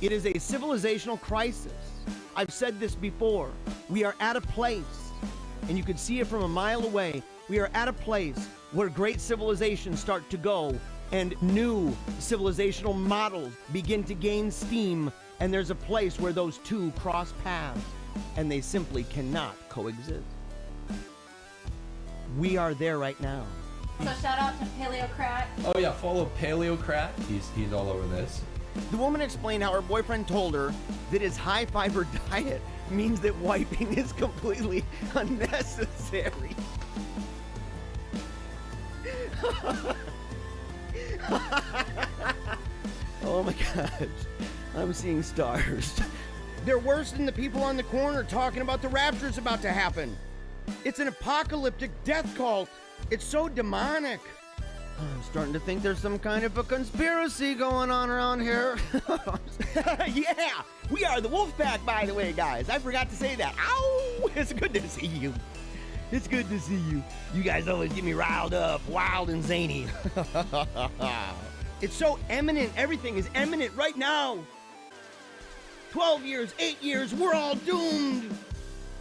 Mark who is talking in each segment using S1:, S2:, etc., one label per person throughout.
S1: It is a civilizational crisis. I've said this before. We are at a place, and you can see it from a mile away, we are at a place where great civilizations start to go and new civilizational models begin to gain steam, and there's a place where those two cross paths, and they simply cannot coexist. We are there right now.
S2: So shout out to Paleocrat.
S3: Oh yeah, follow Paleocrat. He's all over this.
S1: The woman explained how her boyfriend told her that his high-fiber diet means that wiping is completely unnecessary. Oh my gosh, I'm seeing stars. They're worse than the people on the corner talking about the rapture's about to happen. It's an apocalyptic death cult. It's so demonic. I'm starting to think there's some kind of a conspiracy going on around here. Yeah, we are the Wolfpack, by the way, guys. I forgot to say that. Ow! It's good to see you. It's good to see you. You guys always get me riled up, wild and zany. It's so eminent. Everything is eminent right now. 12 years, 8 years, we're all doomed.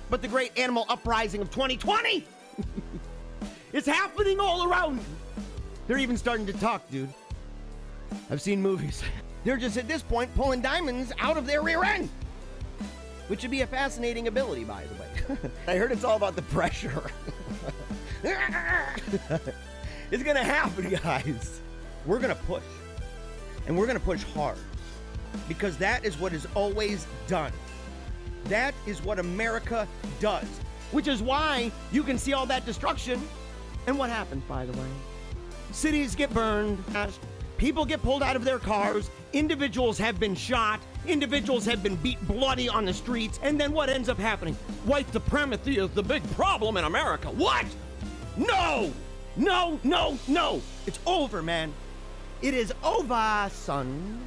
S1: But the great animal uprising of 2020 is happening all around. They're even starting to talk, dude. I've seen movies. They're just at this point pulling diamonds out of their rear end, which would be a fascinating ability, by the way. I heard it's all about the pressure. It's gonna happen, guys. We're gonna push, and we're gonna push hard, because that is what is always done. That is what America does, which is why you can see all that destruction. And what happens, by the way? Cities get burned, people get pulled out of their cars, individuals have been shot, individuals have been beat bloody on the streets, and then what ends up happening? White supremacy is the big problem in America. What? No! No, no, no! It's over, man. It is over, son.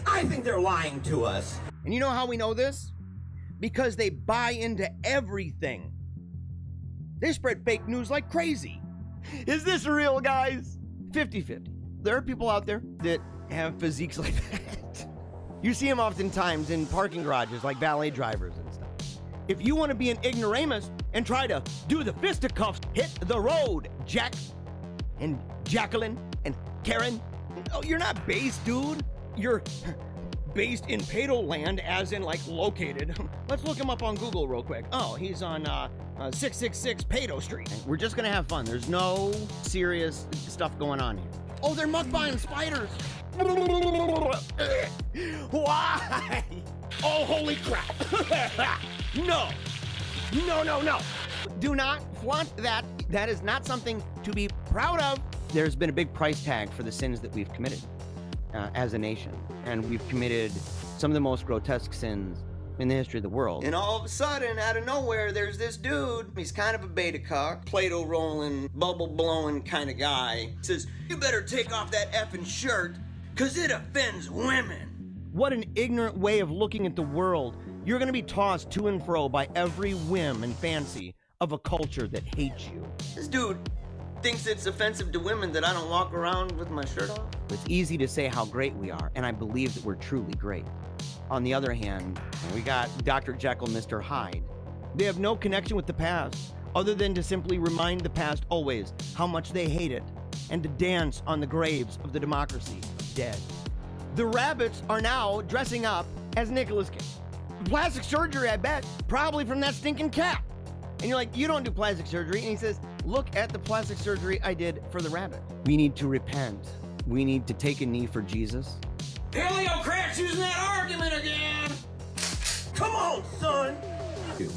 S1: I think they're lying to us. And you know how we know this? Because they buy into everything. They spread fake news like crazy. Is this real, guys? 50-50. There are people out there that have physiques like that. You see them oftentimes in parking garages like valet drivers and stuff. If you want to be an ignoramus and try to do the fisticuffs, hit the road, Jack and Jacqueline and Karen. Oh, you're not based, dude. You're based in Pato land, as in like located. Let's look him up on Google real quick. Oh, he's on 666 Pato Street. We're just gonna have fun. There's no serious stuff going on here. Oh, they're mukbang spiders. Why? Oh, holy crap. No. No, no, no. Do not flaunt that. That is not something to be proud of. There's been a big price tag for the sins that we've committed as a nation. And we've committed some of the most grotesque sins in the history of the world. And all of a sudden, out of nowhere, there's this dude. He's kind of a beta cock, Play-Doh rolling, bubble blowing kind of guy. He says, you better take off that effing shirt, cause it offends women. What an ignorant way of looking at the world. You're gonna be tossed to and fro by every whim and fancy of a culture that hates you. This dude thinks it's offensive to women that I don't walk around with my shirt off. It's easy to say how great we are, and I believe that we're truly great. On the other hand, we got Dr. Jekyll, Mr. Hyde. They have no connection with the past, other than to simply remind the past always how much they hate it, and to dance on the graves of the democracy dead. The rabbits are now dressing up as Nicolas Cage. Plastic surgery, I bet, probably from that stinking cat. And you're like, you don't do plastic surgery. And he says, look at the plastic surgery I did for the rabbit. We need to repent. We need to take a knee for Jesus. Paleocrat's using that argument again. Come on, son.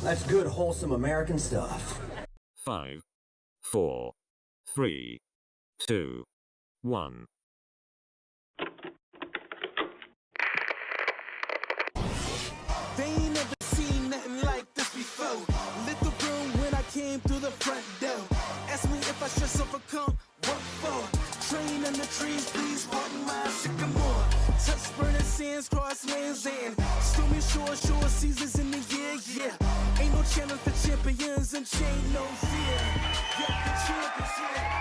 S1: That's good, wholesome American stuff.
S4: 5, 4, 3, 2, 1.
S5: They ain't never seen nothing like this before. Lit the room when I came through the front door. Ask me if I should overcome, what for? Train in the trees, please pardon my sycamore. Touch burning sands, cross lands, and stormy shore seasons in the year, yeah. Ain't no challenge for champions and chain no fear. Yeah, the champions, yeah.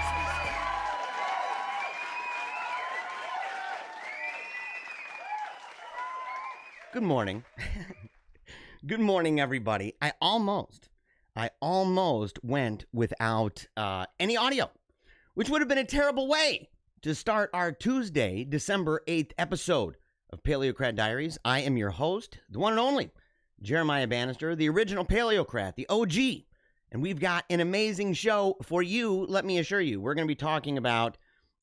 S1: Good morning. Good morning, everybody. I almost went without any audio, which would have been a terrible way to start our Tuesday, December 8th episode of Paleocrat Diaries. I am your host, the one and only Jeremiah Bannister, the original Paleocrat, the OG. And we've got an amazing show for you, let me assure you. We're going to be talking about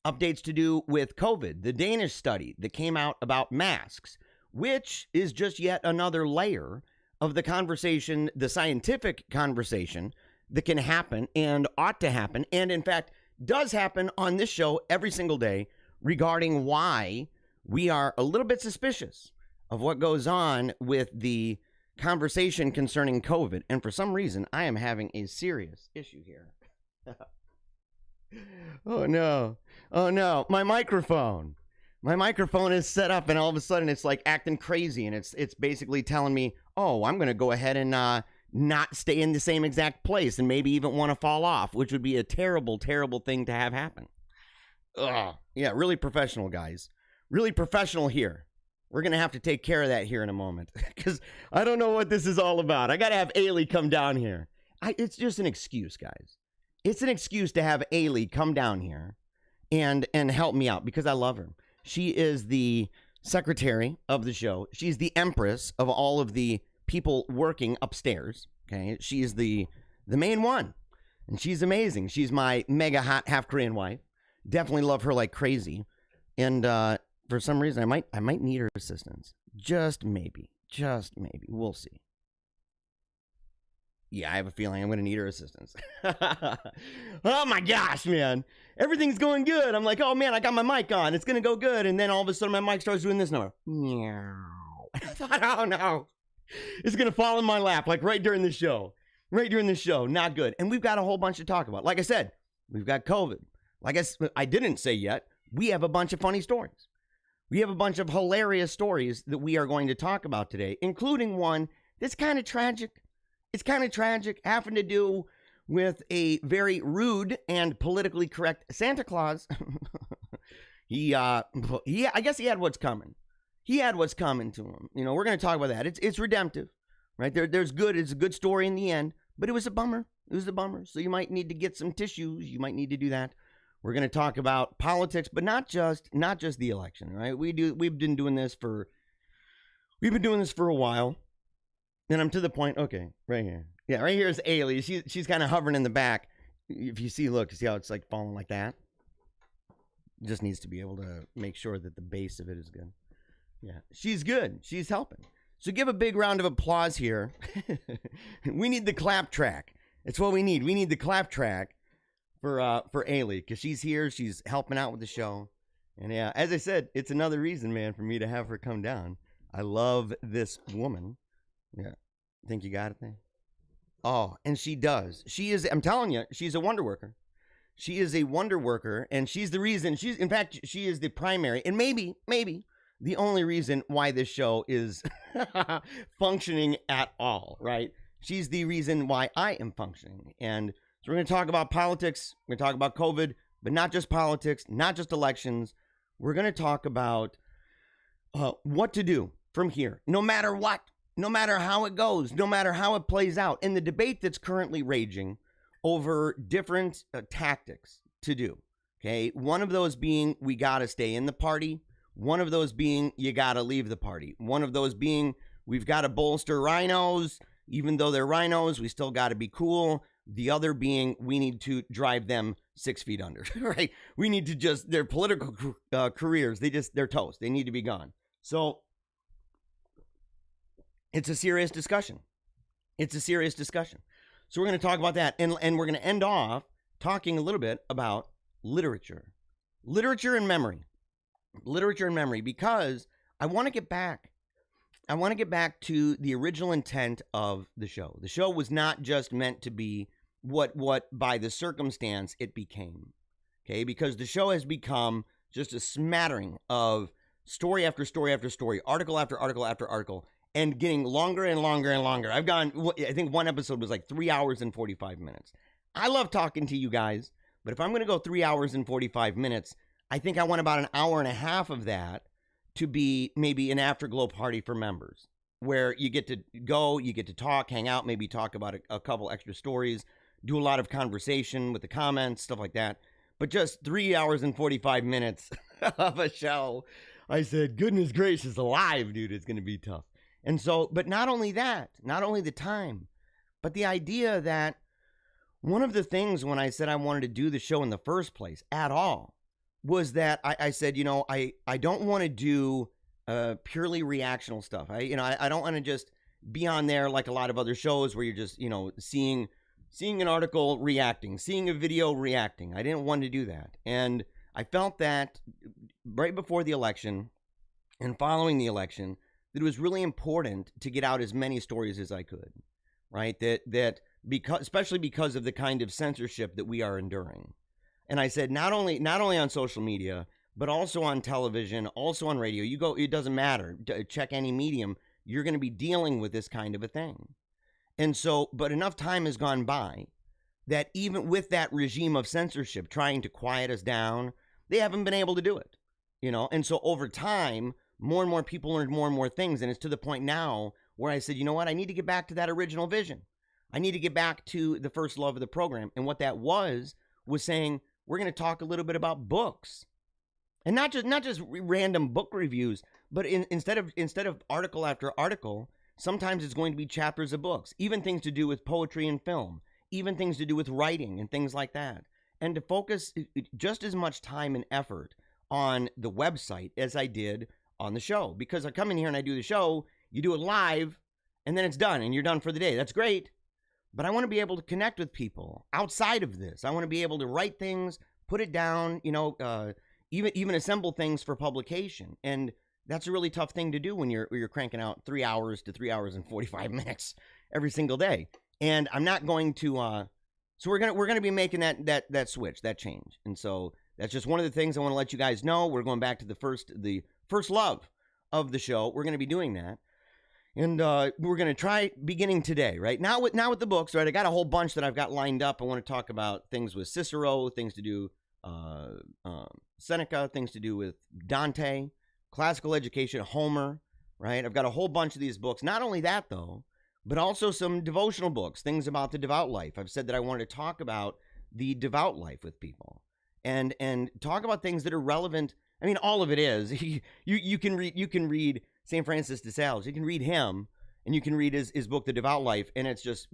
S1: updates to do with COVID, the Danish study that came out about masks, which is just yet another layer of the conversation, the scientific conversation that can happen and ought to happen, and in fact does happen on this show every single day, regarding why we are a little bit suspicious of what goes on with the conversation concerning COVID. And for some reason, I am having a serious issue here. Oh no, my microphone is set up, and all of a sudden it's like acting crazy, and it's basically telling me, oh, I'm going to go ahead and not stay in the same exact place and maybe even want to fall off, which would be a terrible, terrible thing to have happen. Ugh. Yeah, really professional, guys. Really professional here. We're going to have to take care of that here in a moment, because I don't know what this is all about. I got to have Ailey come down here. It's just an excuse, guys. It's an excuse to have Ailey come down here and help me out, because I love her. She is the secretary of the show. She's the empress of all of the people working upstairs. Okay, she is the main one, and she's amazing. She's my mega hot half Korean wife. Definitely love her like crazy, and for some reason I might need her assistance. Just maybe. We'll see. Yeah, I have a feeling I'm going to need her assistance. Oh my gosh, man. Everything's going good. I'm like, oh man, I got my mic on. It's going to go good. And then all of a sudden my mic starts doing this number. Meow. I thought, oh no. It's going to fall in my lap, like right during the show. Not good. And we've got a whole bunch to talk about. Like I said, we've got COVID. Like I didn't say yet, we have a bunch of funny stories. We have a bunch of hilarious stories that we are going to talk about today, including one that's kind of tragic. It's kind of tragic, having to do with a very rude and politically correct Santa Claus. I guess he had what's coming. He had what's coming to him. You know, we're going to talk about that. It's redemptive, right? There's good. It's a good story in the end, but it was a bummer. So you might need to get some tissues. You might need to do that. We're going to talk about politics, but not just the election, right? We've been doing this for a while. And I'm to the point, okay, right here. Yeah, right here is Ailey. She's kind of hovering in the back. If you see, look, see how it's like falling like that? Just needs to be able to make sure that the base of it is good. Yeah, she's good. She's helping. So give a big round of applause here. We need the clap track. It's what we need. We need the clap track for Ailey, because she's here. She's helping out with the show. And yeah, as I said, it's another reason, man, for me to have her come down. I love this woman. Yeah. Think you got it there? Oh, and she does. She is, I'm telling you, she's a wonder worker. She is a wonder worker, and she's the reason, in fact, she is the primary, and maybe the only reason why this show is functioning at all, right? She's the reason why I am functioning. And so we're going to talk about politics. We're going to talk about COVID, but not just politics, not just elections. We're going to talk about what to do from here, no matter what. No matter how it goes, no matter how it plays out, in the debate that's currently raging over different tactics to do. Okay, one of those being we got to stay in the party. One of those being you got to leave the party. One of those being we've got to bolster rhinos. Even though they're rhinos, we still got to be cool. The other being we need to drive them 6 feet under, right? We need to just, their political careers, they're toast. They need to be gone. So it's a serious discussion. So we're going to talk about that. And we're going to end off talking a little bit about literature and memory, because I want to get back. To the original intent of the show. The show was not just meant to be what by the circumstance it became. Okay, because the show has become just a smattering of story after story after story, article after article after article, and getting longer and longer and longer. I think one episode was like 3 hours and 45 minutes. I love talking to you guys, but if I'm going to go 3 hours and 45 minutes, I think I want about an hour and a half of that to be maybe an afterglow party for members where you get to go, you get to talk, hang out, maybe talk about a couple extra stories, do a lot of conversation with the comments, stuff like that. But just 3 hours and 45 minutes of a show, I said, goodness gracious, alive, dude, it's going to be tough. And so, but not only that, not only the time, but the idea that one of the things when I said I wanted to do the show in the first place at all was that I said, you know, I don't want to do purely reactional stuff. I don't want to just be on there like a lot of other shows where you're just, you know, seeing an article reacting, seeing a video reacting. I didn't want to do that. And I felt that right before the election and following the election, that it was really important to get out as many stories as I could, right? That because, especially because of the kind of censorship that we are enduring. And I said, not only on social media, but also on television, also on radio. You go, it doesn't matter. Check any medium. You're going to be dealing with this kind of a thing. And so, but enough time has gone by that even with that regime of censorship trying to quiet us down, they haven't been able to do it, you know? And so over time, more and more people learned more and more things. And it's to the point now where I said, you know what? I need to get back to that original vision. I need to get back to the first love of the program. And what that was saying, we're going to talk a little bit about books. And not just random book reviews, but instead of article after article, sometimes it's going to be chapters of books, even things to do with poetry and film, even things to do with writing and things like that. And to focus just as much time and effort on the website as I did on the show. Because I come in here and I do the show, you do it live, and then it's done, and you're done for the day. That's great. But I want to be able to connect with people outside of this. I want to be able to write things, put it down, you know, even assemble things for publication. And that's a really tough thing to do when you're cranking out 3 hours to 3 hours and 45 minutes every single day. And I'm not going to so we're gonna be making that switch, that change. And so that's just one of the things I want to let you guys know. We're going back to the first love of the show. We're going to be doing that. And we're going to try beginning today, right? Now with the books, right? I got a whole bunch that I've got lined up. I want to talk about things with Cicero, things to do Seneca, things to do with Dante, classical education, Homer, right? I've got a whole bunch of these books. Not only that, though, but also some devotional books, things about the devout life. I've said that I wanted to talk about the devout life with people and talk about things that are relevant. I mean, all of it is. You can read St. Francis de Sales. You can read him, and you can read his book, The Devout Life, and it's just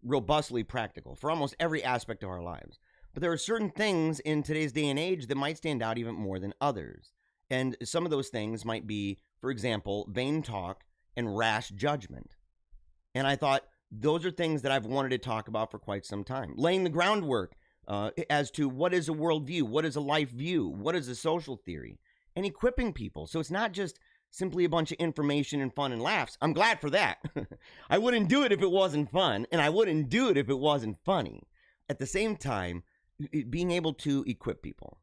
S1: robustly practical for almost every aspect of our lives. But there are certain things in today's day and age that might stand out even more than others. And some of those things might be, for example, vain talk and rash judgment. And I thought those are things that I've wanted to talk about for quite some time. Laying the groundwork as to what is a worldview, what is a life view, what is a social theory, and equipping people. So it's not just simply a bunch of information and fun and laughs. I'm glad for that. I wouldn't do it if it wasn't fun, and I wouldn't do it if it wasn't funny. At the same time, being able to equip people.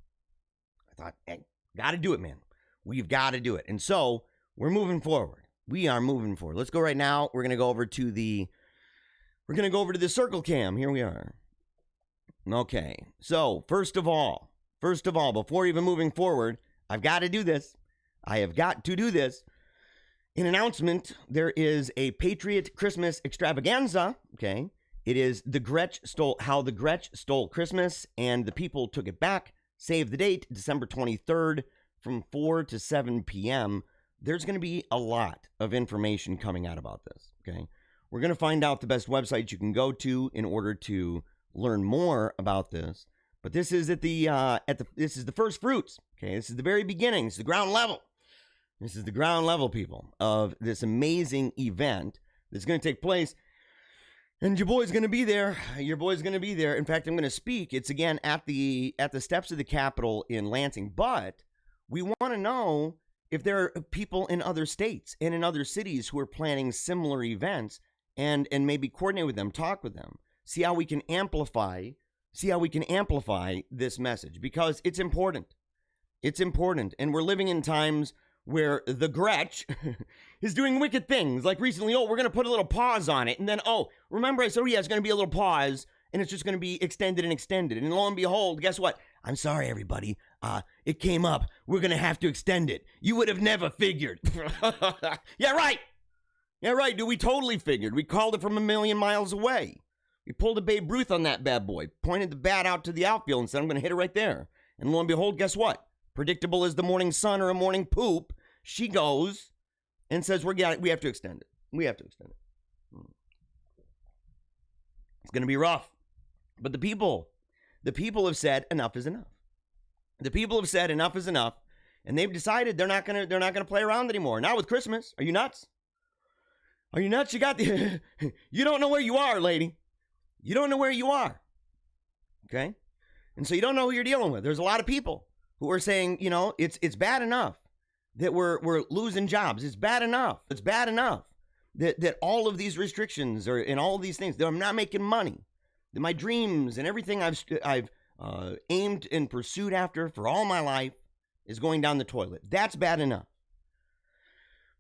S1: I thought, hey, got to do it, man. We've got to do it. And so we're moving forward. We are moving forward. Let's go right now. We're going to go over to the circle cam. Here we are. Okay. So first of all, before even moving forward, I've got to do this. I have got to do this. An announcement. There is a Patriot Christmas extravaganza. Okay. It is how the Gretsch stole Christmas and the people took it back. Save the date, December 23rd from 4 to 7 p.m. There's going to be a lot of information coming out about this, okay? We're going to find out the best websites you can go to in order to learn more about this. But this is this is the first fruits, okay? This is the very beginning. This is the ground level. This is the ground level, people, of this amazing event that's going to take place. And your boy's going to be there. Your boy's going to be there. In fact, I'm going to speak. It's again at the steps of the Capitol in Lansing. But we want to know if there are people in other states and in other cities who are planning similar events and maybe coordinate with them, talk with them, see how we can amplify this message, because it's important. It's important. And we're living in times where the Gretsch is doing wicked things. Like recently, we're going to put a little pause on it. And then, remember I said, it's going to be a little pause, and it's just going to be extended and extended. And lo and behold, guess what? I'm sorry, everybody. it came up. We're going to have to extend it. You would have never figured. Yeah, right. Yeah, right, dude. We totally figured. We called it from a million miles away. We pulled a Babe Ruth on that bad boy, pointed the bat out to the outfield and said, I'm going to hit it right there. And lo and behold, guess what? Predictable as the morning sun or a morning poop, she goes and says, we have to extend it. We have to extend it. It's going to be rough. But the people have said enough is enough. The people have said enough is enough, and they've decided they're not gonna play around anymore. Now with Christmas, are you nuts? Are you nuts? You got the you don't know where you are, lady. You don't know where you are. Okay? And so you don't know who you're dealing with. There's a lot of people who are saying, it's bad enough that we're losing jobs. It's bad enough. It's bad enough that all of these restrictions are and all of these things that I'm not making money. That my dreams and everything I've aimed and pursued after for all my life is going down the toilet. That's bad enough.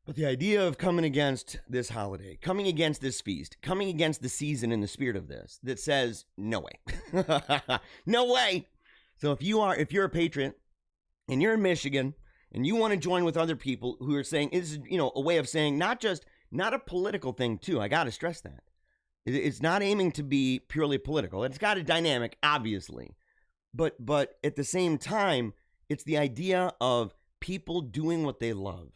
S1: But the idea of coming against this holiday, coming against this feast, coming against the season in the spirit of this, that says, no way. No way. So if you're a patriot and you're in Michigan and you want to join with other people who are saying, this is, a way of saying not a political thing too. I got to stress that. It's not aiming to be purely political. It's got a dynamic, obviously. But at the same time, it's the idea of people doing what they love.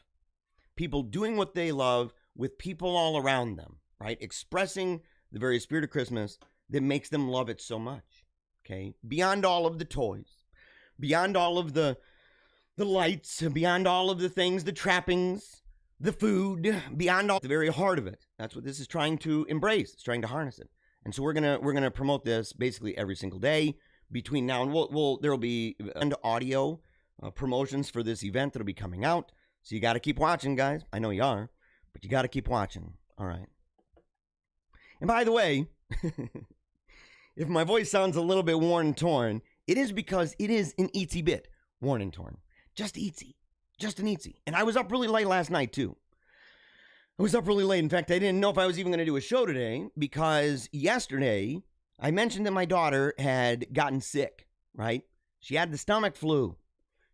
S1: People doing what they love with people all around them, right? Expressing the very spirit of Christmas that makes them love it so much, okay? Beyond all of the toys, beyond all of the lights, beyond all of the things, the trappings, the food, beyond all the very heart of it. That's what this is trying to embrace. It's trying to harness it. And so we're gonna promote this basically every single day between now and there'll be audio promotions for this event that'll be coming out. So you got to keep watching, guys. I know you are, but you got to keep watching. All right. And by the way, if my voice sounds a little bit worn and torn, it is because it is an eatsy bit worn and torn. Just eatsy. Just an eatsy. And I was up really late last night, too. I was up really late. In fact, I didn't know if I was even going to do a show today because yesterday I mentioned that my daughter had gotten sick, right? She had the stomach flu.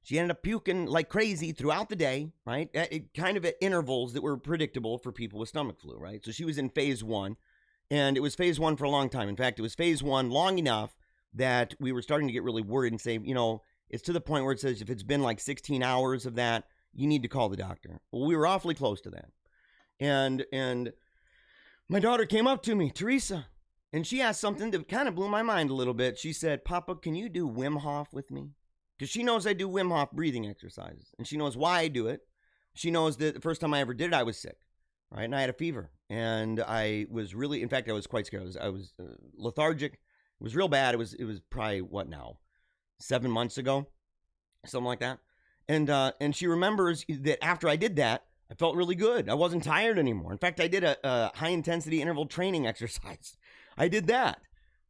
S1: She ended up puking like crazy throughout the day, right? Kind of at intervals that were predictable for people with stomach flu, right? So she was in phase 1, and it was phase 1 for a long time. In fact, it was phase 1 long enough that we were starting to get really worried and say, it's to the point where it says if it's been like 16 hours of that, you need to call the doctor. Well, we were awfully close to that. And my daughter came up to me, Teresa, and she asked something that kind of blew my mind a little bit. She said, Papa, can you do Wim Hof with me? Because she knows I do Wim Hof breathing exercises, and she knows why I do it. She knows that the first time I ever did it, I was sick, right? And I had a fever, and I was really, in fact, I was quite scared. I was lethargic. It was real bad. It was probably, 7 months ago, something like that. And she remembers that after I did that, I felt really good. I wasn't tired anymore. In fact, I did a high-intensity interval training exercise. I did that.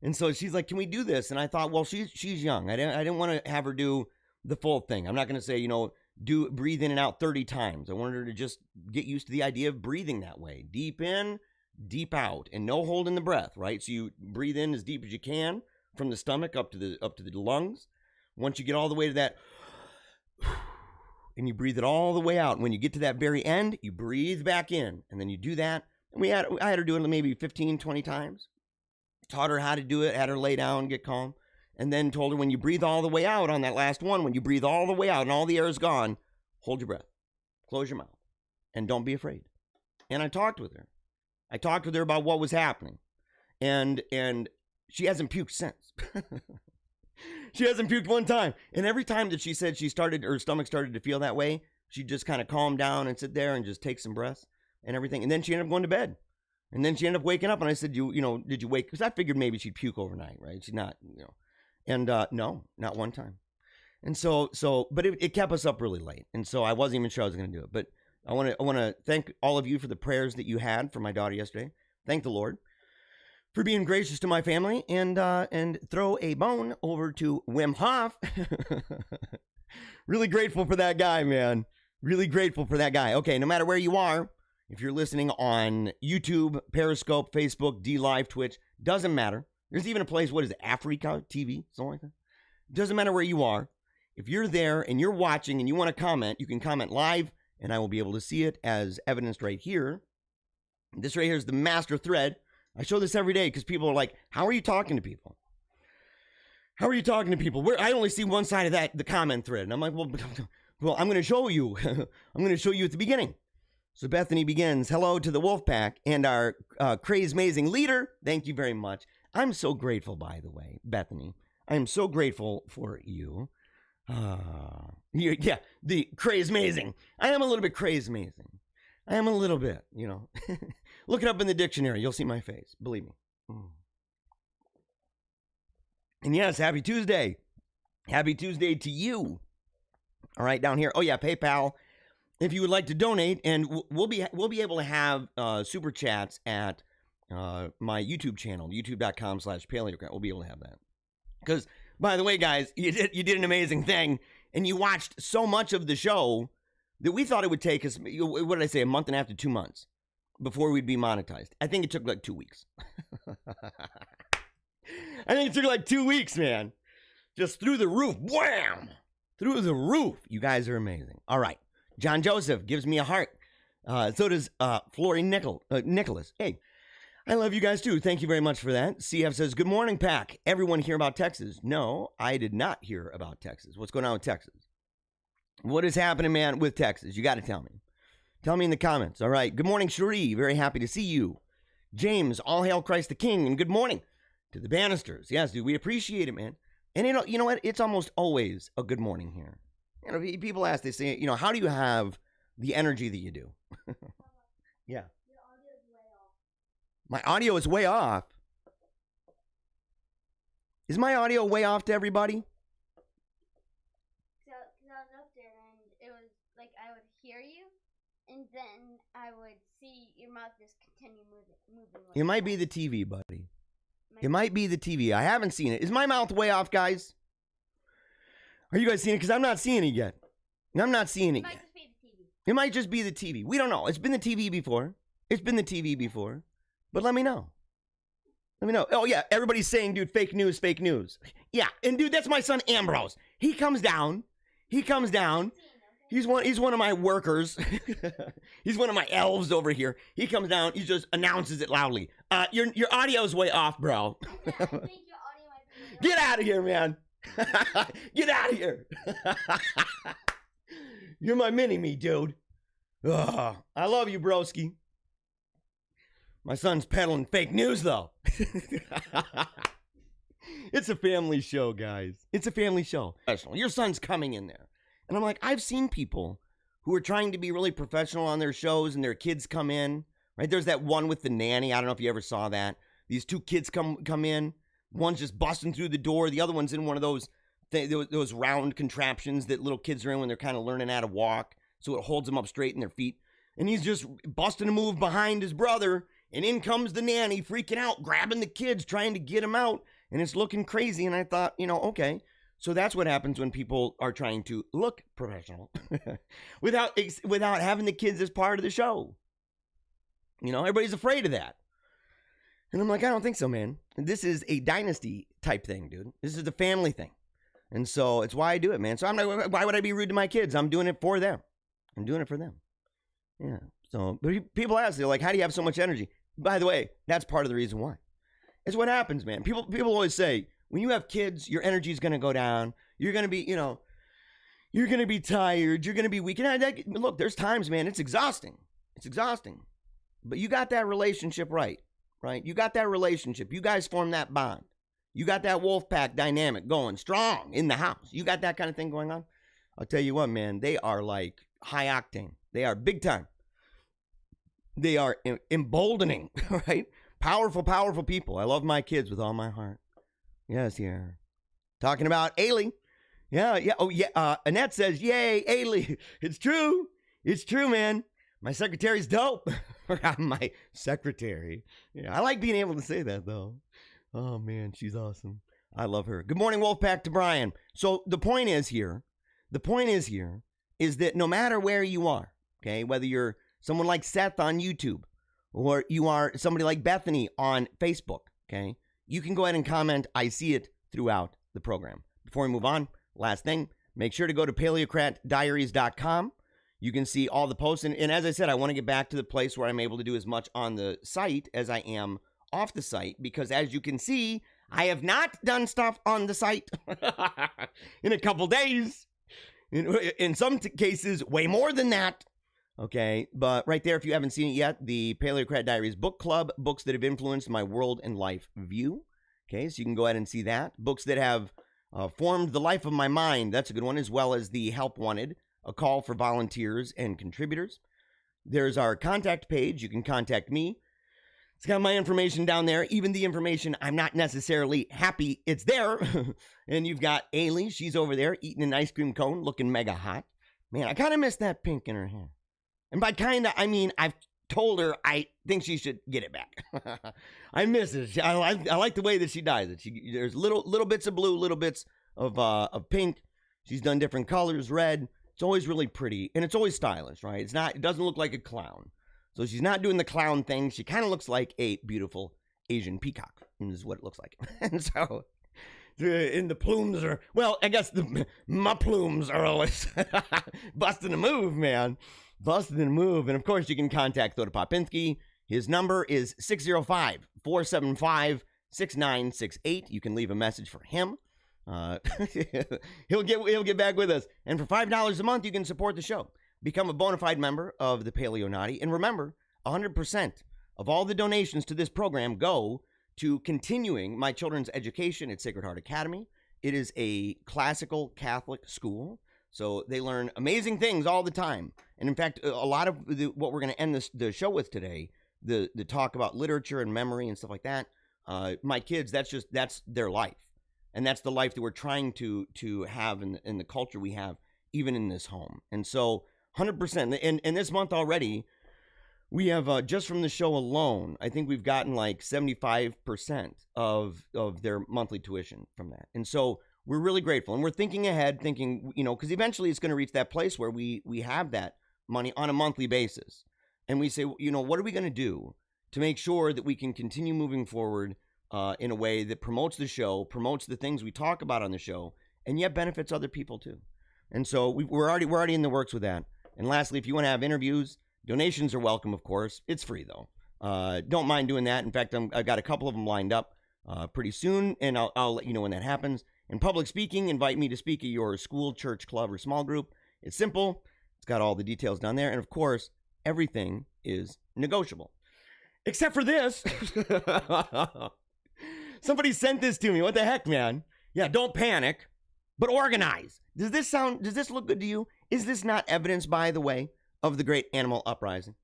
S1: And so she's like, can we do this? And I thought, well, she's young. I didn't want to have her do the full thing. I'm not going to say, breathe in and out 30 times. I wanted her to just get used to the idea of breathing that way. Deep in, deep out, and no holding the breath, right? So you breathe in as deep as you can from the stomach up to the lungs. Once you get all the way to that, and you breathe it all the way out. And when you get to that very end, you breathe back in. And then you do that. And I had her do it maybe 15, 20 times. Taught her how to do it, had her lay down, get calm, and then told her when you breathe all the way out on that last one, when you breathe all the way out and all the air is gone, hold your breath, close your mouth, and don't be afraid. And I talked with her. I talked with her about what was happening, and she hasn't puked since. She hasn't puked one time. And every time that she said her stomach started to feel that way, she'd just kind of calm down and sit there and just take some breaths and everything. And then she ended up going to bed. And then she ended up waking up, and I said, did you wake? Because I figured maybe she'd puke overnight, right? She's not, And no, not one time. And but it kept us up really late. And so I wasn't even sure I was going to do it. But I want to thank all of you for the prayers that you had for my daughter yesterday. Thank the Lord for being gracious to my family, and throw a bone over to Wim Hof. Really grateful for that guy, man. Really grateful for that guy. Okay, no matter where you are, if you're listening on YouTube, Periscope, Facebook, DLive, Twitch, doesn't matter. There's even a place, what is it, Africa TV, something like that. Doesn't matter where you are. if you're there and you're watching and you want to comment, you can comment live, and I will be able to see it as evidenced right here. This right here is the master thread. I show this every day because people are like, how are you talking to people? How are you talking to people? I only see one side of the comment thread. And I'm like, well, I'm going to show you. I'm going to show you at the beginning. So Bethany begins, hello to the Wolfpack and our crazy amazing leader. Thank you very much. I'm so grateful, by the way, Bethany. I am so grateful for you. Yeah, the crazy amazing. I am a little bit crazy amazing. I am a little bit, you know. Look it up in the dictionary. You'll see my face. Believe me. And yes, happy Tuesday. Happy Tuesday to you. All right, down here. Oh, yeah, PayPal. If you would like to donate, and we'll be able to have super chats at my YouTube channel, youtube.com/Paleocrat. We'll be able to have that. Because, by the way, guys, you did an amazing thing, and you watched so much of the show that we thought it would take us, what did I say, a month and a half to 2 months before we'd be monetized. I think it took like 2 weeks. I think it took like 2 weeks, man. Just through the roof. Wham! Through the roof. You guys are amazing. All right. John Joseph gives me a heart. So does Flory Nicholas. Hey, I love you guys too. Thank you very much for that. CF says, good morning, Pack. Everyone hear about Texas? No, I did not hear about Texas. What's going on with Texas? What is happening, man, with Texas? You got to tell me. Tell me in the comments. All right. Good morning, Cherie. Very happy to see you. James, all hail Christ the King. And good morning to the Bannisters. Yes, dude, we appreciate it, man. And you know what? It's almost always a good morning here. You know, people ask, they say, you know, how do you have the energy that you do? Yeah.
S2: Your audio is way off.
S1: My audio is way off. Is my audio way off to everybody?
S2: So, I was up there and it was like I would hear you, and then I would see your mouth just continue moving. Like
S1: It might be the TV, buddy. It might be the TV. I haven't seen it. Is my mouth way off, guys? Are you guys seeing it? Because I'm not seeing it yet. I'm not seeing it
S2: It might
S1: yet.
S2: just be the TV.
S1: It might just be the TV. We don't know. It's been the TV before. It's been the TV before. But let me know. Let me know. Oh, yeah. Everybody's saying, dude, fake news, fake news. Yeah. And, dude, that's my son, Ambrose. He comes down. He's one of my workers. He's one of my elves over here. He comes down. He just announces it loudly. Your audio's way off, bro.
S2: Yeah, I think your audio might be way off.
S1: Get out of here, man. Get out of here. You're my mini-me, dude. Ugh, I love you, broski. My son's peddling fake news, though. It's a family show, guys. It's a family show. Your son's coming in there. And I'm like, I've seen people who are trying to be really professional on their shows and their kids come in, right? There's that one with the nanny. I don't know if you ever saw that. These two kids come in. One's just busting through the door. The other one's in one of those round contraptions that little kids are in when they're kind of learning how to walk. So it holds them up straight in their feet. And he's just busting a move behind his brother. And in comes the nanny, freaking out, grabbing the kids, trying to get him out. And it's looking crazy. And I thought, you know, okay. So that's what happens when people are trying to look professional without having the kids as part of the show. You know, everybody's afraid of that. And I'm like, I don't think so, man. This is a dynasty type thing, dude. This is a family thing. And so it's why I do it, man. So I'm like, why would I be rude to my kids? I'm doing it for them. I'm doing it for them. Yeah. So, but people ask, they're like, how do you have so much energy? By the way, that's part of the reason why. It's what happens, man. People always say, when you have kids, your energy is going to go down. You're going to be, you know, you're going to be tired. You're going to be weak. And look, there's times, man, it's exhausting. It's exhausting. But you got that relationship right? You got that relationship. You guys form that bond. You got that wolf pack dynamic going strong in the house. You got that kind of thing going on. I'll tell you what, man, they are like high octane. They are big time. They are emboldening, right? Powerful, powerful people. I love my kids with all my heart. Yes, yeah. Talking about Ailey. Yeah. Oh, yeah. Annette says, yay, Ailey. It's true. It's true, man. My secretary's dope. My secretary. Yeah, I like being able to say that, though. Oh, man, she's awesome. I love her. Good morning, Wolfpack, to Brian. So the point is here is that no matter where you are, okay, whether you're someone like Seth on YouTube or you are somebody like Bethany on Facebook, okay, you can go ahead and comment. I see it throughout the program. Before we move on, last thing, make sure to go to paleocratdiaries.com. You can see all the posts. And as I said, I want to get back to the place where I'm able to do as much on the site as I am off the site. Because as you can see, I have not done stuff on the site in a couple days. In some cases, way more than that. Okay, but right there, if you haven't seen it yet, the Paleocrat Diaries Book Club, books that have influenced my world and life view. Okay, so you can go ahead and see that. Books that have formed the life of my mind, that's a good one, as well as the Help Wanted, a call for volunteers and contributors. There's our contact page. You can contact me. It's got my information down there, even the information I'm not necessarily happy it's there. And you've got Ailey. She's over there eating an ice cream cone, looking mega hot. Man, I kind of miss that pink in her hair. And by kind of, I mean, I've told her I think she should get it back. I miss it. I like the way that she dyes it. There's little bits of blue, little bits of pink. She's done different colors, red. It's always really pretty, and it's always stylish, right? It doesn't look like a clown. So she's not doing the clown thing. She kind of looks like a beautiful Asian peacock, is what it looks like. And so, and the plumes are, well, I guess my plumes are always busting a move, man. Busting a move. And of course, you can contact Thoda Popinski. His number is 605-475-6968. You can leave a message for him. He'll get back with us. And for $5 a month, you can support the show. Become a bona fide member of the Paleo Naughty. And remember, 100% of all the donations to this program go to continuing my children's education at Sacred Heart Academy. It is a classical Catholic school, so they learn amazing things all the time. And in fact, a lot of what we're going to end the show with today, the talk about literature and memory and stuff like that, my kids, that's their life. And that's the life that we're trying to have in the culture we have, even in this home. And so 100%. And this month already, we have, just from the show alone, I think we've gotten like 75% of their monthly tuition from that. And so we're really grateful. And we're thinking ahead, because eventually it's going to reach that place where we have that money on a monthly basis. And we say, what are we going to do to make sure that we can continue moving forward in a way that promotes the show, promotes the things we talk about on the show, and yet benefits other people too. And so we're already in the works with that. And lastly, if you want to have interviews, donations are welcome, of course. It's free, though. Don't mind doing that. In fact, I've got a couple of them lined up pretty soon, and I'll let you know when that happens. And public speaking, invite me to speak at your school, church, club, or small group. It's simple. It's got all the details down there. And, of course, everything is negotiable. Except for this. Somebody sent this to me. What the heck, man? Yeah, don't panic, but organize. Does this look good to you? Is this not evidence, by the way, of the great animal uprising?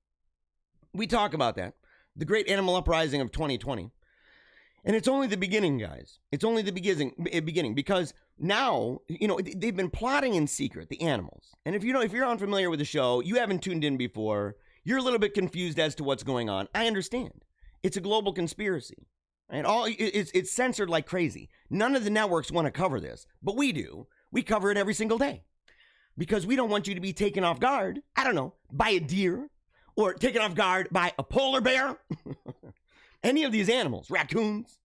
S1: We talk about that. The great animal uprising of 2020. And it's only the beginning, guys. It's only the beginning because now, they've been plotting in secret, the animals. And if you're unfamiliar with the show, you haven't tuned in before, you're a little bit confused as to what's going on. I understand. It's a global conspiracy. And it's censored like crazy. None of the networks want to cover this, but we do. We cover it every single day because we don't want you to be taken off guard, I don't know, by a deer or taken off guard by a polar bear. Any of these animals, raccoons.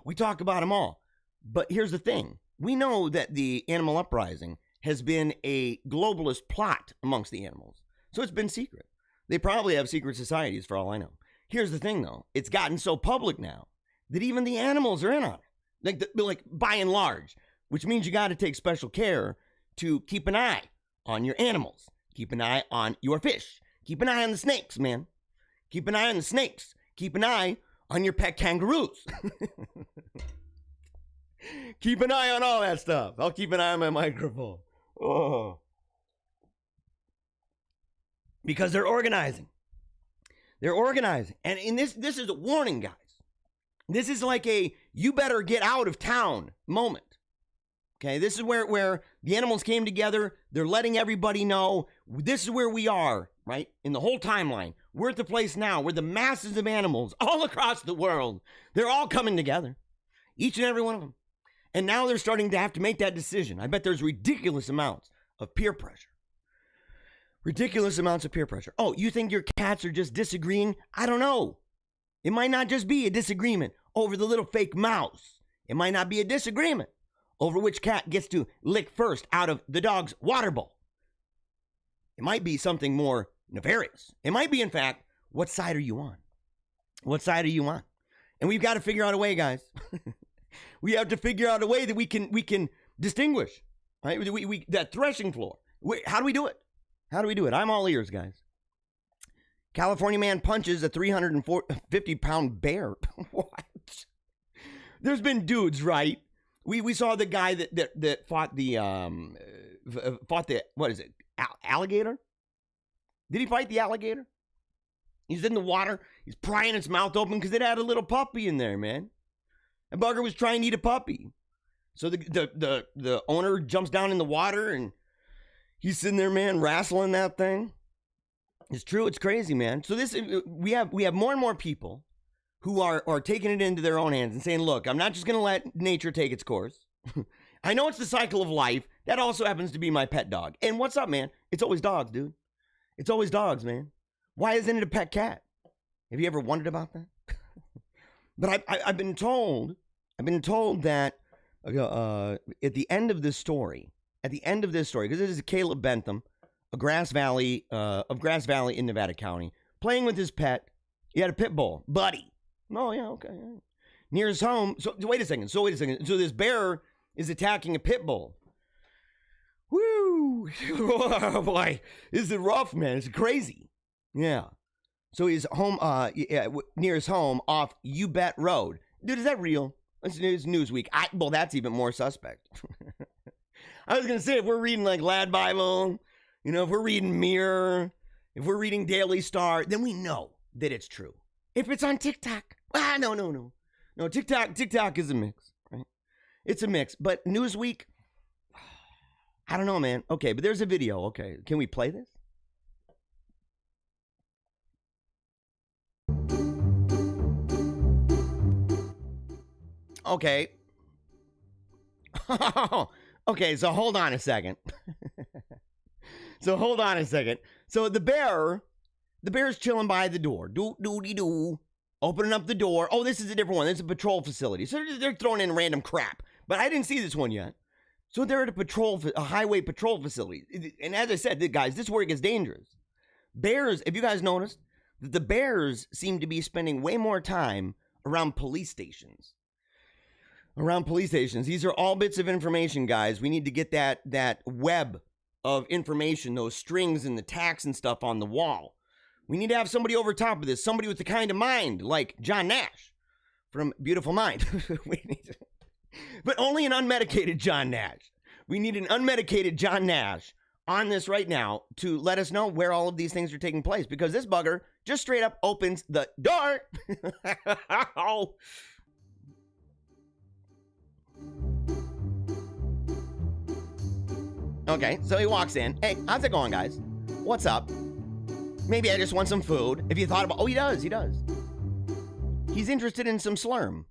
S1: We talk about them all. But here's the thing. We know that the animal uprising has been a globalist plot amongst the animals. So it's been secret. They probably have secret societies for all I know. Here's the thing, though. It's gotten so public now that even the animals are in on it. Like by and large, which means you got to take special care to keep an eye on your animals. Keep an eye on your fish. Keep an eye on the snakes, man. Keep an eye on the snakes. Keep an eye on your pet kangaroos. Keep an eye on all that stuff. I'll keep an eye on my microphone. Oh. Because they're organizing. They're organizing. And in this is a warning, guys. This is like a you better get out of town moment. Okay, this is where the animals came together. They're letting everybody know this is where we are, right? In the whole timeline. We're at the place now where the masses of animals all across the world, they're all coming together. Each and every one of them. And now they're starting to have to make that decision. I bet there's ridiculous amounts of peer pressure. Ridiculous amounts of peer pressure. Oh, you think your cats are just disagreeing? I don't know. It might not just be a disagreement over the little fake mouse. It might not be a disagreement over which cat gets to lick first out of the dog's water bowl. It might be something more nefarious. It might be, in fact, what side are you on? What side are you on? And we've got to figure out a way, guys. We have to figure out a way that we can distinguish, right? That threshing floor. How do we do it? How do we do it? I'm all ears, guys. California man punches a 350-pound bear. What? There's been dudes, right? We saw the guy that fought the what is it? Alligator? Did he fight the alligator? He's in the water. He's prying its mouth open because it had a little puppy in there, man. And bugger was trying to eat a puppy. So the owner jumps down in the water and he's sitting there, man, wrestling that thing. It's true. It's crazy, man. So we have more and more people who are taking it into their own hands and saying, look, I'm not just going to let nature take its course. I know it's the cycle of life. That also happens to be my pet dog. And what's up, man? It's always dogs, dude. It's always dogs, man. Why isn't it a pet cat? Have you ever wondered about that? But I've been told that at the end of this story, because this is Caleb Bentham of Grass Valley in Nevada County, playing with his pet. He had a pit bull, Buddy. Oh, yeah, okay. Yeah. Near his home. So wait a second. So this bear is attacking a pit bull. Woo! Oh, boy. This is rough, man. It's crazy. Yeah. So he's home, near his home off You Bet Road. Dude, is that real? It's Newsweek. Well, that's even more suspect. I was going to say, if we're reading like Lad Bible, if we're reading Mirror, if we're reading Daily Star, then we know that it's true. If it's on TikTok, no. No, TikTok is a mix, right? It's a mix. But Newsweek, I don't know, man. Okay, but there's a video. Okay, can we play this? Okay. Okay, so hold on a second. So the bear's chilling by the door. Doo-doo-dee-doo. Opening up the door. Oh, this is a different one. This is a patrol facility. So they're throwing in random crap. But I didn't see this one yet. So they're at a highway patrol facility. And as I said, guys, this is where it gets dangerous. Bears, if you guys noticed, the bears seem to be spending way more time around police stations. These are all bits of information, guys. We need to get that web of information, those strings and the tacks and stuff on the wall. We need to have somebody over top of this, somebody with the kind of mind like John Nash from Beautiful Mind. But only an unmedicated John Nash. We need an unmedicated John Nash on this right now to let us know where all of these things are taking place, because this bugger just straight up opens the door. Oh. Okay, so he walks in. Hey, how's it going, guys? What's up? Maybe I just want some food. If you thought about... Oh, he does. He's interested in some slurm.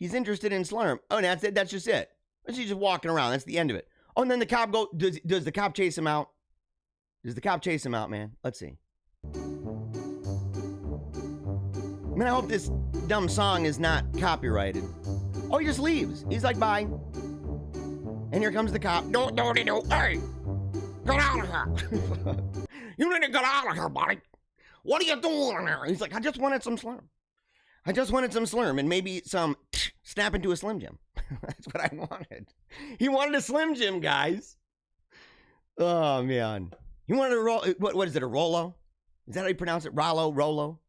S1: Oh, that's it. That's just it. He's just walking around. That's the end of it. Oh, and then the cop does the cop chase him out? Does the cop chase him out, man? Let's see. Man, I hope this dumb song is not copyrighted. Oh, he just leaves. He's like, bye. And here comes the cop. No, hey! Get out of here! You need to get out of here, buddy! What are you doing in here? He's like, I just wanted some slurm. And maybe some snap into a Slim Jim. That's what I wanted. He wanted a Slim Jim, guys. Oh, man. He wanted a roll. What is it, a Rolo? Is that how you pronounce it? Rolo?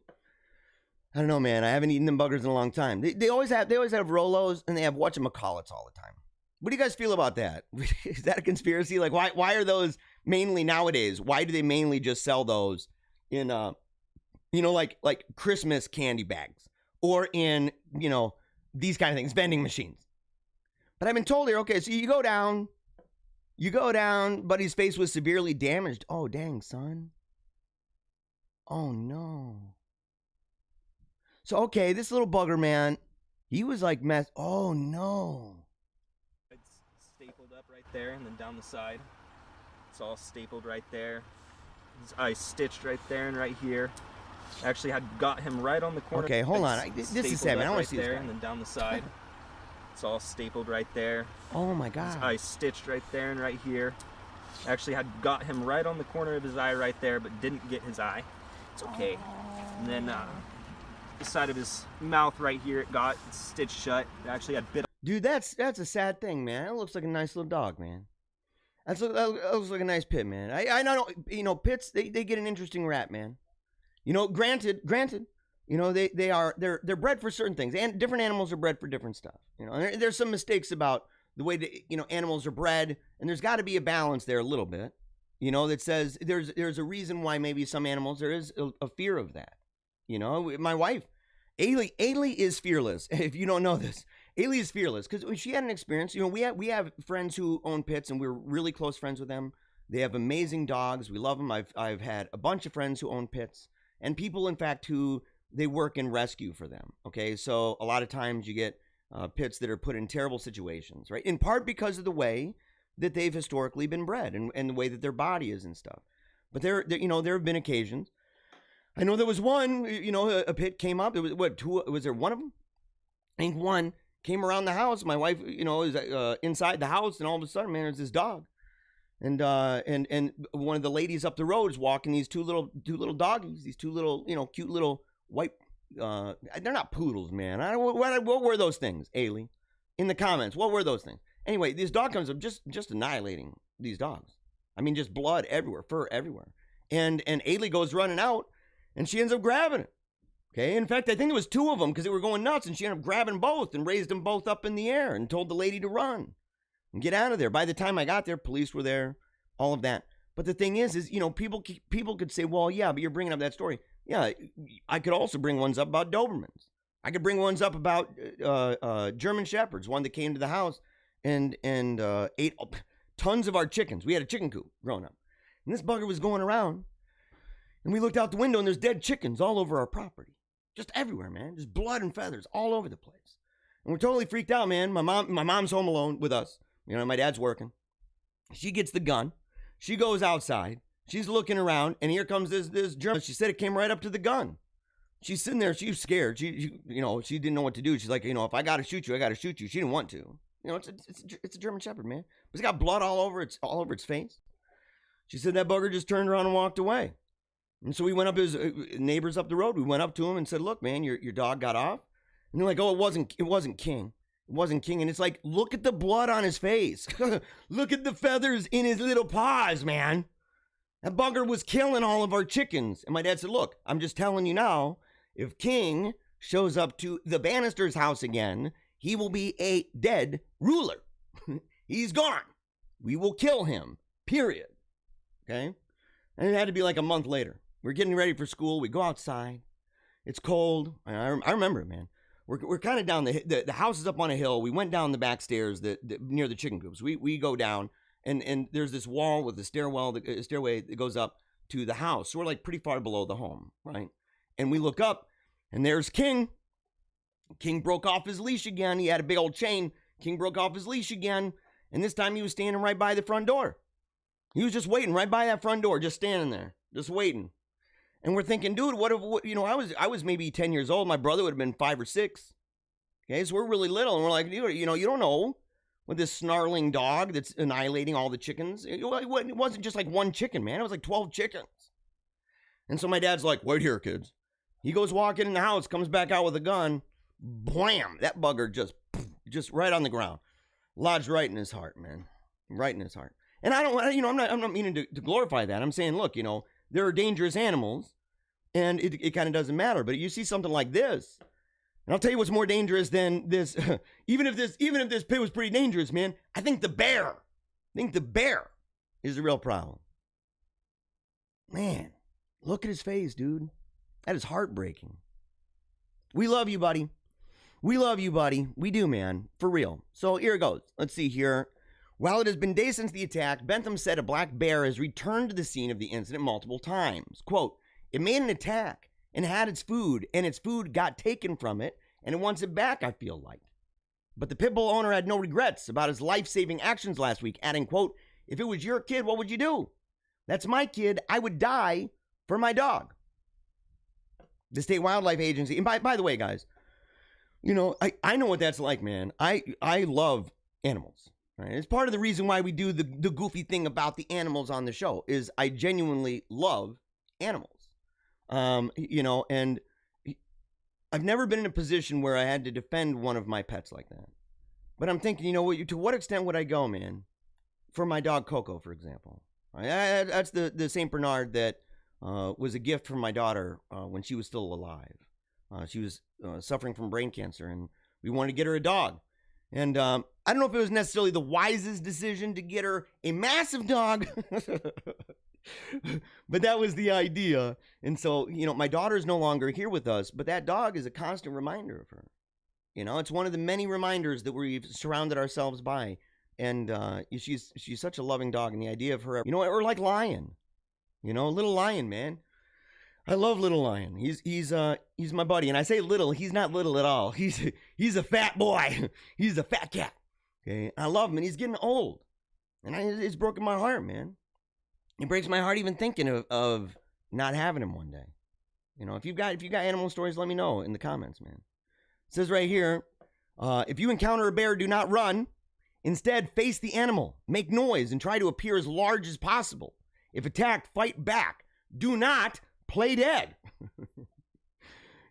S1: I don't know, man. I haven't eaten them buggers in a long time. They always have Rolos, and they have whatchamacallits all the time. What do you guys feel about that? Is that a conspiracy? Like, why are those mainly nowadays? Why do they mainly just sell those in, like Christmas candy bags or in, these kind of things, vending machines? But I've been told here, okay, so you go down, buddy's face was severely damaged. Oh, dang, son. Oh, no. So, okay, this little bugger, man, he was like oh, no.
S6: Stapled up right there, and then down the side it's all stapled right there. His eyes stitched right there and right here. Actually had got him right on the corner.
S1: Okay, hold on. This is sad, man. I want to see this guy.
S6: And then down the side It's all stapled right there.
S1: Oh my
S6: His
S1: God.
S6: eye stitched right there and right here. Actually had got him right on the corner of his eye right there, but didn't get his eye. It's okay. And then the side of his mouth right here, it got stitched shut. It actually had bit.
S1: Dude, that's a sad thing, man. It looks like a nice little dog, man. That looks like a nice pit, man. I know, you know, pits, they get an interesting rap, man. You know, granted, you know, they're bred for certain things, and different animals are bred for different stuff. You know, and there's some mistakes about the way that, you know, animals are bred, and there's got to be a balance there a little bit. You know, that says there's a reason why maybe some animals there is a fear of that. You know, my wife, Ailey is fearless. If you don't know this, Ailey is fearless because she had an experience. You know, we have friends who own pits, and we're really close friends with them. They have amazing dogs. We love them. I've had a bunch of friends who own pits, and people, in fact, who they work in rescue for them. Okay, so a lot of times you get pits that are put in terrible situations, right? In part because of the way that they've historically been bred and the way that their body is and stuff. But there have been occasions. I know there was one, you know, a pit came up. There was two? Was there one of them? I think one came around the house. My wife, you know, is inside the house, and all of a sudden, man, there's this dog. And one of the ladies up the road is walking these two little doggies, these two little, you know, cute little white, they're not poodles, man. What were those things, Ailey? In the comments, what were those things? Anyway, this dog comes up just annihilating these dogs. I mean, just blood everywhere, fur everywhere. And Ailey goes running out, and she ends up grabbing it. Okay, in fact, I think it was two of them because they were going nuts, and she ended up grabbing both and raised them both up in the air and told the lady to run and get out of there. By the time I got there, police were there, all of that. But the thing is, you know, people could say, well, yeah, but you're bringing up that story. Yeah, I could also bring ones up about Dobermans. I could bring ones up about German Shepherds, one that came to the house and ate tons of our chickens. We had a chicken coop growing up. And this bugger was going around, and we looked out the window, and there's dead chickens all over our property. Just everywhere, man. Just blood and feathers all over the place. And we're totally freaked out, man. My mom's home alone with us. You know, my dad's working. She gets the gun. She goes outside. She's looking around, and here comes this German. She said it came right up to the gun. She's sitting there. She was scared. She you know, she didn't know what to do. She's like, you know, if I got to shoot you, I got to shoot you. She didn't want to. You know, it's a German Shepherd, man. But it's got blood all over its face. She said that bugger just turned around and walked away. And so we went up to his neighbors up the road. We went up to him and said, look, man, your dog got off. And they're like, oh, it wasn't King. It wasn't King. And it's like, look at the blood on his face. Look at the feathers in his little paws, man. That bugger was killing all of our chickens. And my dad said, look, I'm just telling you now, if King shows up to the Bannister's house again, he will be a dead ruler. He's gone. We will kill him, period. Okay? And it had to be like a month later. We're getting ready for school. We go outside. It's cold. I remember it, man. We're kind of down the house is up on a hill. We went down the back stairs near the chicken coops. We go down, and there's this wall with a stairway that goes up to the house. So we're like pretty far below the home, right? And we look up, and there's King. King broke off his leash again. He had a big old chain. King broke off his leash again, and this time he was standing right by the front door. He was just waiting right by that front door, just standing there, just waiting. And we're thinking, dude, what you know, I was maybe 10 years old. My brother would have been 5 or 6. Okay, so we're really little, and we're like, dude, you know, you don't know with this snarling dog that's annihilating all the chickens. It wasn't just like one chicken, man. It was like 12 chickens. And so my dad's like, wait here, kids. He goes walking in the house, comes back out with a gun. Blam! That bugger just right on the ground. Lodged right in his heart, man. Right in his heart. And I don't, you know, I'm not meaning to glorify that. I'm saying, look, you know, there are dangerous animals, and it kind of doesn't matter. But you see something like this, and I'll tell you what's more dangerous than this. even if this pit was pretty dangerous, man, I think the bear is the real problem. Man, look at his face, dude. That is heartbreaking. We love you, buddy. We love you, buddy. We do, man. For real. So here it goes. Let's see here. While it has been days since the attack, Bentham said a black bear has returned to the scene of the incident multiple times. Quote, it made an attack and had its food, and its food got taken from it, and it wants it back, I feel like. But the pit bull owner had no regrets about his life-saving actions last week, adding, quote, if it was your kid, what would you do? That's my kid. I would die for my dog. The State Wildlife Agency, and by the way, guys, you know, I know what that's like, man. I love animals. Right? It's part of the reason why we do the goofy thing about the animals on the show is I genuinely love animals. You know, and I've never been in a position where I had to defend one of my pets like that. But I'm thinking, you know, to what extent would I go, man? For my dog Coco, for example. That's the Saint Bernard that was a gift from my daughter when she was still alive. She was suffering from brain cancer, and we wanted to get her a dog. And I don't know if it was necessarily the wisest decision to get her a massive dog, but that was the idea. And so, you know, my daughter's no longer here with us, but that dog is a constant reminder of her. You know, it's one of the many reminders that we've surrounded ourselves by. And she's such a loving dog, and the idea of her, you know, or like Lion, you know, little Lion, man. I love little Lion. He's my buddy, and I say little. He's not little at all. He's a fat boy. He's a fat cat. Okay, I love him, and he's getting old, and it's broken my heart, man. It breaks my heart even thinking of not having him one day. You know, if you got animal stories, let me know in the comments, man. It says right here, if you encounter a bear, do not run. Instead, face the animal, make noise, and try to appear as large as possible. If attacked, fight back. Do not play dead.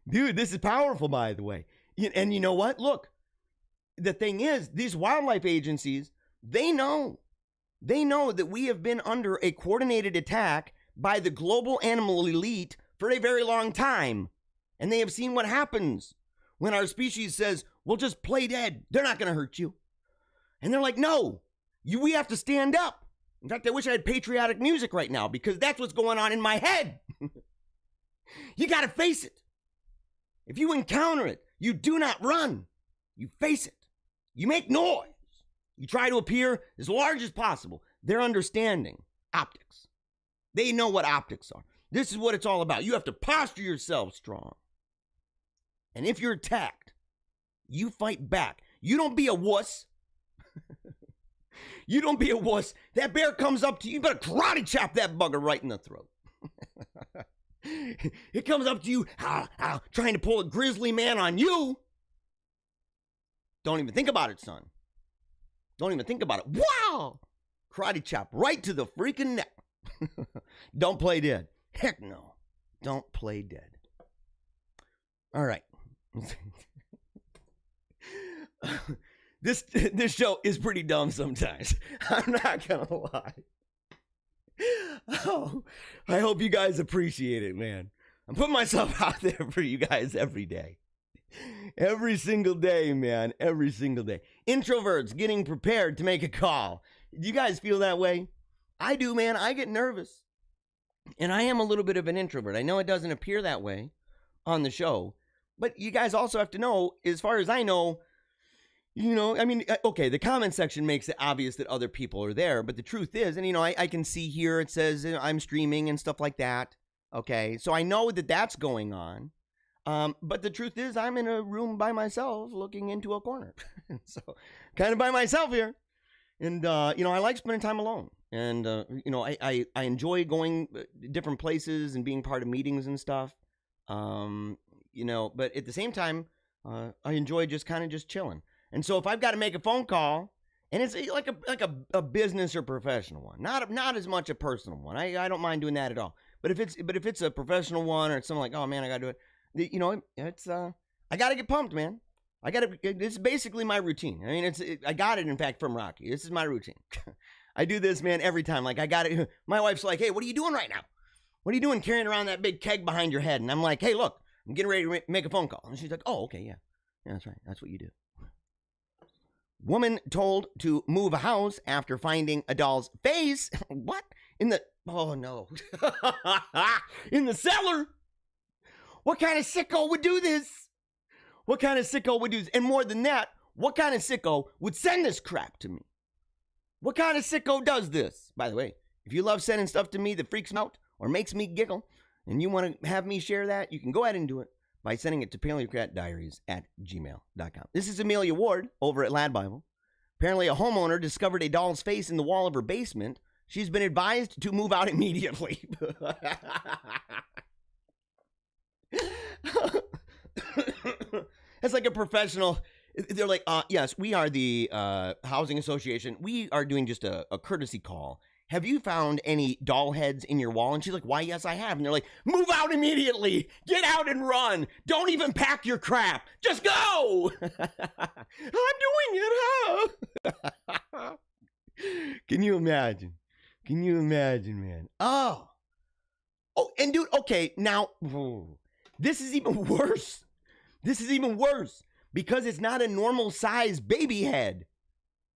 S1: Dude, this is powerful, by the way. And you know what? Look, the thing is, these wildlife agencies, they know that we have been under a coordinated attack by the global animal elite for a very long time. And they have seen what happens when our species says, well, just play dead. They're not going to hurt you. And they're like, no, we have to stand up. In fact, I wish I had patriotic music right now because that's what's going on in my head. You got to face it. If you encounter it, you do not run. You face it. You make noise. You try to appear as large as possible. They're understanding optics. They know what optics are. This is what it's all about. You have to posture yourself strong. And if you're attacked, you fight back. You don't be a wuss. You don't be a wuss. That bear comes up to you, you better karate chop that bugger right in the throat. It comes up to you, trying to pull a grizzly man on you. Don't even think about it, son. Don't even think about it. Wow! Karate chop right to the freaking neck. Don't play dead. Heck no. Don't play dead. All right. This show is pretty dumb sometimes. I'm not gonna lie. Oh, I hope you guys appreciate it, man. I'm putting myself out there for you guys every day. Every single day, man. Every single day. Introverts getting prepared to make a call. Do you guys feel that way? I do, man. I get nervous. And I am a little bit of an introvert. I know it doesn't appear that way on the show. But you guys also have to know, as far as I know, you know, I mean, okay, the comment section makes it obvious that other people are there, but the truth is, and you know, I can see here it says I'm streaming and stuff like that. Okay, so I know that that's going on, but the truth is, I'm in a room by myself, looking into a corner, so kind of by myself here, and you know, I like spending time alone, and you know, I enjoy going different places and being part of meetings and stuff, you know, but at the same time, I enjoy just kind of just chilling. And so if I've got to make a phone call, and it's like a business or professional one, not as much a personal one. I don't mind doing that at all. But if it's a professional one or it's something like, oh man, I gotta do it. You know, it's I gotta get pumped, man. It's basically my routine. I mean, I got it in fact from Rocky. This is my routine. I do this, man, every time. Like I got it. My wife's like, hey, what are you doing right now? What are you doing carrying around that big keg behind your head? And I'm like, hey, look, I'm getting ready to make a phone call. And she's like, oh, okay, yeah, that's right. That's what you do. Woman told to move a house after finding a doll's face. What? Oh no. In the cellar? What kind of sicko would do this? What kind of sicko would do this? And more than that, what kind of sicko would send this crap to me? What kind of sicko does this? By the way, if you love sending stuff to me that freaks me out or makes me giggle, and you want to have me share that, you can go ahead and do it by sending it to Paleocrat Diaries at gmail.com. This is Amelia Ward over at Lad Bible. Apparently, a homeowner discovered a doll's face in the wall of her basement. She's been advised to move out immediately. That's like a professional. They're like, yes, we are the housing association. We are doing just a courtesy call. Have you found any doll heads in your wall? And she's like, why, yes, I have. And they're like, move out immediately. Get out and run. Don't even pack your crap. Just go. I'm doing it, huh? Can you imagine? Can you imagine, man? Oh, and dude, okay, now, this is even worse. This is even worse because it's not a normal size baby head.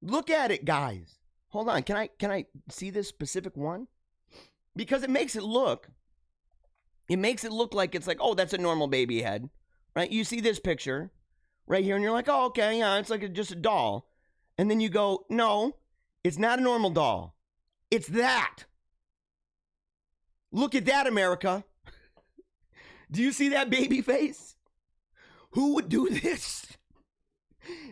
S1: Look at it, guys. Hold on, can I see this specific one? Because it makes it look like it's like, oh, that's a normal baby head, right? You see this picture right here and you're like, oh, okay, yeah, it's like just a doll. And then you go, no, it's not a normal doll. It's that. Look at that, America. Do you see that baby face? Who would do this?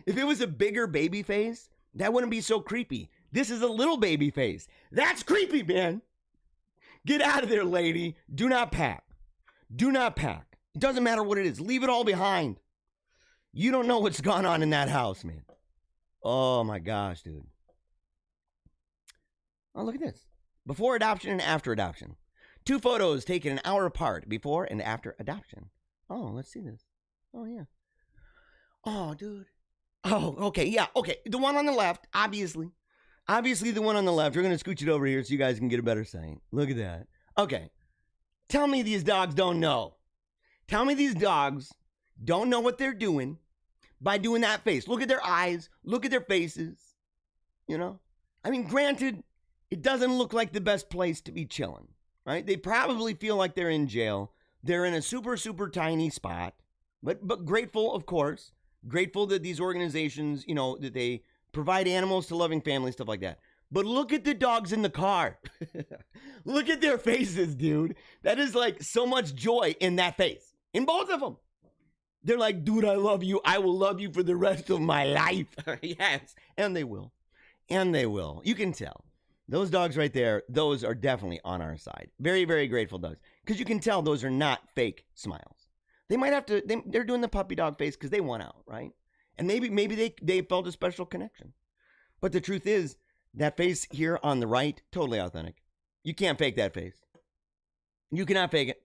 S1: If it was a bigger baby face, that wouldn't be so creepy. This is a little baby face. That's creepy, man. Get out of there, lady. Do not pack. Do not pack. It doesn't matter what it is. Leave it all behind. You don't know what's gone on in that house, man. Oh, my gosh, dude. Oh, look at this. Before adoption and after adoption. 2 photos taken an hour apart, before and after adoption. Oh, let's see this. Oh, yeah. Oh, dude. Oh, okay, yeah, okay. The one on the left, obviously. Obviously, the one on the left. We're going to scooch it over here so you guys can get a better sight. Look at that. Okay. Tell me these dogs don't know. Tell me these dogs don't know what they're doing by doing that face. Look at their eyes. Look at their faces. You know? I mean, granted, it doesn't look like the best place to be chilling, right? They probably feel like they're in jail. They're in a super, super tiny spot. But grateful, of course. Grateful that these organizations, you know, that they provide animals to loving families, stuff like that. But look at the dogs in the car. Look at their faces, dude. That is like so much joy in that face. In both of them. They're like, dude, I love you. I will love you for the rest of my life. Yes. And they will. And they will. You can tell. Those dogs right there, those are definitely on our side. Very, very grateful dogs. Because you can tell those are not fake smiles. They might have to, they're doing the puppy dog face because they want out, right? And maybe they felt a special connection. But the truth is, that face here on the right, totally authentic. You can't fake that face. You cannot fake it.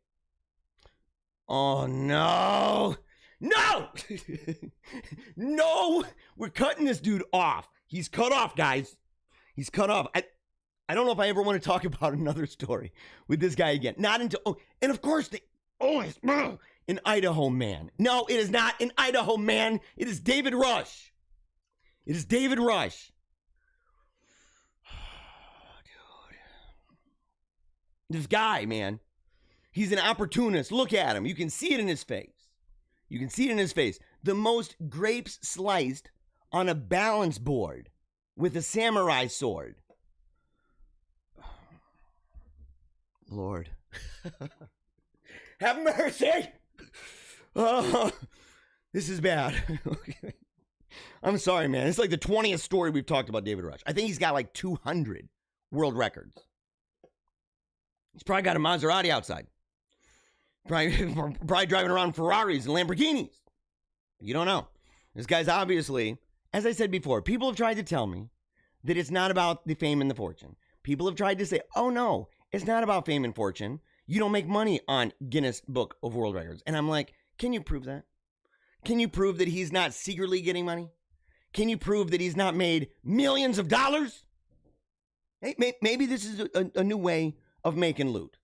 S1: Oh, no. No! No! We're cutting this dude off. He's cut off, guys. He's cut off. I don't know if I ever want to talk about another story with this guy again. Not until, oh, and of course, it's an Idaho man. No, it is not an Idaho man. It is David Rush. It is David Rush. Oh, dude. This guy, man, he's an opportunist. Look at him. You can see it in his face. You can see it in his face. The most grapes sliced on a balance board with a samurai sword. Lord. Have mercy. Oh, this is bad. Okay. I'm sorry, man. It's like the 20th story we've talked about David Rush. I think he's got like 200 world records. He's probably got a Maserati outside. Probably driving around Ferraris and Lamborghinis. You don't know. This guy's obviously, as I said before, people have tried to tell me that it's not about the fame and the fortune. People have tried to say, oh no, it's not about fame and fortune. You don't make money on Guinness Book of World Records. And I'm like, can you prove that? Can you prove that he's not secretly getting money? Can you prove that he's not made millions of dollars? Hey, maybe this is a new way of making loot.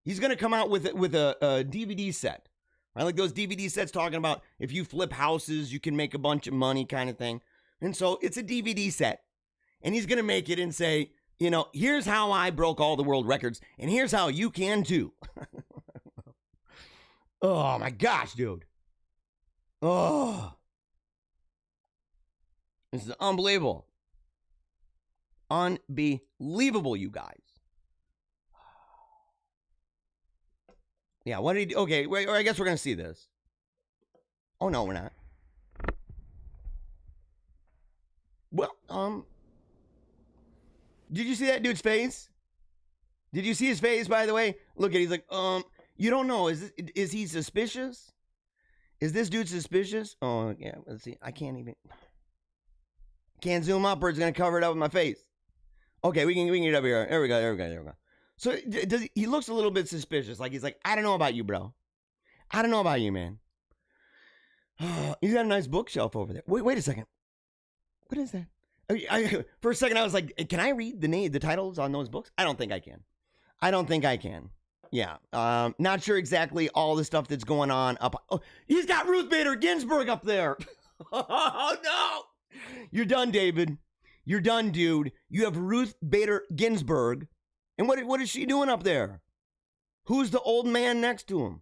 S1: He's going to come out with a DVD set. Right? Like those DVD sets talking about if you flip houses, you can make a bunch of money kind of thing. And so it's a DVD set. And he's going to make it and say, you know, here's how I broke all the world records, and here's how you can too. Oh my gosh, dude. Oh. This is unbelievable. Unbelievable, you guys. Yeah, what did he do? Okay, wait, I guess we're going to see this. Oh, no, we're not. Well, did you see that dude's face? Did you see his face, by the way? Look at, he's like, you don't know. Is he suspicious? Is this dude suspicious? Oh, yeah. Let's see. I can't zoom up or it's going to cover it up with my face. Okay, we can get it up here. There we go. So he looks a little bit suspicious. Like he's like, I don't know about you, bro. I don't know about you, man. He's got a nice bookshelf over there. Wait a second. What is that? For a second, I was like, can I read the titles on those books? I don't think I can. Yeah. Not sure exactly all the stuff that's going on up. Oh, he's got Ruth Bader Ginsburg up there. Oh, no. You're done, David. You're done, dude. You have Ruth Bader Ginsburg. And what is she doing up there? Who's the old man next to him?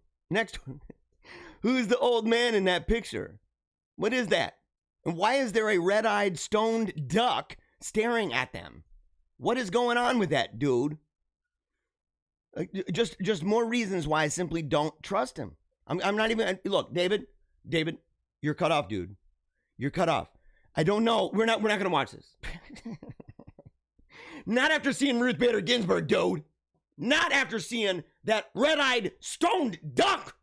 S1: Who's the old man in that picture? What is that? And why is there a red-eyed, stoned duck staring at them? What is going on with that, dude? Just more reasons why I simply don't trust him. I'm not even... Look, David, you're cut off, dude. You're cut off. I don't know. We're not going to watch this. Not after seeing Ruth Bader Ginsburg, dude. Not after seeing that red-eyed, stoned duck.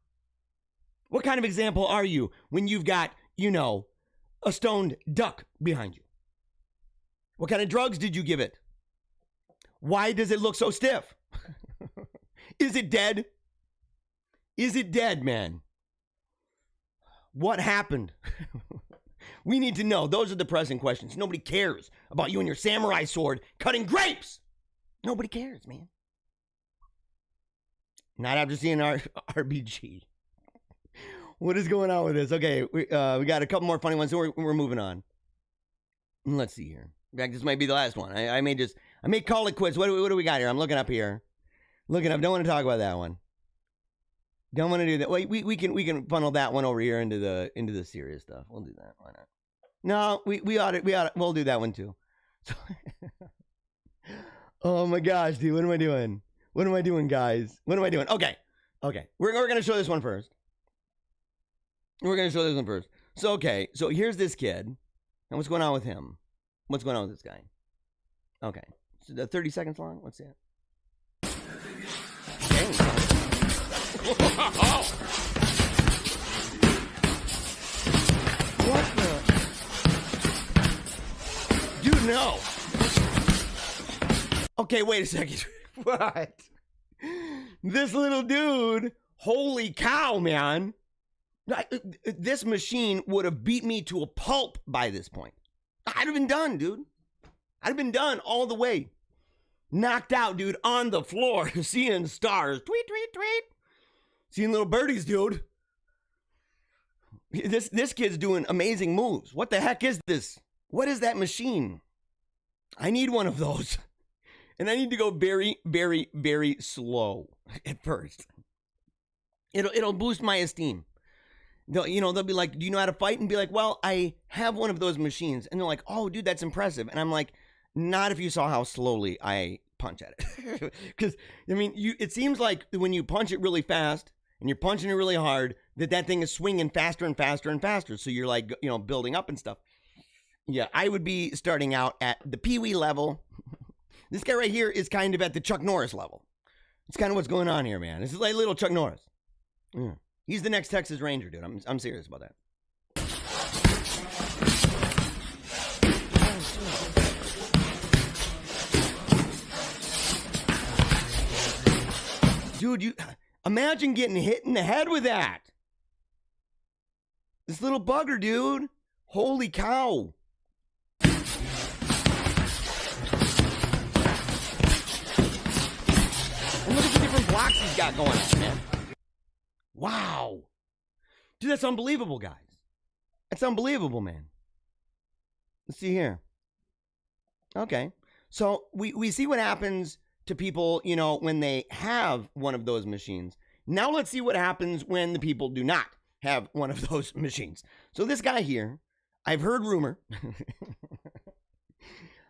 S1: What kind of example are you when you've got, a stoned duck behind you? What kind of drugs did you give it? Why does it look so stiff? Is it dead? Is it dead, man? What happened? We need to know. Those are the pressing questions. Nobody cares about you and your samurai sword cutting grapes. Nobody cares, man. Not after seeing our RBG. What is going on with this? Okay, we got a couple more funny ones, so we're moving on. Let's see here. In fact, this might be the last one. I may call it quits. What do we got here? I'm looking up here. Looking up. Don't want to talk about that one. Don't want to do that. Wait, we can funnel that one over here into the serious stuff. We'll do that. Why not? No, we'll do that one too. Oh my gosh, dude, what am I doing? What am I doing, guys? What am I doing? Okay. We're gonna show this one first. So so here's this kid. And what's going on with him? What's going on with this guy? Okay. So the 30 seconds long? What's that? Dang. What the? Dude, no. Okay, wait a second. What? This little dude, holy cow, man. This machine would have beat me to a pulp by this point. I'd have been done, dude. I'd have been done all the way. Knocked out, dude, on the floor, seeing stars. Tweet, tweet, tweet. Seeing little birdies, dude. This kid's doing amazing moves. What the heck is this? What is that machine? I need one of those. And I need to go very, very, very slow at first. It'll boost my esteem. They'll be like, do you know how to fight? And be like, well, I have one of those machines. And they're like, oh, dude, that's impressive. And I'm like, not if you saw how slowly I punch at it. Because, it seems like when you punch it really fast and you're punching it really hard, that thing is swinging faster and faster and faster. So you're like, building up and stuff. Yeah, I would be starting out at the Pee Wee level. This guy right here is kind of at the Chuck Norris level. It's kind of what's going on here, man. This is like little Chuck Norris. Yeah. He's the next Texas Ranger, dude. I'm serious about that. Dude, you imagine getting hit in the head with that. This little bugger, dude. Holy cow. And look at the different blocks he's got going on, man. Wow. Dude, that's unbelievable, guys. That's unbelievable, man. Let's see here. Okay. So we see what happens to people, when they have one of those machines. Now let's see what happens when the people do not have one of those machines. So this guy here, I've heard rumor.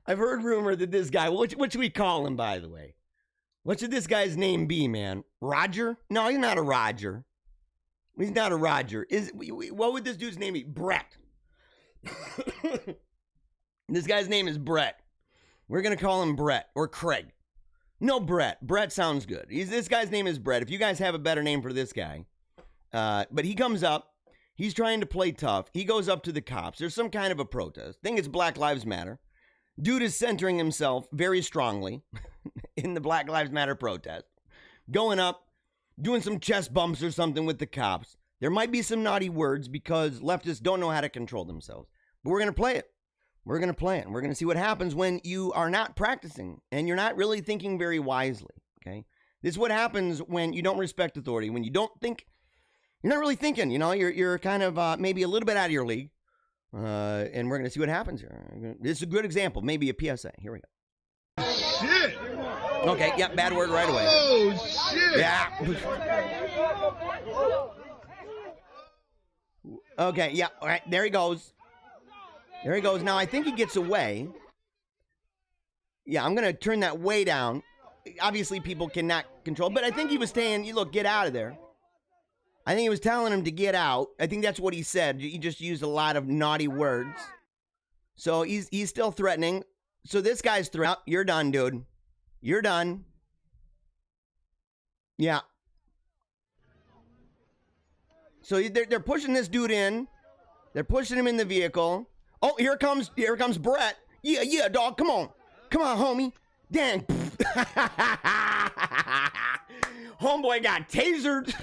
S1: I've heard rumor that this guy, what should we call him, by the way? What should this guy's name be, man? Roger? No, he's not a Roger. He's not a Roger. What would this dude's name be? Brett. This guy's name is Brett. We're going to call him Brett or Craig. No, Brett. Brett sounds good. This guy's name is Brett. If you guys have a better name for this guy. But he comes up. He's trying to play tough. He goes up to the cops. There's some kind of a protest. I think it's Black Lives Matter. Dude is centering himself very strongly in the Black Lives Matter protest. Going up, doing some chest bumps or something with the cops. There might be some naughty words because leftists don't know how to control themselves. But we're going to play it. We're going to play it. And we're going to see what happens when you are not practicing and you're not really thinking very wisely. Okay? This is what happens when you don't respect authority, when you don't think. You're not really thinking, you know, you're kind of maybe a little bit out of your league. And we're going to see what happens here. This is a good example, maybe a PSA. Here we go.
S7: Shit.
S1: Okay, yeah, bad word right away.
S7: Oh, shit.
S1: Yeah. Okay, yeah, all right, there he goes. There he goes. Now, I think he gets away. Yeah, I'm going to turn that way down. Obviously, people cannot control, but I think he was saying, look, get out of there. I think he was telling him to get out. I think that's what he said. He just used a lot of naughty words. So he's still threatening. So this guy's threatening. You're done, dude. You're done. Yeah. So they're pushing this dude in. They're pushing him in the vehicle. Oh, here comes Brett. Yeah, dog. Come on, homie. Dang. Homeboy got tasered.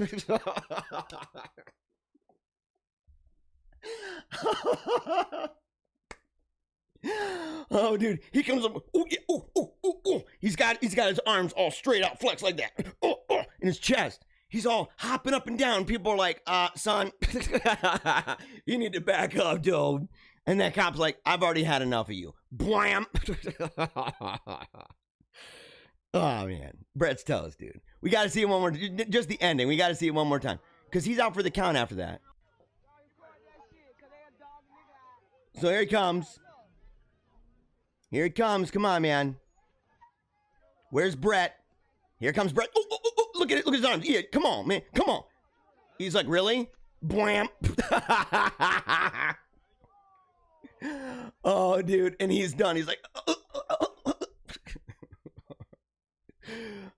S1: Oh, dude, he comes up. Ooh, yeah, ooh. He's got his arms all straight out, flex like that, in his chest. He's all hopping up and down. People are like, son, you need to back up, dude. And that cop's like, I've already had enough of you. Blam. Oh, man. Brett's toast, dude. We got to see it one more. Just the ending. We got to see it one more time. Because he's out for the count after that. So here he comes. Here he comes. Come on, man. Where's Brett? Here comes Brett. Oh, look at it. Look at his arms. Yeah, come on, man. Come on. He's like, really? Blam. Oh, dude. And he's done. He's like,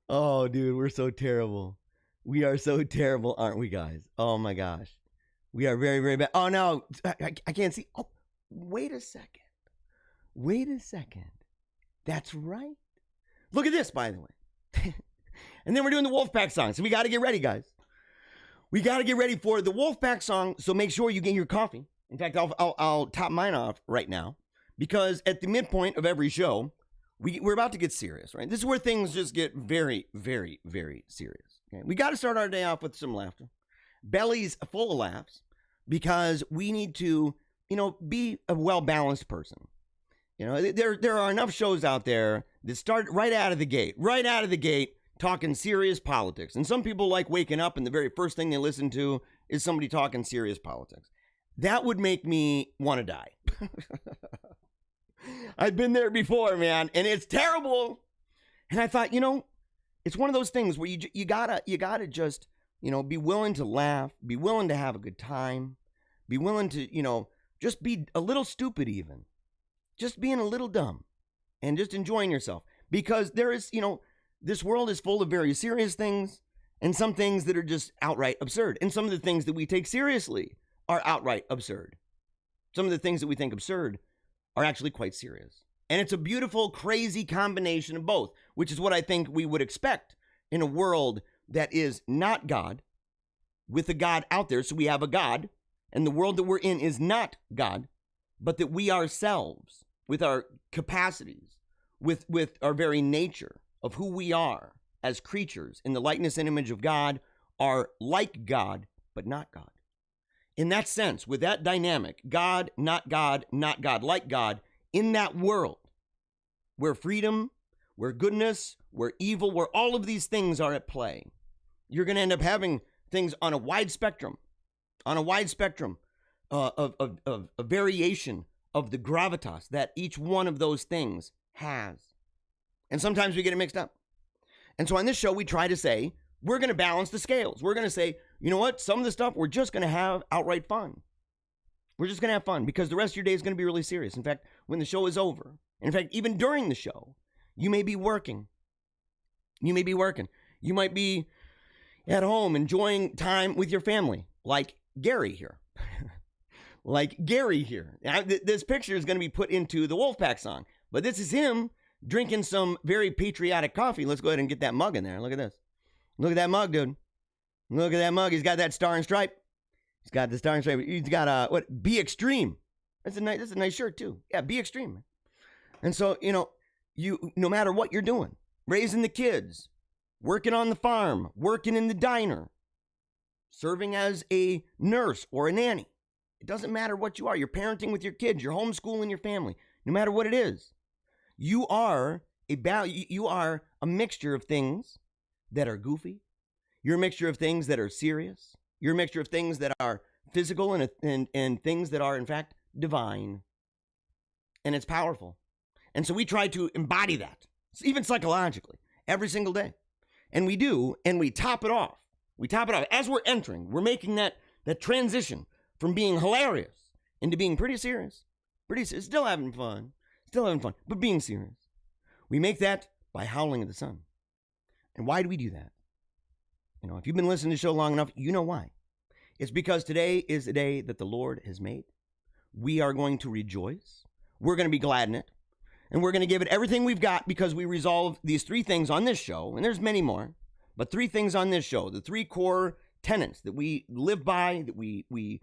S1: oh, dude, we're so terrible. We are so terrible, aren't we, guys? Oh, my gosh. We are very, very bad. Oh, no, I can't see. Oh, wait a second. Wait a second. That's right. Look at this, by the way. And then we're doing the Wolfpack song. So we got to get ready, guys. We got to get ready for the Wolfpack song. So make sure you get your coffee. In fact, I'll top mine off right now. Because at the midpoint of every show, we're about to get serious, right? This is where things just get very, very, very serious. Okay? We got to start our day off with some laughter. Bellies full of laughs. Because we need to, be a well-balanced person. There are enough shows out there that start right out of the gate, talking serious politics. And some people like waking up and the very first thing they listen to is somebody talking serious politics. That would make me want to die. I've been there before, man, and it's terrible. And I thought, it's one of those things where you gotta just, be willing to laugh, be willing to have a good time, be willing to, just be a little stupid even. Just being a little dumb and just enjoying yourself. Because there is, this world is full of very serious things and some things that are just outright absurd. And some of the things that we take seriously are outright absurd. Some of the things that we think absurd are actually quite serious. And it's a beautiful, crazy combination of both, which is what I think we would expect in a world that is not God, with a God out there. So we have a God, and the world that we're in is not God, but that we ourselves, with our capacities, with our very nature of who we are as creatures in the likeness and image of God, are like God, but not God. In that sense, with that dynamic, God, not God, not God, like God, in that world where freedom, where goodness, where evil, where all of these things are at play, you're going to end up having things on a wide spectrum, of a variation of the gravitas that each one of those things has. And sometimes we get it mixed up. And so on this show, we try to say, we're going to balance the scales. We're going to say, you know what? Some of the stuff, we're just going to have outright fun. We're just going to have fun because the rest of your day is going to be really serious. In fact, when the show is over, in fact, even during the show, you may be working. You might be at home enjoying time with your family, like Gary here. Like Gary here. Now, this picture is going to be put into the Wolfpack song, but this is him drinking some very patriotic coffee. Let's go ahead and get that mug in there. Look at this. Look at that mug, dude. Look at that mug. He's got that star and stripe. He's got the star and stripe. He's got what? Be Extreme. That's a nice shirt too. Yeah, Be Extreme. And so, you no matter what you're doing, raising the kids, working on the farm, working in the diner, serving as a nurse or a nanny. It doesn't matter what you are. You're parenting with your kids. You're homeschooling your family. No matter what it is, you are a mixture of things that are goofy. You're a mixture of things that are serious. You're a mixture of things that are physical and things that are, in fact, divine. And it's powerful. And so we try to embody that, even psychologically, every single day. And we do, and we top it off. We top it off. As we're entering, we're making that transition from being hilarious into being pretty serious. Still having fun, but being serious. We make that by howling at the sun. And why do we do that? If you've been listening to the show long enough, you know why. It's because today is the day that the Lord has made. We are going to rejoice. We're going to be glad in it. And we're going to give it everything we've got because we resolve these 3 things on this show. And there's many more, but 3 things on this show. The 3 core tenets that we live by, that we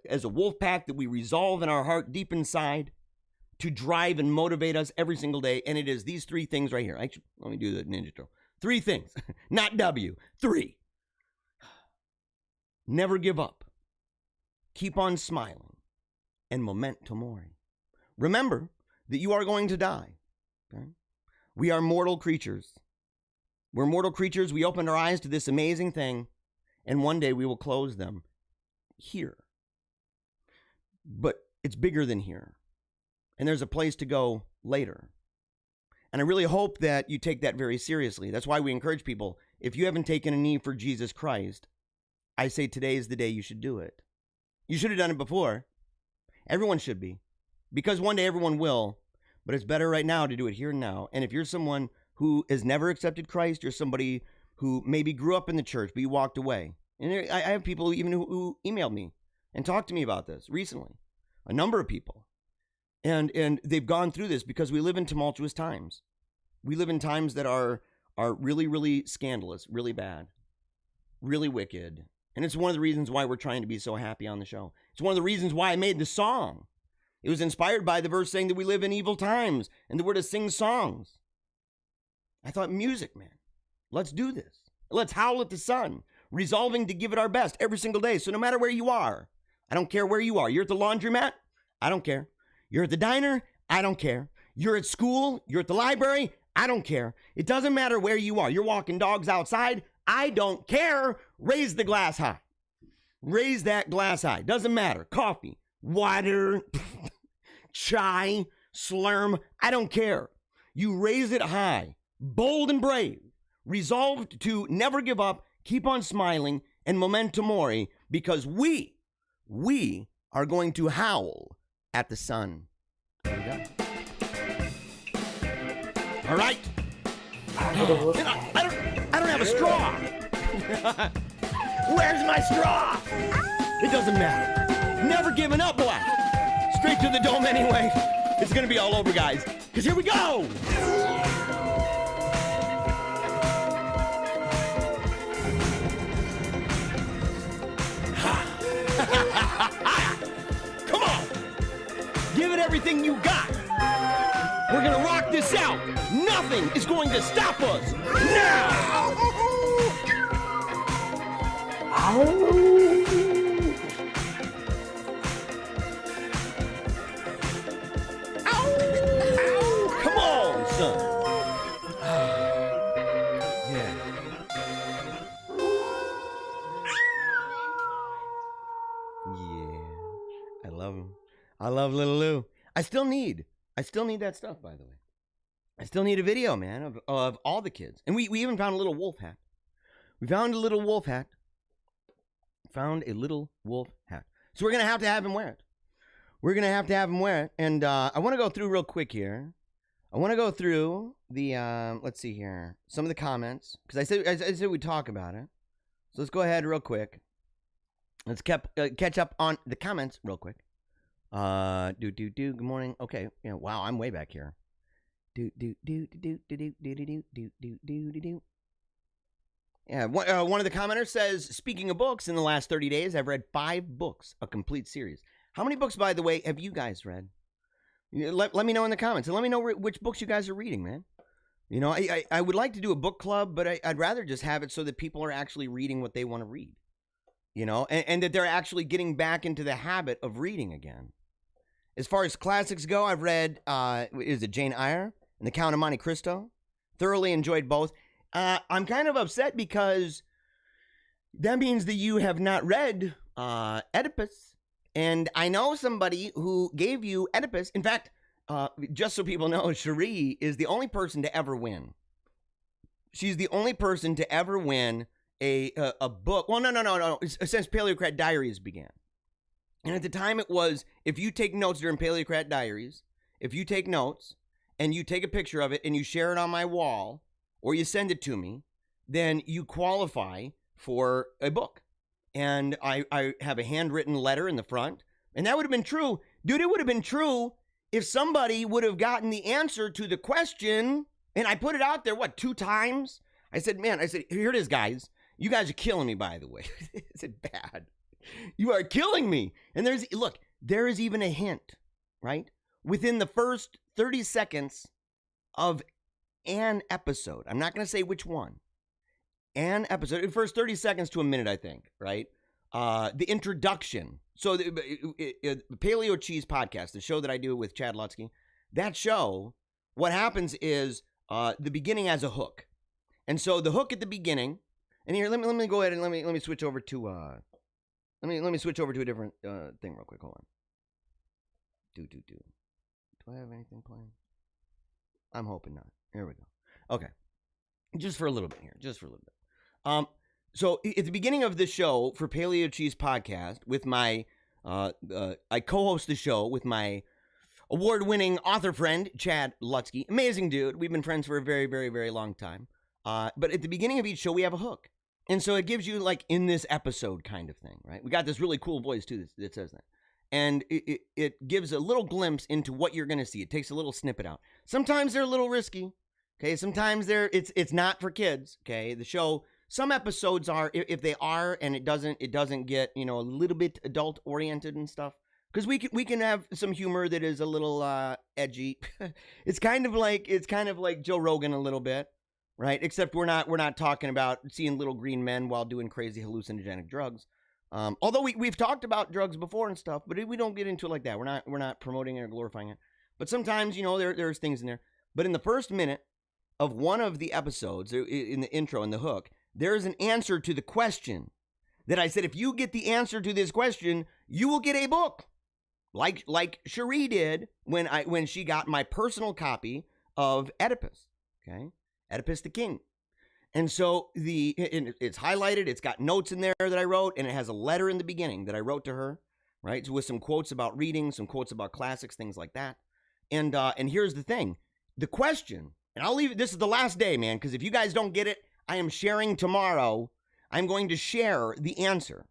S1: as a wolf pack, that we resolve in our heart deep inside to drive and motivate us every single day. And it is these 3 things right here. Actually, let me do the ninja drill. 3 things, not W. 3. Never give up. Keep on smiling. And memento mori. Remember that you are going to die. Okay? We are mortal creatures. We're mortal creatures. We opened our eyes to this amazing thing, and one day we will close them here. But it's bigger than here. And there's a place to go later. And I really hope that you take that very seriously. That's why we encourage people, if you haven't taken a knee for Jesus Christ, I say today is the day you should do it. You should have done it before. Everyone should be. Because one day everyone will. But it's better right now to do it here and now. And if you're someone who has never accepted Christ, you're somebody who maybe grew up in the church, but you walked away. And I have people even who emailed me and talked to me about this recently. A number of people. And they've gone through this because we live in tumultuous times. We live in times that are really, really scandalous, really bad, really wicked. And it's one of the reasons why we're trying to be so happy on the show. It's one of the reasons why I made the song. It was inspired by the verse saying that we live in evil times and that we're to sing songs. I thought, music, man. Let's do this. Let's howl at the sun, resolving to give it our best every single day. So no matter where you are, I don't care where you are. You're at the laundromat? I don't care. You're at the diner? I don't care. You're at school? You're at the library? I don't care. It doesn't matter where you are. You're walking dogs outside? I don't care. Raise the glass high. Raise that glass high. Doesn't matter. Coffee, water, chai, slurm. I don't care. You raise it high. Bold and brave. Resolved to never give up. Keep on smiling. And memento mori. Because we are going to howl at the sun. There we go. All right. I don't have a straw. Where's my straw? It doesn't matter. Never giving up, boy. Straight to the dome anyway. It's going to be all over, guys. Because here we go. Come on. Give it everything you got. We're going to rock this out. Nothing is going to stop us now. Come on, son. Yeah. I love him. I love little Lou. I still need that stuff, by the way. I still need a video, man, of all the kids. And we even found a little wolf hat. We found a little wolf hat. So we're going to have him wear it. And I want to go through real quick here. I want to go through the, let's see here, some of the comments. Because I said we'd talk about it. So let's go ahead real quick. Let's catch up on the comments real quick. Good morning. Okay. Yeah. Wow. I'm way back here. Yeah. One of the commenters says, speaking of books, in the last 30 days, I've read 5 books, a complete series. How many books, by the way, have you guys read? Let me know in the comments, and let me know which books you guys are reading, man. You know, I would like to do a book club, but I'd rather just have it so that people are actually reading what they want to read. You know, and that they're actually getting back into the habit of reading again. As far as classics go, I've read, is it Jane Eyre and The Count of Monte Cristo? Thoroughly enjoyed both. I'm kind of upset because that means that you have not read Oedipus. And I know somebody who gave you Oedipus. In fact, just so people know, Cherie is the only person to ever win. She's the only person to ever win a book. Well, no. Since Paleocrat Diaries began. And at the time it was, if you take notes during Paleocrat Diaries, if you take notes and you take a picture of it and you share it on my wall or you send it to me, then you qualify for a book. And I have a handwritten letter in the front. And that would have been true. Dude, it would have been true if somebody would have gotten the answer to the question. And I put it out there, 2 times? I said, here it is, guys. You guys are killing me, by the way. Is it bad? You are killing me. And there is even a hint, right? Within the first 30 seconds of an episode. I'm not going to say which one. An episode. The first 30 seconds to a minute, I think, right? The introduction. So the Paleo Cheese Podcast, the show that I do with Chad Lutsky, that show, what happens is the beginning has a hook. And so the hook at the beginning, and here, let me go ahead and let me switch over to let me switch over to a different thing real quick. Hold on. Do I have anything playing? I'm hoping not. Here we go. Okay. Just for a little bit here. So at the beginning of the show for Paleo Cheese Podcast, with my I co-host the show with my award-winning author friend Chad Lutsky. Amazing dude. We've been friends for a very, very, very long time. But at the beginning of each show, we have a hook. And so it gives you like in this episode kind of thing, right? We got this really cool voice too that says that. And it gives a little glimpse into what you're going to see. It takes a little snippet out. Sometimes they're a little risky. Okay. Sometimes it's not for kids. Okay. The show, some episodes are, if they are, and it doesn't get, a little bit adult oriented and stuff. Because we can have some humor that is a little edgy. It's kind of like Joe Rogan a little bit. Right, except we're not talking about seeing little green men while doing crazy hallucinogenic drugs. Although we've talked about drugs before and stuff, but we don't get into it like that. We're not promoting it or glorifying it. But sometimes there's things in there. But in the first minute of one of the episodes, in the intro and the hook, there is an answer to the question that I said, if you get the answer to this question, you will get a book, like Cherie did when she got my personal copy of Oedipus. Okay. Oedipus the King. And so it's highlighted, it's got notes in there that I wrote, and it has a letter in the beginning that I wrote to her, right? So with some quotes about reading, some quotes about classics, things like that. And here's the thing. The question, and I'll leave it, this is the last day, man, because if you guys don't get it, I am sharing tomorrow. I'm going to share the answer.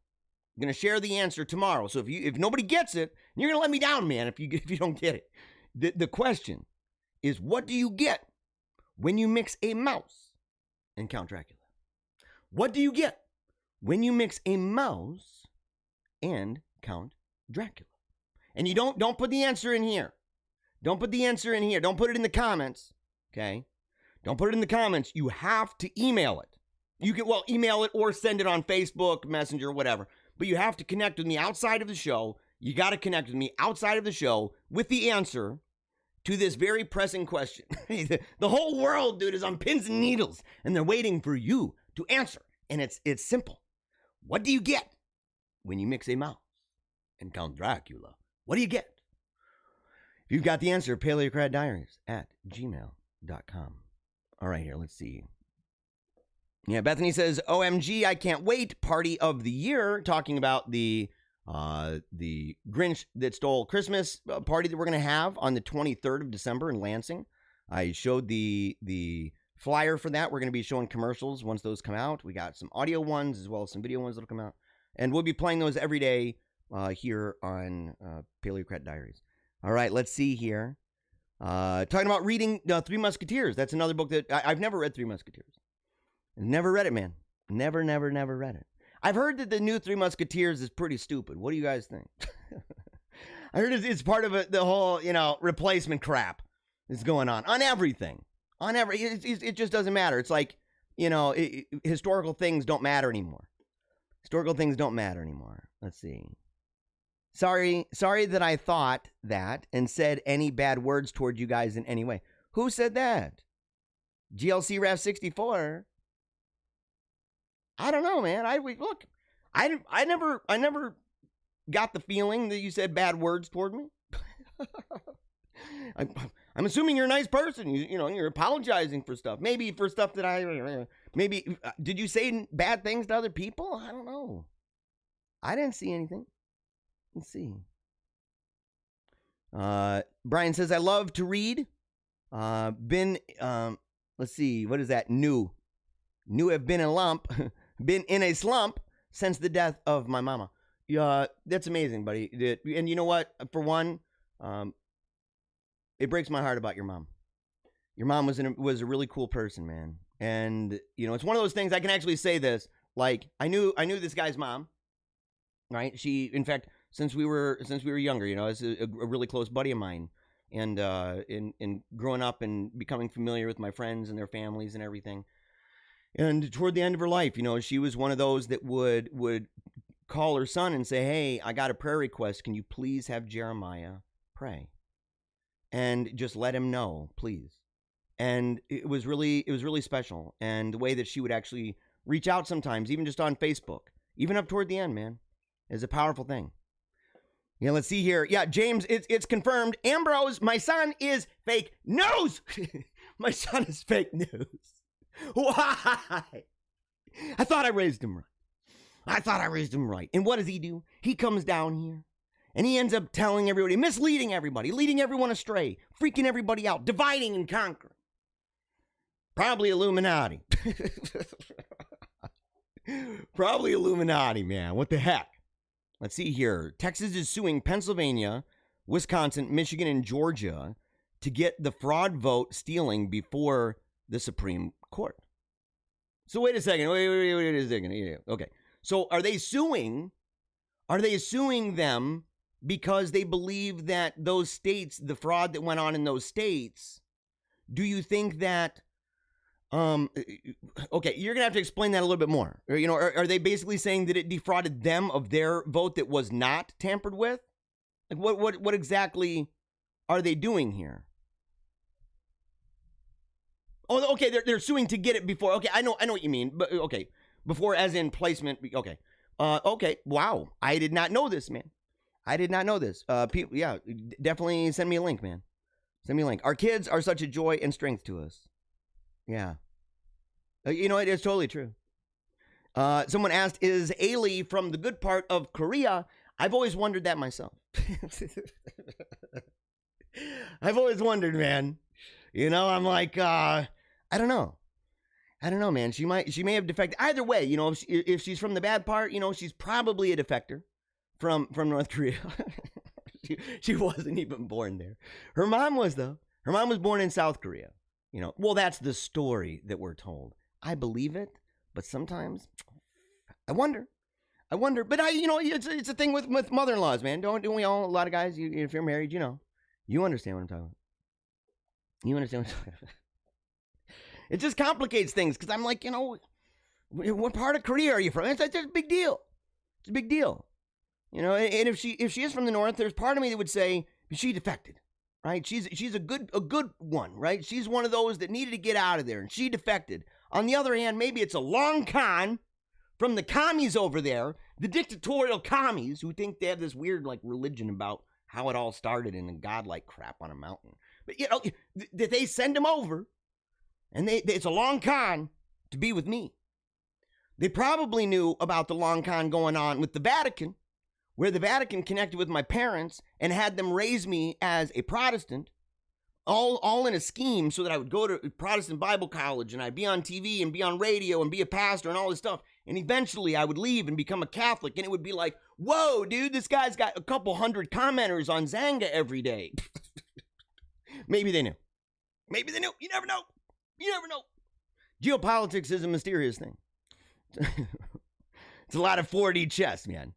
S1: I'm going to share the answer tomorrow. So if nobody gets it, you're going to let me down, man, if you don't get it. The question is, what do you get when you mix a mouse and Count Dracula? What do you get when you mix a mouse and Count Dracula? And you don't put the answer in here. Don't put the answer in here. Don't put it in the comments. Okay? Don't put it in the comments. You have to email it. You can, email it or send it on Facebook, Messenger, whatever. But you have to connect with me outside of the show. You got to connect with me outside of the show with the answer to this very pressing question. The whole world, dude, is on pins and needles, and they're waiting for you to answer. And it's simple. What do you get when you mix a mouse and Count Dracula? What do you get? If you've got the answer, Paleocrat Diaries at gmail.com. All right, here, let's see. Yeah, Bethany says, OMG, I can't wait. Party of the year, talking about the Grinch that stole Christmas party that we're going to have on the 23rd of December in Lansing. I showed the flyer for that. We're going to be showing commercials once those come out. We got some audio ones as well as some video ones that'll come out. And we'll be playing those every day here on Paleocrat Diaries. All right, let's see here. Talking about reading Three Musketeers. That's another book that I've never read. Three Musketeers. Never read it, man. Never read it. I've heard that the new Three Musketeers is pretty stupid. What do you guys think? I heard it's part of the whole, replacement crap that's going on everything. It just doesn't matter. It's like, historical things don't matter anymore. Let's see. Sorry that I thought that and said any bad words toward you guys in any way. Who said that? GLC RAF 64. I don't know, man. I never got the feeling that you said bad words toward me. I'm assuming you're a nice person. You're apologizing for stuff. Maybe for stuff that did you say bad things to other people? I don't know. I didn't see anything. Let's see. Brian says, I love to read. Let's see. What is that? New have been been in a slump since the death of my mama. Yeah, that's amazing, buddy. And you know what? For one, it breaks my heart about your mom. Your mom was a really cool person, man. And it's one of those things. I can actually say this. Like I knew this guy's mom, right? She, in fact, since we were younger, is a really close buddy of mine. And in growing up and becoming familiar with my friends and their families and everything. And toward the end of her life, she was one of those that would call her son and say, hey, I got a prayer request. Can you please have Jeremiah pray? And just let him know, please. And it was really special. And the way that she would actually reach out sometimes, even just on Facebook, even up toward the end, man, is a powerful thing. Yeah, let's see here. Yeah, James, it's confirmed. Ambrose, my son is fake news. My son is fake news. Why? I thought I raised him right. And what does he do? He comes down here and he ends up telling everybody, misleading everybody, leading everyone astray, freaking everybody out, dividing and conquering. Probably Illuminati. Probably Illuminati, man. What the heck? Let's see here. Texas is suing Pennsylvania, Wisconsin, Michigan, and Georgia to get the fraud vote stealing before the Supreme Court. So wait a second. Wait a second. Yeah. Okay. So are they suing them because they believe that those states, the fraud that went on in those states, do you think that, okay, you're going to have to explain that a little bit more. Or, are they basically saying that it defrauded them of their vote that was not tampered with? Like what exactly are they doing here? Oh, okay, they're suing to get it before. Okay, I know what you mean. But okay, before as in placement. Okay. Okay. Wow. I did not know this, man. I did not know this. People, yeah, definitely send me a link, man. Send me a link. Our kids are such a joy and strength to us. Yeah. It is totally true. Someone asked, is Ailey from the good part of Korea? I've always wondered that myself. I've always wondered, man. I'm like, I don't know. I don't know, man. She may have defected. Either way, if she's from the bad part, she's probably a defector from North Korea. she wasn't even born there. Her mom was, though. Her mom was born in South Korea. Well, that's the story that we're told. I believe it, but sometimes I wonder. But it's a thing with mother-in-laws, man. Don't we all? A lot of guys, if you're married, you understand what I'm talking about. You understand what I'm talking about? It just complicates things because I'm like, what part of Korea are you from? It's a big deal. It's a big deal. And if she is from the north, there's part of me that would say she defected, right? She's a good one, right? She's one of those that needed to get out of there, and she defected. On the other hand, maybe it's a long con from the commies over there, the dictatorial commies who think they have this weird religion about how it all started in a godlike crap on a mountain. But that they send them over, and it's a long con to be with me. They probably knew about the long con going on with the Vatican, where the Vatican connected with my parents and had them raise me as a Protestant, all in a scheme so that I would go to Protestant Bible college and I'd be on TV and be on radio and be a pastor and all this stuff. And eventually I would leave and become a Catholic, and it would be like, whoa, dude, this guy's got a couple hundred commenters on Zanga every day. Maybe they knew. Maybe they knew. You never know. You never know. Geopolitics is a mysterious thing. It's a lot of 4D chess, man.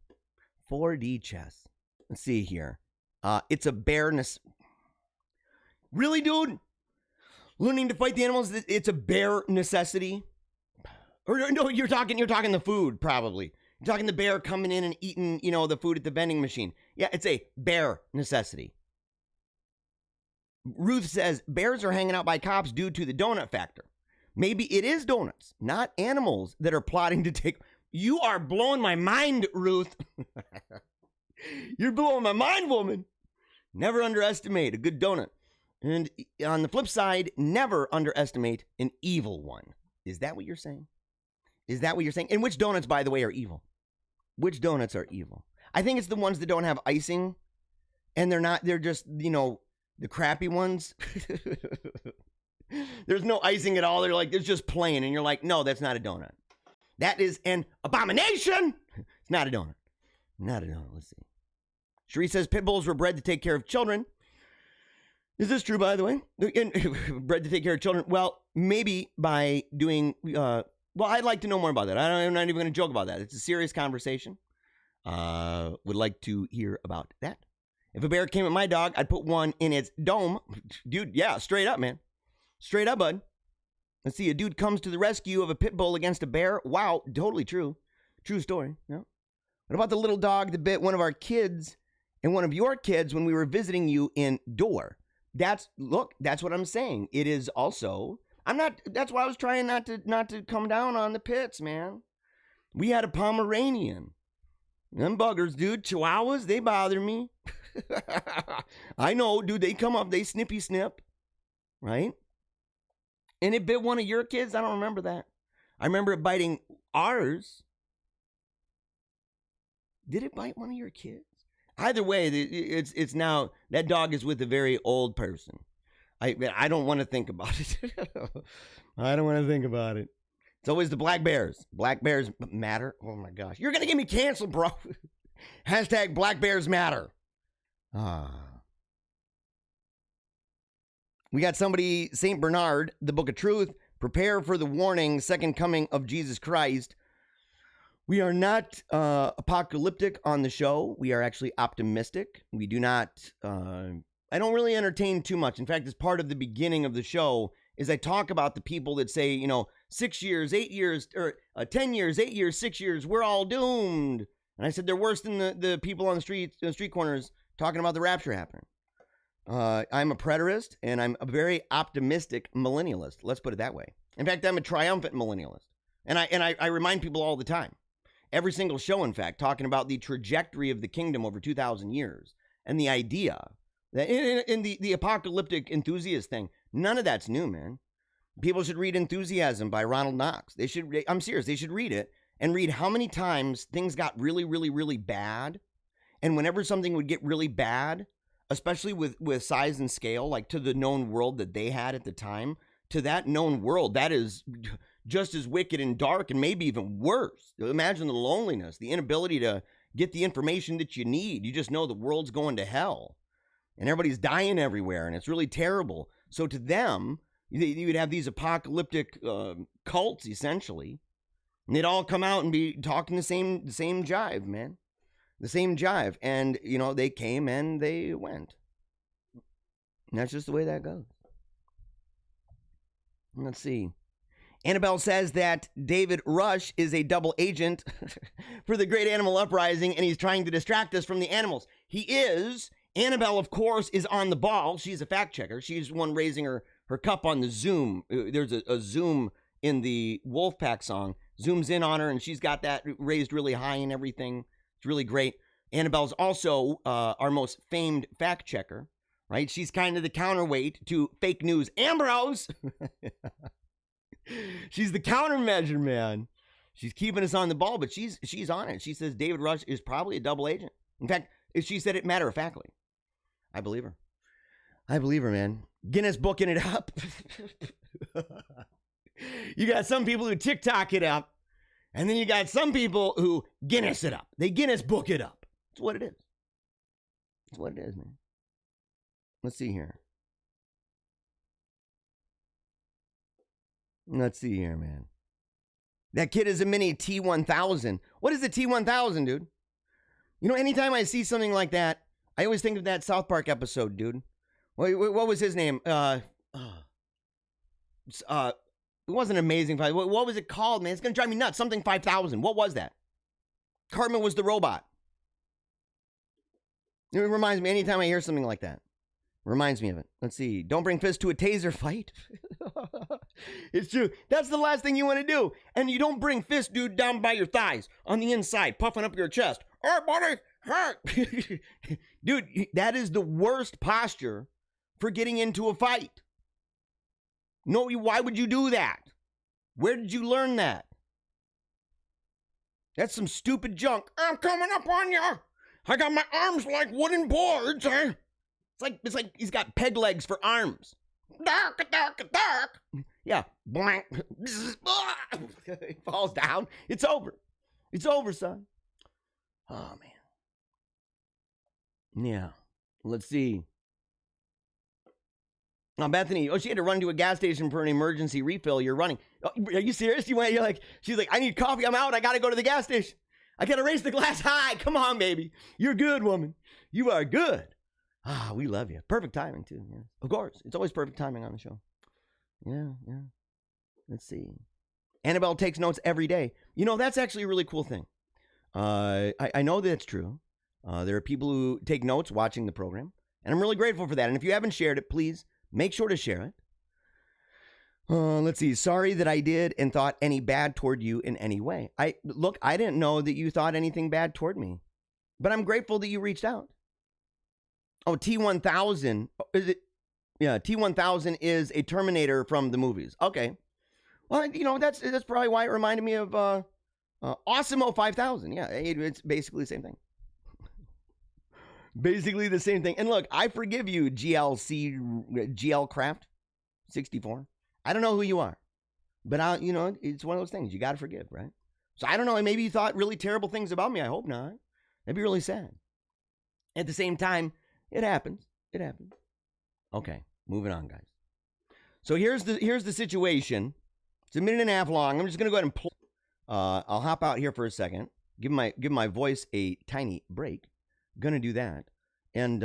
S1: 4D chess. Let's see here. It's a bareness. Really, dude? Learning to fight the animals, it's a bare necessity? Or no, you're talking the food, probably. You're talking the bear coming in and eating, the food at the vending machine. Yeah, it's a bare necessity. Ruth says, bears are hanging out by cops due to the donut factor. Maybe it is donuts, not animals that are plotting to take... You are blowing my mind, Ruth. You're blowing my mind, woman. Never underestimate a good donut. And on the flip side, never underestimate an evil one. Is that what you're saying? Is that what you're saying? And which donuts, by the way, are evil? Which donuts are evil? I think it's the ones that don't have icing. And they're just, the crappy ones. There's no icing at all. They're like, it's just plain. And you're like, no, that's not a donut. That is an abomination. It's not a donut. Not a donut. Let's see. Cherie says pit bulls were bred to take care of children. Is this true, by the way? Bred to take care of children? Well, maybe by doing... well, I'd like to know more about that. I'm not even going to joke about that. It's a serious conversation. Would like to hear about that. If a bear came at my dog, I'd put one in its dome. Dude, yeah, straight up, man. Straight up, bud. Let's see, a dude comes to the rescue of a pit bull against a bear. Wow, totally true. True story. Yeah. What about the little dog that bit one of our kids and one of your kids when we were visiting you in Door? That's what I'm saying. It is also, that's why I was trying not to come down on the pits, man. We had a Pomeranian. Them buggers, dude, Chihuahuas, they bother me. I know, dude, they come up, they snippy snip, right? And it bit one of your kids? I don't remember that. I remember it biting ours. Did it bite one of your kids? Either way, it's now, that dog is with a very old person. I don't want to think about it. I don't want to think about it. It's always the black bears. Black bears matter. Oh my gosh. You're going to get me canceled, bro. Hashtag black bears matter. We got somebody, St. Bernard, the Book of Truth. Prepare for the warning, second coming of Jesus Christ. We are not apocalyptic on the show. We are actually optimistic. We do not, I don't really entertain too much. In fact, as part of the beginning of the show is I talk about the people that say, 6 years, 8 years, or 10 years, 8 years, 6 years, we're all doomed. And I said they're worse than the people on the street corners talking about the rapture happening. I'm a preterist, and I'm a very optimistic millennialist. Let's put it that way. In fact, I'm a triumphant millennialist. And I remind people all the time. Every single show, in fact, talking about the trajectory of the kingdom over 2,000 years. And the idea that in the apocalyptic enthusiast thing, none of that's new, man. People should read Enthusiasm by Ronald Knox. I'm serious, they should read it and read how many times things got really, really, really bad. And whenever something would get really bad, especially with size and scale, like to the known world that they had at the time, to that known world, that is just as wicked and dark and maybe even worse. Imagine the loneliness, the inability to get the information that you need. You just know the world's going to hell and everybody's dying everywhere and it's really terrible. So to them, you would have these apocalyptic cults, essentially, and they'd all come out and be talking the same jive, man. The same jive. And, they came and they went. And that's just the way that goes. Let's see. Annabelle says that David Rush is a double agent for the Great Animal Uprising, and he's trying to distract us from the animals. He is. Annabelle, of course, is on the ball. She's a fact checker. She's the one raising her cup on the Zoom. There's a Zoom in the Wolfpack song. Zooms in on her, and she's got that raised really high and everything. It's really great. Annabelle's also our most famed fact checker, right? She's kind of the counterweight to fake news Ambrose. She's the countermeasure, man. She's keeping us on the ball, but she's on it. She says David Rush is probably a double agent. In fact, she said it matter-of-factly. I believe her. I believe her, man. Guinness booking it up. You got some people who TikTok it up. And then you got some people who Guinness it up. They Guinness book it up. That's what it is. That's what it is, man. Let's see here. Let's see here, man. That kid is a mini T1000. What is the T1000, dude? You know, anytime I see something like that, I always think of that South Park episode, dude. What was his name? It wasn't Amazing 5. What was it called, man? It's going to drive me nuts. Something 5000. What was that? Cartman was the robot. It reminds me, anytime I hear something like that, reminds me of it. Let's see. Don't bring fists to a taser fight. It's true. That's the last thing you want to do. And you don't bring fists, dude, down by your thighs, on the inside, puffing up your chest. Hey, buddy, hey. Dude, that is the worst posture for getting into a fight. No, why would you do that? Where did you learn that? That's some stupid junk. I'm coming up on you. I got my arms like wooden boards, eh? It's like he's got peg legs for arms. Dark, dark, dark. Yeah, blank. He falls down. It's over. It's over, son. Oh, man. Yeah. Let's see. Now, Bethany, she had to run to a gas station for an emergency refill. You're running. Oh, are you serious? She's like, I need coffee. I'm out. I got to go to the gas station. I got to raise the glass high. Come on, baby. You're good, woman. You are good. Ah, we love you. Perfect timing, too. Yeah. Of course. It's always perfect timing on the show. Yeah. Let's see. Annabelle takes notes every day. You know, that's actually a really cool thing. I know that's true. There are people who take notes watching the program, and I'm really grateful for that. And if you haven't shared it, please make sure to share it. Let's see. Sorry that I did and thought any bad toward you in any way. I didn't know that you thought anything bad toward me, but I'm grateful that you reached out. Oh, T1000. Is it? Yeah, T1000 is a Terminator from the movies. Okay. Well, you know, that's probably why it reminded me of Awesemo 5000. Yeah, it's basically the same thing. Basically the same thing. And look, I forgive you, GL Craft 64. I don't know who you are, but it's one of those things you got to forgive, right? So I don't know. Maybe you thought really terrible things about me. I hope not. That'd be really sad. At the same time, it happens. It happens. Okay, moving on, guys. So here's the situation. It's a minute and a half long. I'm just gonna go ahead and play. I'll hop out here for a second. Give my voice a tiny break. Gonna do that and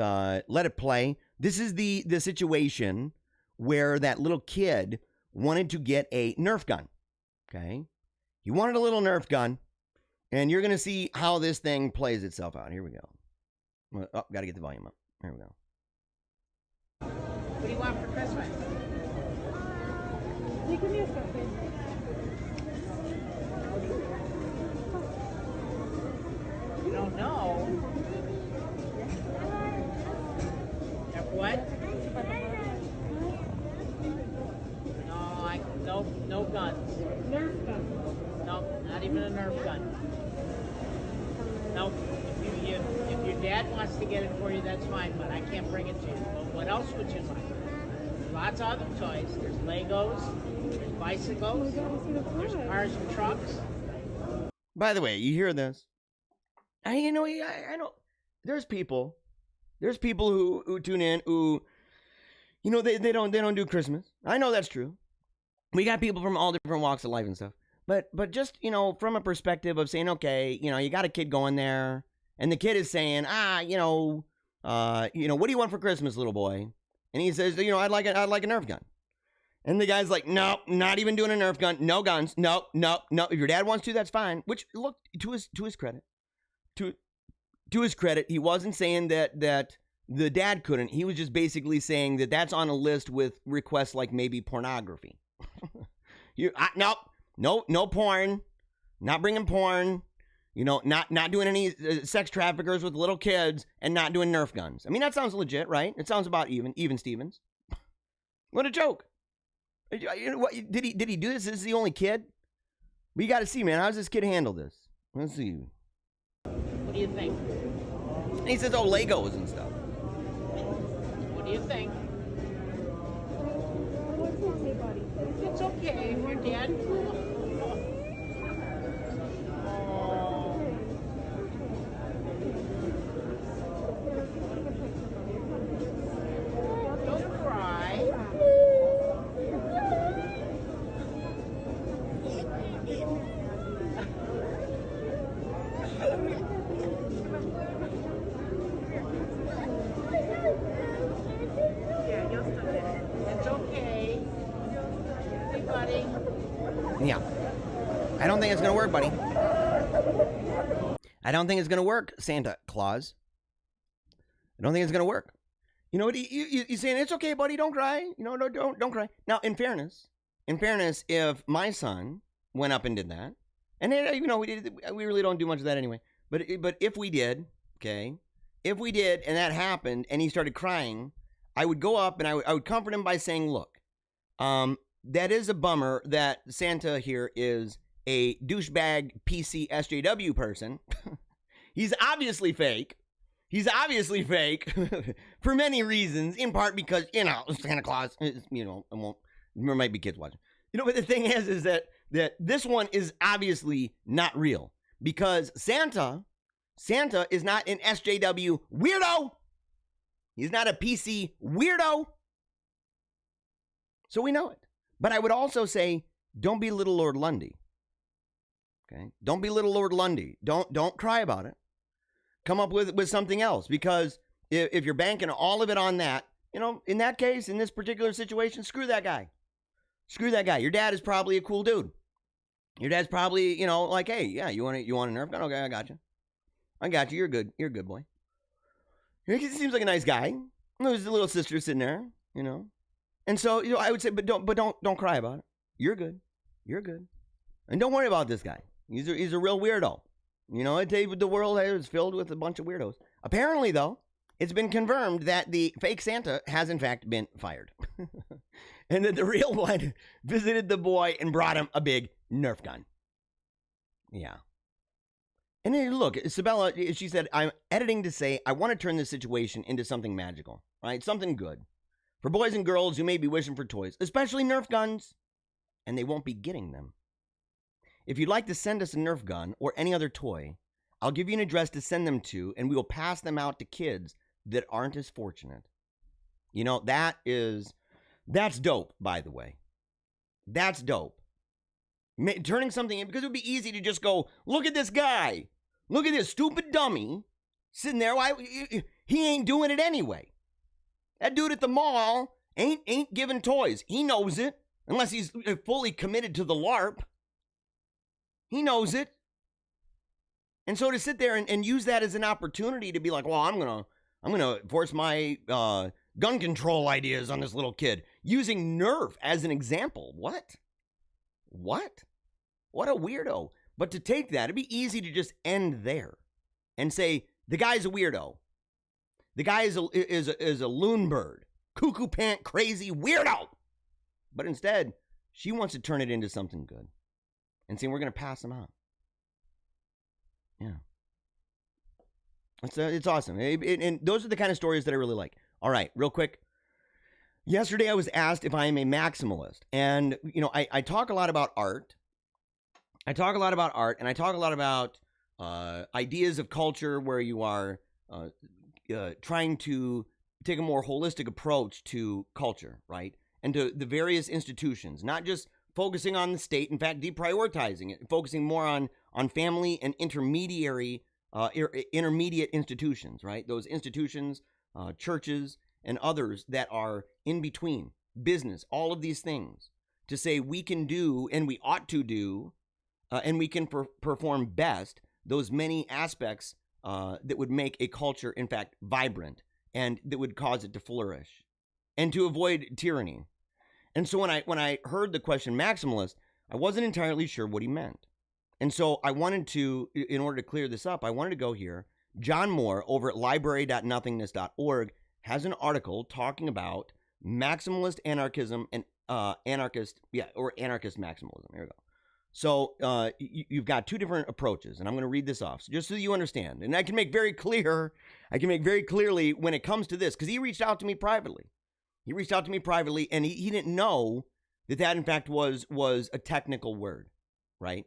S1: let it play. This is the situation where that little kid wanted to get a Nerf gun. Okay, he wanted a little Nerf gun, and you're gonna see how this thing plays itself out. Here we go. Oh, gotta get the volume up. There we go.
S7: What do you want for Christmas? You don't know? What? No guns. Nerf gun. No, not even a Nerf gun. No, if your dad wants to get it for you, that's fine, but I can't bring it to you. But what else would you like? There's lots of other toys. There's Legos, there's bicycles, there's cars and trucks.
S1: By the way, you hear this? I know. There's people who tune in who, they don't do Christmas. I know that's true. We got people from all different walks of life and stuff. But just, from a perspective of saying, okay, you got a kid going there, and the kid is saying, what do you want for Christmas, little boy? And he says, I'd like a Nerf gun. And the guy's like, no, not even doing a Nerf gun. No guns. No. If your dad wants to, that's fine. Which, look, to his credit, he wasn't saying that the dad couldn't. He was just basically saying that that's on a list with requests like maybe pornography. No porn, not bringing porn, not doing any sex traffickers with little kids, and not doing Nerf guns. I mean, that sounds legit, right? It sounds about even Stevens. What a joke. Did he do this? Is this the only kid? We got to see, man. How does this kid handle this? Let's see.
S7: What do you think?
S1: And he says, Legos and stuff.
S7: What do you think? It's okay if your dad... buddy.
S1: Yeah. I don't think it's going to work, buddy. I don't think it's going to work, Santa Claus. I don't think it's going to work. You know what? He's saying, it's okay, buddy. Don't cry. You know, don't cry. Now, in fairness, if my son went up and did that, and then, you know, we really don't do much of that anyway. But if we did, okay, if we did, and that happened, and he started crying, I would go up and I would comfort him by saying, look, that is a bummer that Santa here is a douchebag PC SJW person. He's obviously fake. He's obviously fake for many reasons, in part because, you know, Santa Claus, you know, there might be kids watching. You know, but the thing is that this one is obviously not real because Santa is not an SJW weirdo. He's not a PC weirdo. So we know it. But I would also say, don't be little Lord Lundy. Okay? Don't be little Lord Lundy. Don't cry about it. Come up with something else, because if you're banking all of it on that, you know, in that case, in this particular situation, screw that guy. Screw that guy. Your dad is probably a cool dude. Your dad's probably, you know, like, hey, yeah, you want a Nerf gun? Okay, I got you. You're good. You're a good boy. He seems like a nice guy. There's a little sister sitting there, you know. And so, you know, I would say, but don't cry about it. You're good. You're good. And don't worry about this guy. He's a real weirdo. You know, the world is filled with a bunch of weirdos. Apparently, though, it's been confirmed that the fake Santa has, in fact, been fired. And that the real one visited the boy and brought him a big Nerf gun. Yeah. And then, look, Isabella, she said, I'm editing to say I want to turn this situation into something magical, right? Something good. For boys and girls who may be wishing for toys, especially Nerf guns, and they won't be getting them. If you'd like to send us a Nerf gun or any other toy, I'll give you an address to send them to, and we will pass them out to kids that aren't as fortunate. You know, that's dope, by the way. That's dope. Turning something in, because it would be easy to just go, look at this guy. Look at this stupid dummy sitting there. Why he ain't doing it anyway. That dude at the mall ain't giving toys. He knows it, unless he's fully committed to the LARP. He knows it. And so to sit there and use that as an opportunity to be like, well, I'm gonna force my gun control ideas on this little kid using Nerf as an example. What? What a weirdo. But to take that, it'd be easy to just end there and say, the guy's a weirdo. The guy is a loon bird, cuckoo pant crazy weirdo. But instead, she wants to turn it into something good and say, we're going to pass him out. Yeah. It's awesome. And those are the kind of stories that I really like. All right, real quick. Yesterday, I was asked if I am a maximalist. And, you know, I talk a lot about art. And I talk a lot about ideas of culture where you are trying to take a more holistic approach to culture, right? And to the various institutions, not just focusing on the state, in fact, deprioritizing it, focusing more on family and intermediate institutions, right? Those institutions, churches, and others that are in between, business, all of these things, to say we can do and we ought to do and we can perform best those many aspects that would make a culture, in fact, vibrant and that would cause it to flourish and to avoid tyranny. And so when I heard the question maximalist, I wasn't entirely sure what he meant. And so I wanted to, in order to clear this up, I wanted to go here. John Moore over at library.nothingness.org has an article talking about maximalist anarchism and anarchist maximalism. Here we go. So you've got two different approaches, and I'm going to read this off just so you understand. And I can make very clearly when it comes to this, because he reached out to me privately. And he didn't know that in fact was a technical word, right?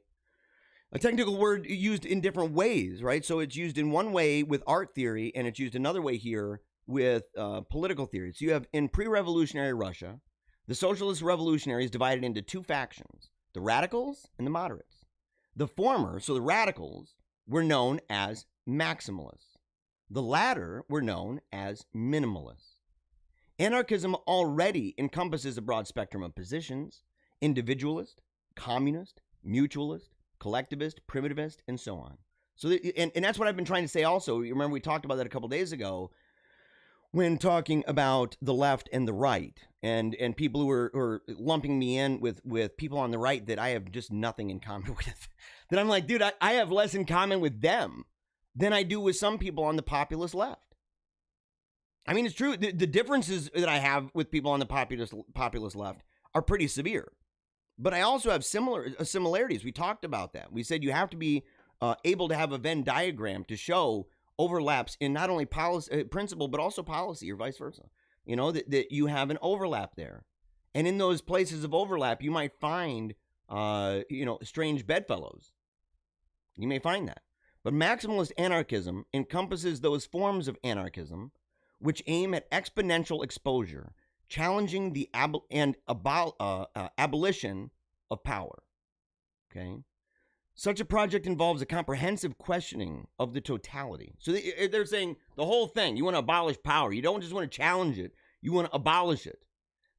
S1: A technical word used in different ways, right? So it's used in one way with art theory, and it's used another way here with political theory. So you have, in pre-revolutionary Russia, the socialist revolutionaries divided into two factions, the radicals and the moderates. The former, so the radicals, were known as maximalists. The latter were known as minimalists. Anarchism already encompasses a broad spectrum of positions. individualist, communist, mutualist, collectivist, primitivist, and so on. So, and that's what I've been trying to say also. You remember we talked about that a couple days ago when talking about the left and the right, and people who are lumping me in with people on the right that I have just nothing in common with. That I'm like, dude, I have less in common with them than I do with some people on the populist left. I mean, it's true. The differences that I have with people on the populist left are pretty severe. But I also have similarities. We talked about that. We said you have to be able to have a Venn diagram to show overlaps in not only policy, principle, but also policy, or vice versa. You know, that you have an overlap there. And in those places of overlap, you might find, strange bedfellows. You may find that. But maximalist anarchism encompasses those forms of anarchism which aim at exponential exposure, challenging the abolition of power. Okay? Such a project involves a comprehensive questioning of the totality. So they're saying the whole thing, you want to abolish power. You don't just want to challenge it, you want to abolish it.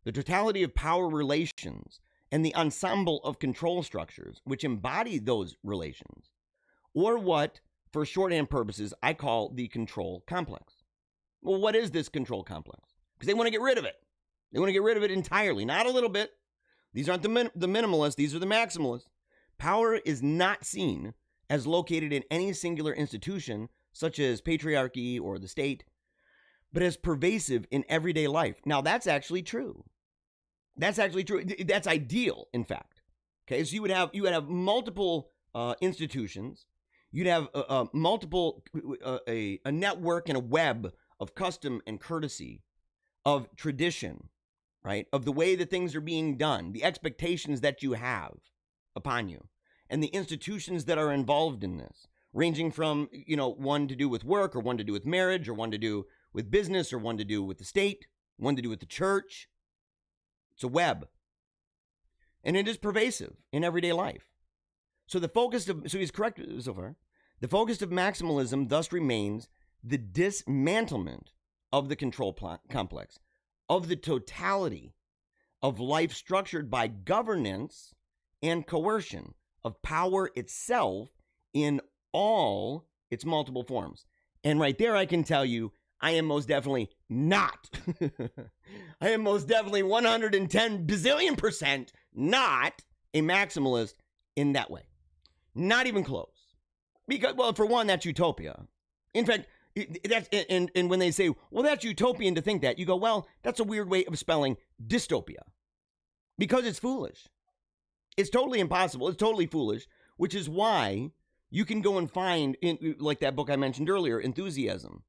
S1: The totality of power relations and the ensemble of control structures which embody those relations, or what, for shorthand purposes, I call the control complex. Well, what is this control complex? Because they want to get rid of it. They want to get rid of it entirely, not a little bit. These aren't the minimalists, these are the maximalists. Power is not seen as located in any singular institution, such as patriarchy or the state, but as pervasive in everyday life. Now, that's actually true. That's actually true. That's ideal, in fact. Okay, so you would have multiple institutions. You'd have a network and a web of custom and courtesy, of tradition, right? Of the way that things are being done, the expectations that you have upon you, and the institutions that are involved in this, ranging from, one to do with work, or one to do with marriage, or one to do with business, or one to do with the state, one to do with the church. It's a web. And it is pervasive in everyday life. So he's correct so far. The focus of maximalism thus remains the dismantlement of the control complex, of the totality of life structured by governance and coercion, of power itself in all its multiple forms. And right there, I can tell you, I am most definitely not. I am most definitely 110 bazillion% not a maximalist in that way. Not even close. Because, well, for one, that's utopia. In fact, that's, and when they say, well, that's utopian to think that, you go, well, that's a weird way of spelling dystopia. Because it's foolish. It's totally impossible. It's totally foolish, which is why you can go and find, like that book I mentioned earlier, Enthusiasm.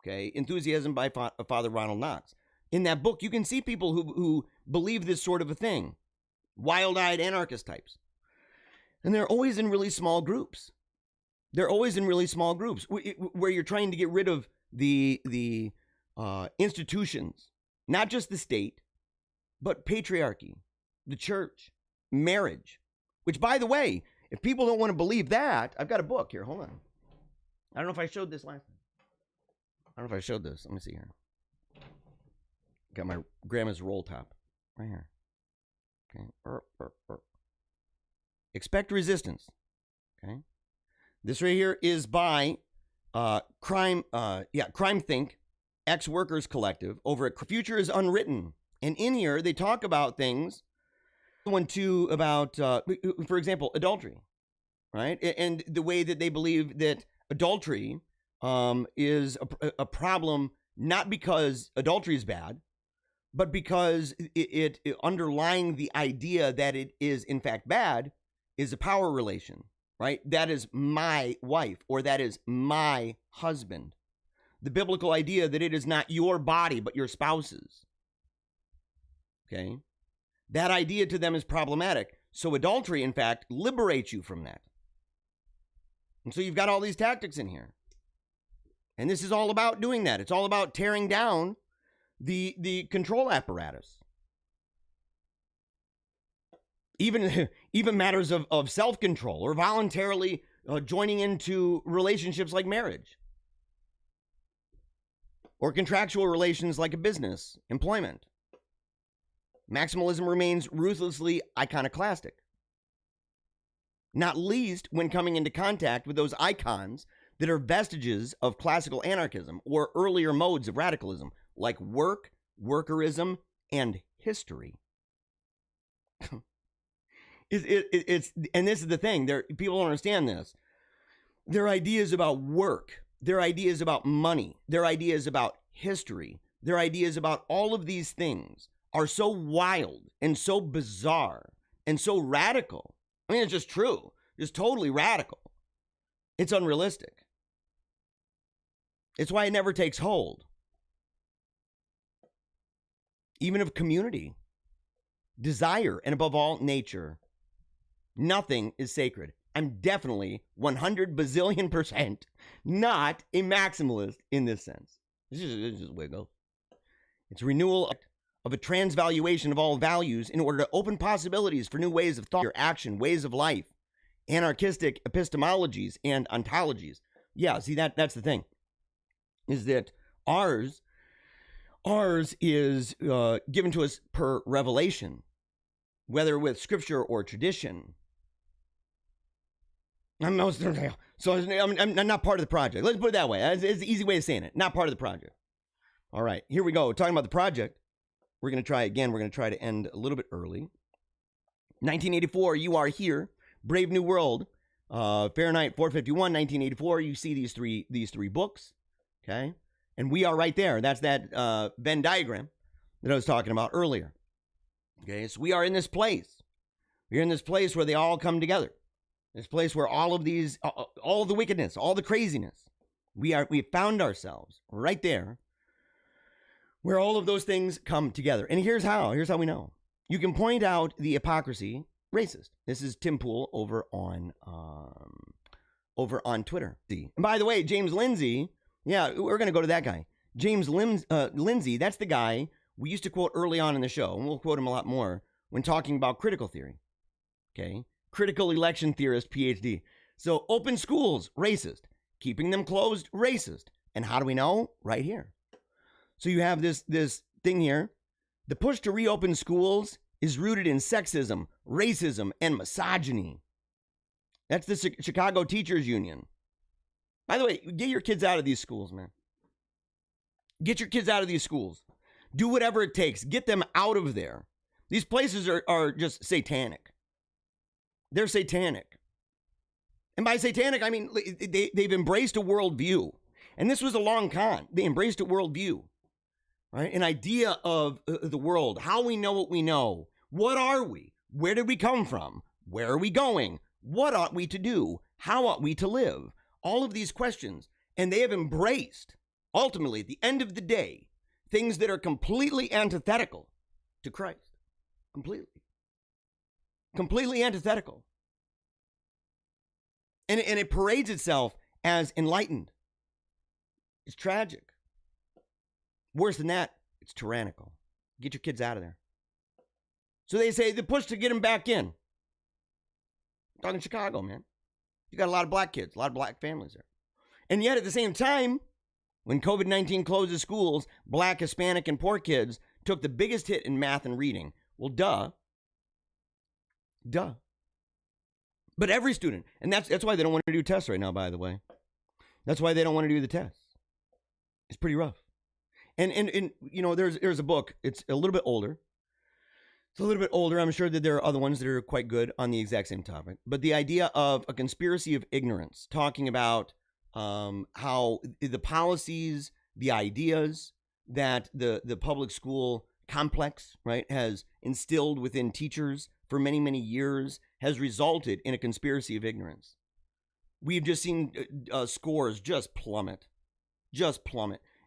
S1: Okay, Enthusiasm by Father Ronald Knox. In that book, you can see people who believe this sort of a thing. Wild-eyed anarchist types. And they're always in really small groups. They're always in really small groups where you're trying to get rid of the institutions, not just the state, but patriarchy, the church, marriage. Which, by the way, if people don't want to believe that, I've got a book here. Hold on. I don't know if I showed this last time. I don't know if I showed this. Let me see here. Got my grandma's roll top right here. Okay. Expect Resistance. Okay. This right here is by Crime Think, Ex-Workers Collective over at Future is Unwritten. And in here, they talk about things. One, too, about, for example, adultery, right? And the way that they believe that adultery is a problem, not because adultery is bad, but because it underlying the idea that it is, in fact, bad is a power relation. Right? That is my wife, or that is my husband. The biblical idea that it is not your body, but your spouse's. Okay? That idea to them is problematic. So adultery, in fact, liberates you from that. And so you've got all these tactics in here. And this is all about doing that. It's all about tearing down the control apparatus. Even matters of self-control or voluntarily joining into relationships like marriage or contractual relations like a business, employment. Maximalism remains ruthlessly iconoclastic, not least when coming into contact with those icons that are vestiges of classical anarchism or earlier modes of radicalism, like work, workerism, and history. And this is the thing, people don't understand this. Their ideas about work, their ideas about money, their ideas about history, their ideas about all of these things are so wild and so bizarre and so radical. I mean, it's just true. It's totally radical. It's unrealistic. It's why it never takes hold. Even of community, desire, and above all, nature. Nothing is sacred. I'm definitely 100 bazillion % not a maximalist in this sense. It's just wiggle. It's renewal of a transvaluation of all values in order to open possibilities for new ways of thought, action, ways of life, anarchistic epistemologies and ontologies. Yeah, see, that's the thing, is that ours is given to us per revelation, whether with scripture or tradition. I'm not part of the project. Let's put it that way. It's an easy way of saying it. Not part of the project. All right, here we go. Talking about the project. We're going to try again. We're going to try to end a little bit early. 1984, You Are Here. Brave New World. Fahrenheit 451, 1984. You see these three books. Okay. And we are right there. That's that Venn diagram that I was talking about earlier. Okay. So we are in this place. We're in this place where they all come together. This place where all of these, all of the wickedness, all the craziness, we found ourselves right there where all of those things come together. And here's how we know. You can point out the hypocrisy, racist. This is Tim Pool over on Twitter. And by the way, James Lindsay, yeah, we're going to go to that guy. James Lindsay, that's the guy we used to quote early on in the show, and we'll quote him a lot more when talking about critical theory. Okay? Critical election theorist, PhD. So open schools, racist. Keeping them closed, racist. And how do we know? Right here. So you have this thing here. The push to reopen schools is rooted in sexism, racism, and misogyny. That's the Chicago Teachers Union. By the way, get your kids out of these schools, man. Get your kids out of these schools. Do whatever it takes. Get them out of there. These places are just satanic. They're satanic. And by satanic, I mean they've embraced a worldview. And this was a long con. They embraced a worldview, right? An idea of the world, how we know what we know. What are we? Where did we come from? Where are we going? What ought we to do? How ought we to live? All of these questions. And they have embraced, ultimately, at the end of the day, things that are completely antithetical to Christ. Completely antithetical. And it parades itself as enlightened. It's tragic. Worse than that, it's tyrannical. Get your kids out of there. So they say the push to get them back in. I'm talking Chicago, man. You got a lot of black kids, a lot of black families there. And yet at the same time, when COVID-19 closes schools, black, Hispanic, and poor kids took the biggest hit in math and reading. Well, duh. But every student, and that's why they don't want to do tests right now, by the way. That's why they don't want to do the tests. It's pretty rough. And you know, there's a book. It's a little bit older. I'm sure that there are other ones that are quite good on the exact same topic. But the idea of a conspiracy of ignorance, talking about how the policies, the ideas that the public school complex, right, has instilled within teachers for many, many years has resulted in a conspiracy of ignorance. We've just seen scores just plummet.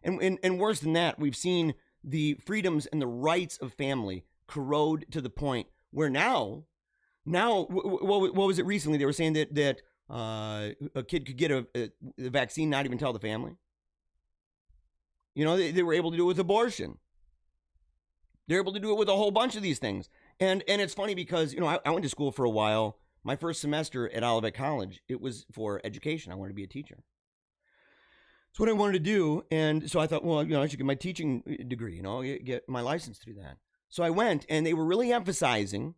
S1: And worse than that, we've seen the freedoms and the rights of family corrode to the point where now, what was it recently? They were saying that a kid could get a vaccine, not even tell the family. You know, they were able to do it with abortion. They're able to do it with a whole bunch of these things. And it's funny because, you know, I went to school for a while. My first semester at Olivet College, it was for education. I wanted to be a teacher. It's what I wanted to do. And so I thought, well, you know, I should get my teaching degree, you know, get my license through that. So I went, and they were really emphasizing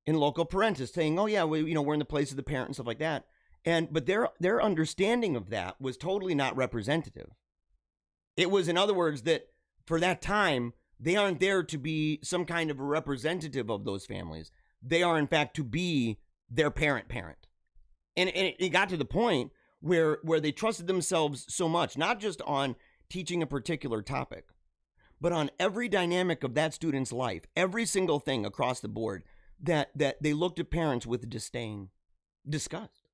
S1: in local parentis, saying, "Oh yeah, we're in the place of the parent and stuff like that." But their understanding of that was totally not representative. It was, in other words, that for that time, they aren't there to be some kind of a representative of those families. They are, in fact, to be their parent. And it got to the point where they trusted themselves so much, not just on teaching a particular topic, but on every dynamic of that student's life, every single thing across the board, that they looked at parents with disdain, disgust.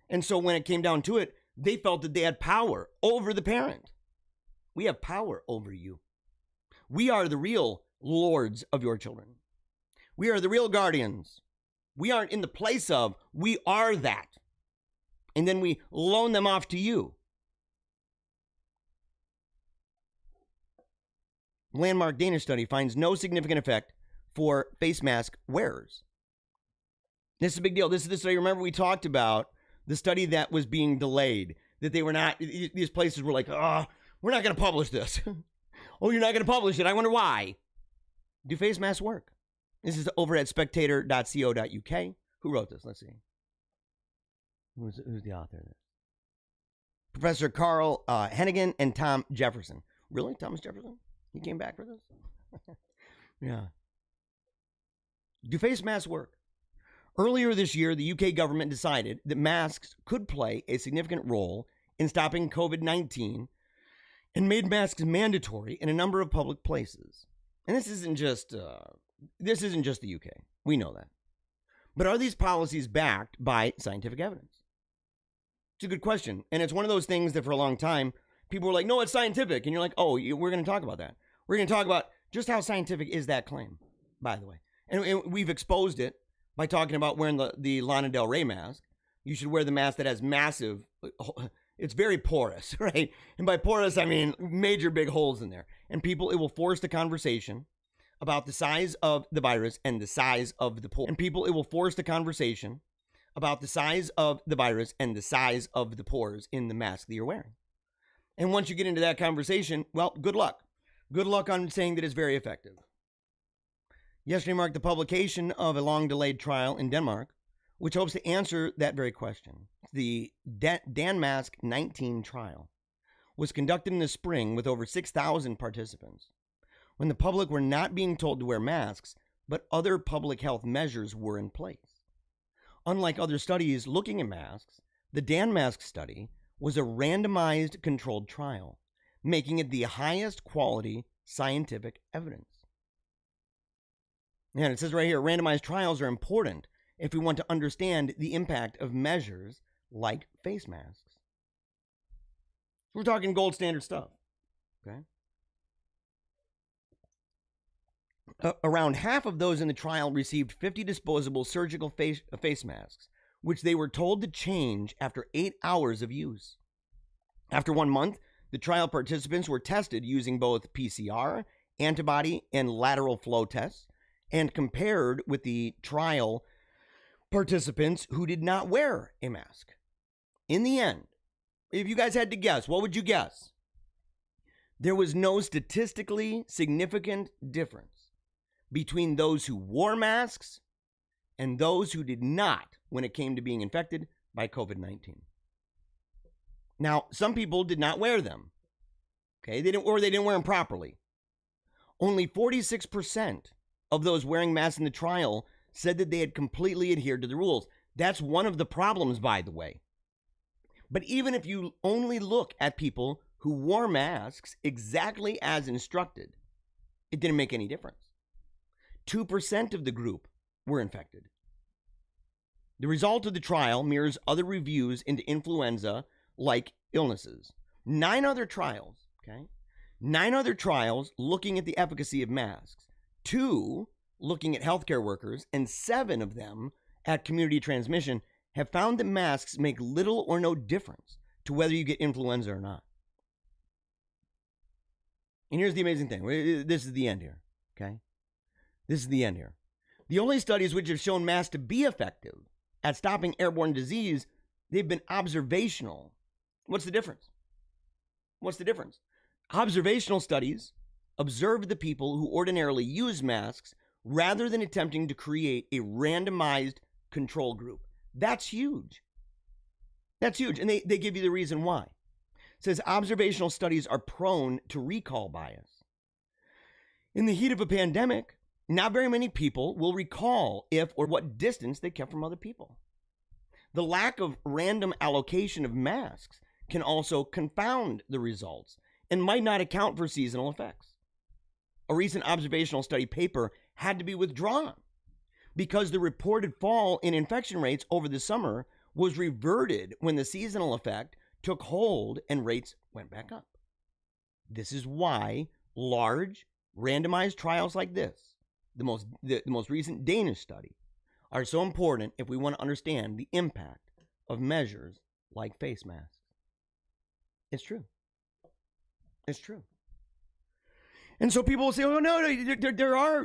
S1: And so when it came down to it, they felt that they had power over the parent. We have power over you. We are the real lords of your children. We are the real guardians. We aren't in the place of, we are that. And then we loan them off to you. Landmark Danish study finds no significant effect for face mask wearers. This is a big deal. This is the study, remember we talked about the study that was being delayed, that they were not, these places were like, we're not going to publish this. Oh, you're not going to publish it. I wonder why. Do face masks work? This is over at spectator.co.uk. Who wrote this? Let's see. Who's the author of this? Professor Carl Hennigan and Tom Jefferson. Really? Thomas Jefferson? He came back for this? Yeah. Do face masks work? Earlier this year, the UK government decided that masks could play a significant role in stopping COVID-19 and made masks mandatory in a number of public places. And this isn't just the UK. We know that. But are these policies backed by scientific evidence? It's a good question. And it's one of those things that for a long time, people were like, no, it's scientific. And you're like, oh, we're going to talk about that. We're going to talk about just how scientific is that claim, by the way. And we've exposed it by talking about wearing the Lana Del Rey mask. You should wear the mask that has massive, it's very porous, right? And by porous, I mean major big holes in there. And people, it will force the conversation about the size of the virus and the size of the pores. And people, it will force the conversation about the size of the virus and the size of the pores in the mask that you're wearing. And once you get into that conversation, well, good luck. Good luck on saying that it's very effective. Yesterday marked the publication of a long-delayed trial in Denmark, which hopes to answer that very question. The Danmask 19 trial was conducted in the spring with over 6,000 participants, when the public were not being told to wear masks, but other public health measures were in place. Unlike other studies looking at masks, the Danmask study was a randomized controlled trial, making it the highest quality scientific evidence. And it says right here, randomized trials are important if we want to understand the impact of measures like face masks. We're talking gold standard stuff, okay? Around half of those in the trial received 50 disposable surgical face masks, which they were told to change after 8 hours of use. After 1 month, the trial participants were tested using both PCR, antibody, and lateral flow tests, and compared with the trial participants who did not wear a mask. In the end, if you guys had to guess, what would you guess? There was no statistically significant difference between those who wore masks and those who did not when it came to being infected by COVID-19. Now, some people did not wear them. Okay, they didn't wear them properly. Only 46% of those wearing masks in the trial said that they had completely adhered to the rules. That's one of the problems, by the way. But even if you only look at people who wore masks exactly as instructed, it didn't make any difference. 2% of the group were infected. The result of the trial mirrors other reviews into influenza-like illnesses. 9 other trials looking at the efficacy of masks. 2 looking at healthcare workers, and 7 of them at community transmission have found that masks make little or no difference to whether you get influenza or not. And here's the amazing thing. This is the end here, okay? This is the end here. The only studies which have shown masks to be effective at stopping airborne disease, they've been observational. What's the difference? What's the difference? Observational studies observed the people who ordinarily use masks rather than attempting to create a randomized control group. That's huge. That's huge. And they give you the reason why. It says observational studies are prone to recall bias. In the heat of a pandemic, not very many people will recall if or what distance they kept from other people. The lack of random allocation of masks can also confound the results and might not account for seasonal effects. A recent observational study paper had to be withdrawn because the reported fall in infection rates over the summer was reverted when the seasonal effect took hold and rates went back up. This is why large randomized trials like this, the most recent Danish study, are so important if we want to understand the impact of measures like face masks. It's true. It's true. And so people will say, "Oh no,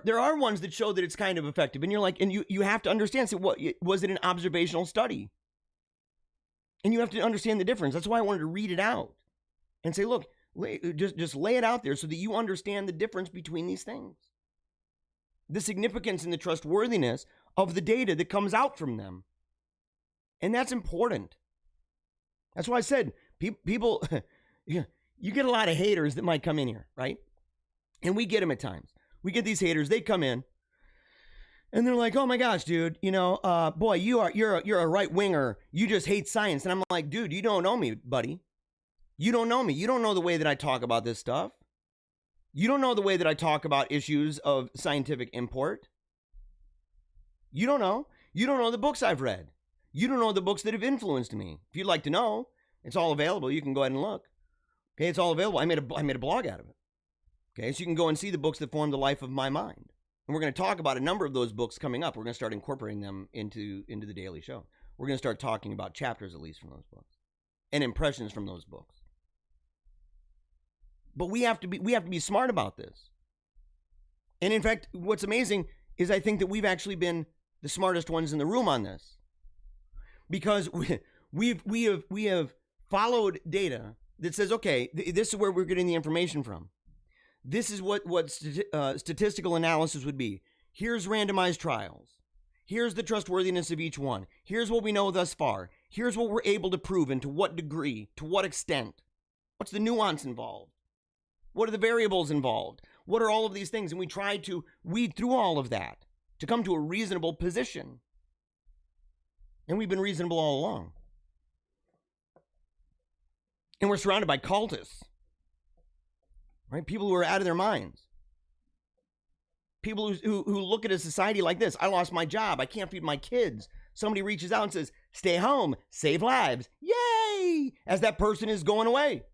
S1: there are ones that show that it's kind of effective," and you're like, and you have to understand. So, what was it? An observational study, and you have to understand the difference. That's why I wanted to read it out and say, look, just lay it out there so that you understand the difference between these things, the significance and the trustworthiness of the data that comes out from them, and that's important. That's why I said people, you get a lot of haters that might come in here, right? And we get them at times. We get these haters. They come in, and they're like, "Oh my gosh, dude, boy, you're a right winger. You just hate science." And I'm like, "Dude, you don't know me, buddy. You don't know me. You don't know the way that I talk about this stuff. You don't know the way that I talk about issues of scientific import. You don't know. You don't know the books I've read. You don't know the books that have influenced me. If you'd like to know, it's all available. You can go ahead and look. Okay, it's all available. I made a blog out of it. Okay, so you can go and see the books that formed the life of my mind. And we're going to talk about a number of those books coming up. We're going to start incorporating them into the daily show. We're going to start talking about chapters, at least, from those books and impressions from those books. But we have to be smart about this. And in fact, what's amazing is I think that we've actually been the smartest ones in the room on this, because we have followed data that says, okay, this is where we're getting the information from. This is what statistical analysis would be. Here's randomized trials. Here's the trustworthiness of each one. Here's what we know thus far. Here's what we're able to prove and to what degree, to what extent. What's the nuance involved? What are the variables involved? What are all of these things? And we try to weed through all of that to come to a reasonable position. And we've been reasonable all along. And we're surrounded by cultists. Right? People who are out of their minds. People who look at a society like this. I lost my job. I can't feed my kids. Somebody reaches out and says, stay home, save lives. Yay! As that person is going away.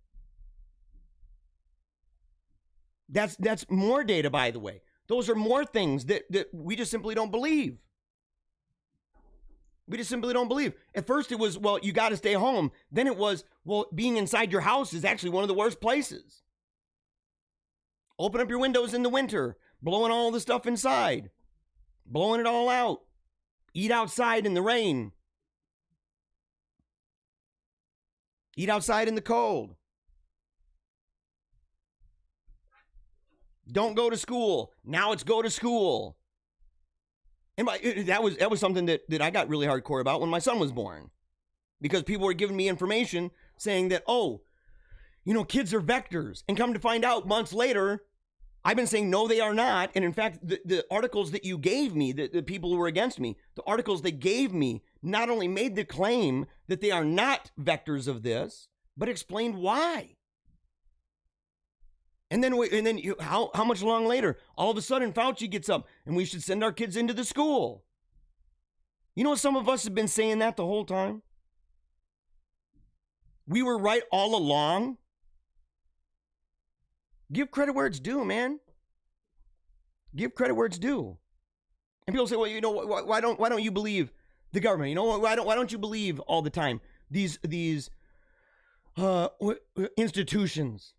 S1: That's more data, by the way. Those are more things that we just simply don't believe. We just simply don't believe. At first it was, well, you got to stay home. Then it was, well, being inside your house is actually one of the worst places. Open up your windows in the winter, blowing all the stuff inside, blowing it all out. Eat outside in the rain. Eat outside in the cold. Don't go to school. Now it's go to school. And that was something that I got really hardcore about when my son was born. Because people were giving me information saying that, kids are vectors. And come to find out months later, I've been saying, no, they are not. And in fact, the articles that you gave me, the people who were against me, the articles they gave me not only made the claim that they are not vectors of this, but explained why. And then how much long later, all of a sudden Fauci gets up and we should send our kids into the school. You know, some of us have been saying that the whole time. We were right all along. Give credit where it's due, man. Give credit where it's due. And people say, well, why don't you believe the government? Why don't you believe all the time these institutions?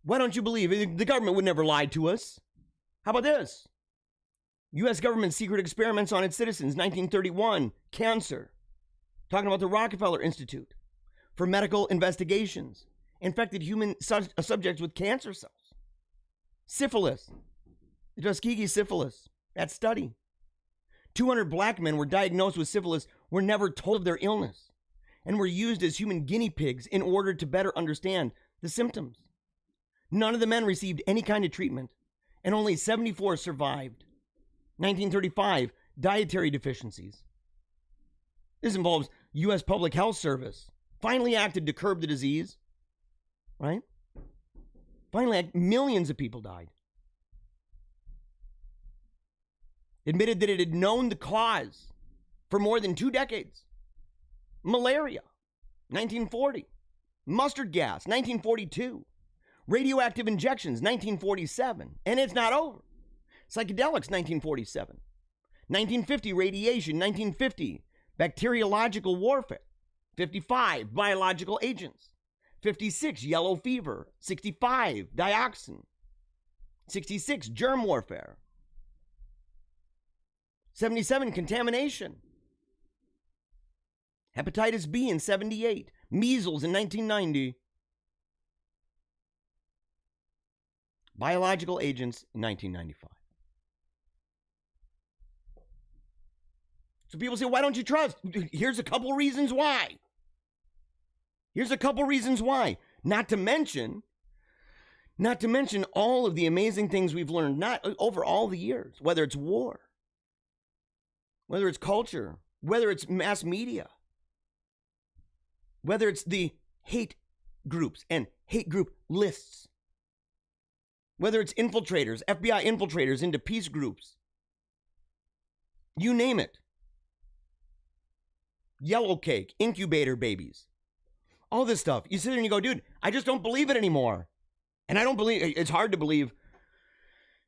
S1: Why don't you believe the government would never lie to us? How about this? U.S. government secret experiments on its citizens, 1931, cancer. Talking about the Rockefeller Institute for medical investigations. Infected human subjects with cancer cells. Syphilis. The Tuskegee syphilis. That study. 200 black men were diagnosed with syphilis, were never told of their illness, and were used as human guinea pigs in order to better understand the symptoms. None of the men received any kind of treatment, and only 74 survived. 1935, dietary deficiencies. This involves U.S. Public Health Service. Finally acted to curb the disease, right? Finally, millions of people died. Admitted that it had known the cause for more than 2 decades. Malaria, 1940. Mustard gas, 1942. Radioactive injections, 1947. And it's not over. Psychedelics, 1947. 1950, radiation, 1950. Bacteriological warfare, 55. Biological agents, 56. Yellow fever, 65. Dioxin, 66. Germ warfare, 77. Contamination. Hepatitis B in 78. Measles in 1990. Biological agents in 1995. So people say, why don't you trust? Here's a couple reasons why. Not to mention all of the amazing things we've learned not over all the years, whether it's war, whether it's culture, whether it's mass media, whether it's the hate groups and hate group lists, whether it's infiltrators, FBI infiltrators into peace groups, you name it. Yellow cake, incubator babies, all this stuff. You sit there and you go, dude, I just don't believe it anymore. And I don't believe, it's hard to believe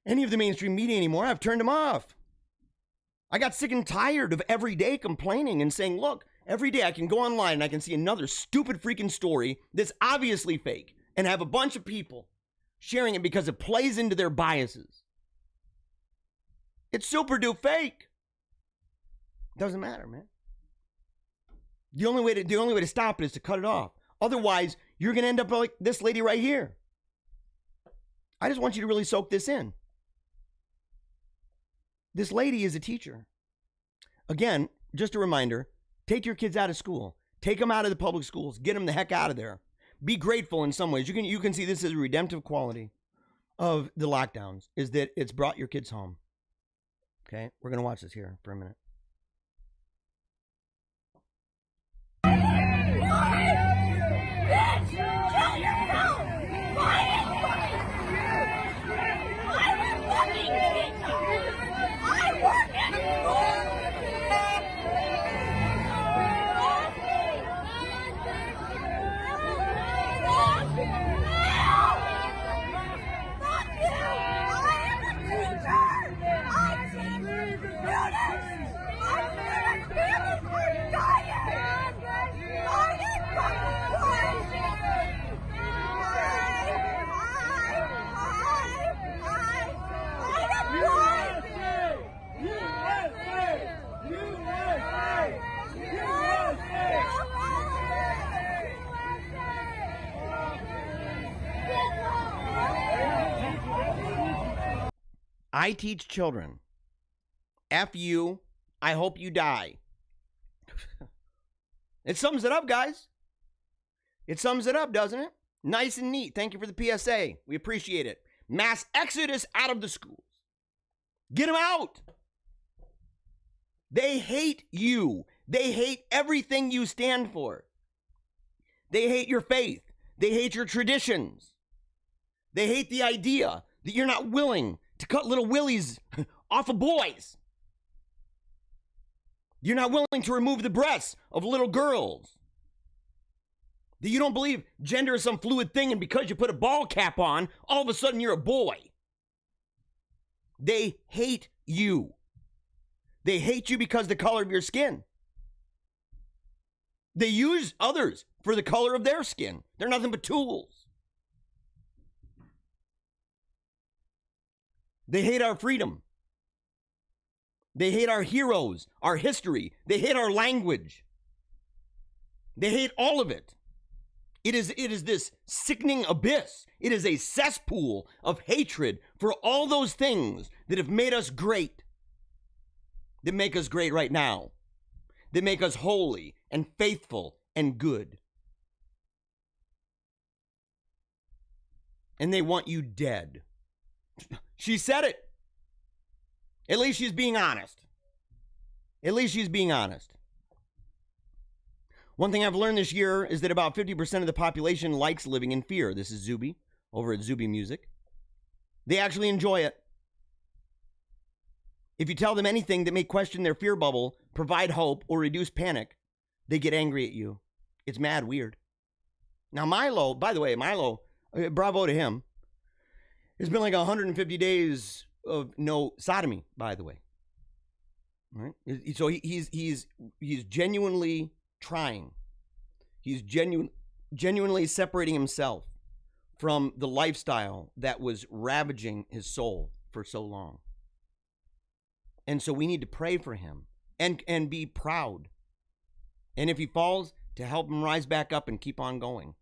S1: any of the mainstream media anymore. I've turned them off. I got sick and tired of every day complaining and saying, look, every day I can go online and I can see another stupid freaking story that's obviously fake and have a bunch of people sharing it because it plays into their biases. It's super duper fake. Doesn't matter, man. The only way to stop it is to cut it off. Otherwise, you're going to end up like this lady right here. I just want you to really soak this in. This lady is a teacher. Again, just a reminder, take your kids out of school. Take them out of the public schools. Get them the heck out of there. Be grateful in some ways. You can see this as a redemptive quality of the lockdowns, is that it's brought your kids home. Okay? We're going to watch this here for a minute. I teach children. F you. I hope you die. It sums it up, guys. It sums it up, doesn't it? Nice and neat. Thank you for the PSA. We appreciate it. Mass exodus out of the schools. Get them out. They hate you. They hate everything you stand for. They hate your faith. They hate your traditions. They hate the idea that you're not willing to cut little willies off of boys. You're not willing to remove the breasts of little girls. That you don't believe gender is some fluid thing, and because you put a ball cap on, all of a sudden you're a boy. They hate you. They hate you because of the color of your skin. They use others for the color of their skin. They're nothing but tools. They hate our freedom. They hate our heroes, our history. They hate our language. They hate all of it. It is this sickening abyss. It is a cesspool of hatred for all those things that have made us great, that make us great right now, that make us holy and faithful and good. And they want you dead. She said it. At least she's being honest. At least she's being honest. One thing I've learned this year is that about 50% of the population likes living in fear. This is Zuby over at Zuby Music. They actually enjoy it. If you tell them anything that may question their fear bubble, provide hope, or reduce panic, they get angry at you. It's mad weird. Now Milo, by the way, bravo to him. It's been like 150 days of no sodomy, by the way. All right? So he's genuinely trying. He's genuinely separating himself from the lifestyle that was ravaging his soul for so long. And so we need to pray for him and be proud. And if he falls, to help him rise back up and keep on going.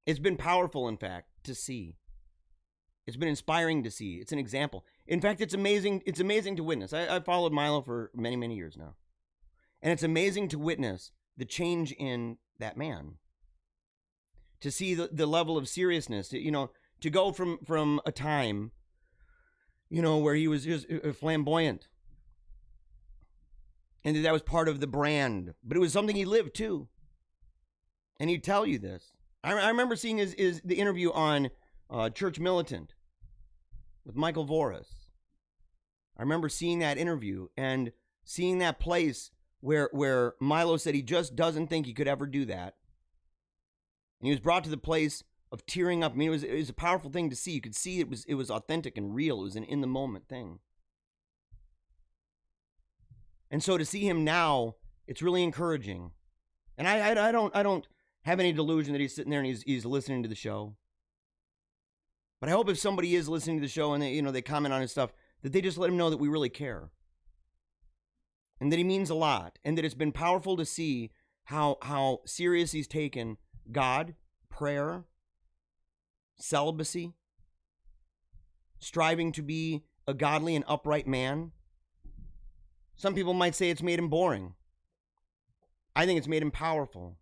S1: It's been powerful, in fact, to see. It's been inspiring to see. It's an example. In fact, it's amazing. It's amazing to witness. I've followed Milo for many, many years now. And it's amazing to witness the change in that man. To see the level of seriousness, to go from a time, where he was just flamboyant. And that was part of the brand. But it was something he lived too. And he'd tell you this. I remember seeing the interview on Church Militant with Michael Voris. I remember seeing that interview and seeing that place where Milo said he just doesn't think he could ever do that. And he was brought to the place of tearing up. I mean, it was a powerful thing to see. You could see it was authentic and real. It was an in the moment thing. And so to see him now, it's really encouraging. And I don't have any delusion that he's sitting there and he's listening to the show. But I hope if somebody is listening to the show and they comment on his stuff, that they just let him know that we really care. And that he means a lot. And that it's been powerful to see how serious he's taken God, prayer, celibacy, striving to be a godly and upright man. Some people might say it's made him boring. I think it's made him powerful.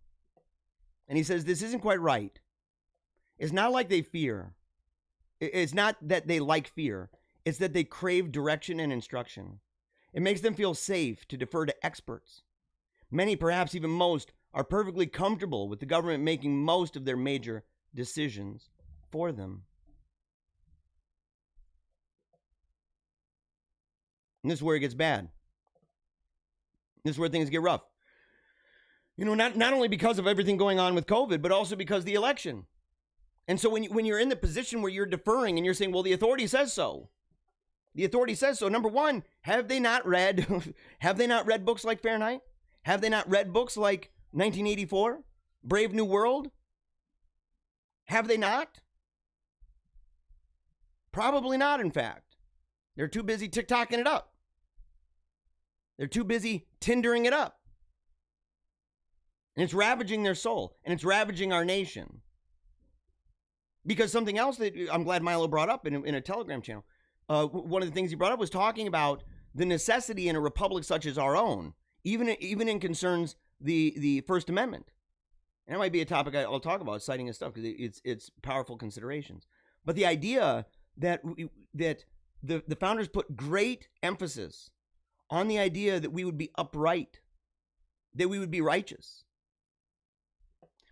S1: And he says this isn't quite right. It's not like they fear. It's not that they like fear. It's that they crave direction and instruction. It makes them feel safe to defer to experts. Many, perhaps even most, are perfectly comfortable with the government making most of their major decisions for them. And this is where it gets bad. This is where things get rough. Not only because of everything going on with COVID, but also because of the election. And so when you're in the position where you're deferring and you're saying, well, the authority says so. The authority says so. Number one, have they not read books like Fahrenheit? Have they not read books like 1984? Brave New World? Have they not? Probably not, in fact. They're too busy TikToking it up. They're too busy Tindering it up. And it's ravaging their soul. And it's ravaging our nation. Because something else that I'm glad Milo brought up in a Telegram channel, one of the things he brought up was talking about the necessity in a republic such as our own, even in concerns the First Amendment. And that might be a topic I'll talk about, citing his stuff, because it's powerful considerations. But the idea that the founders put great emphasis on the idea that we would be upright, that we would be righteous.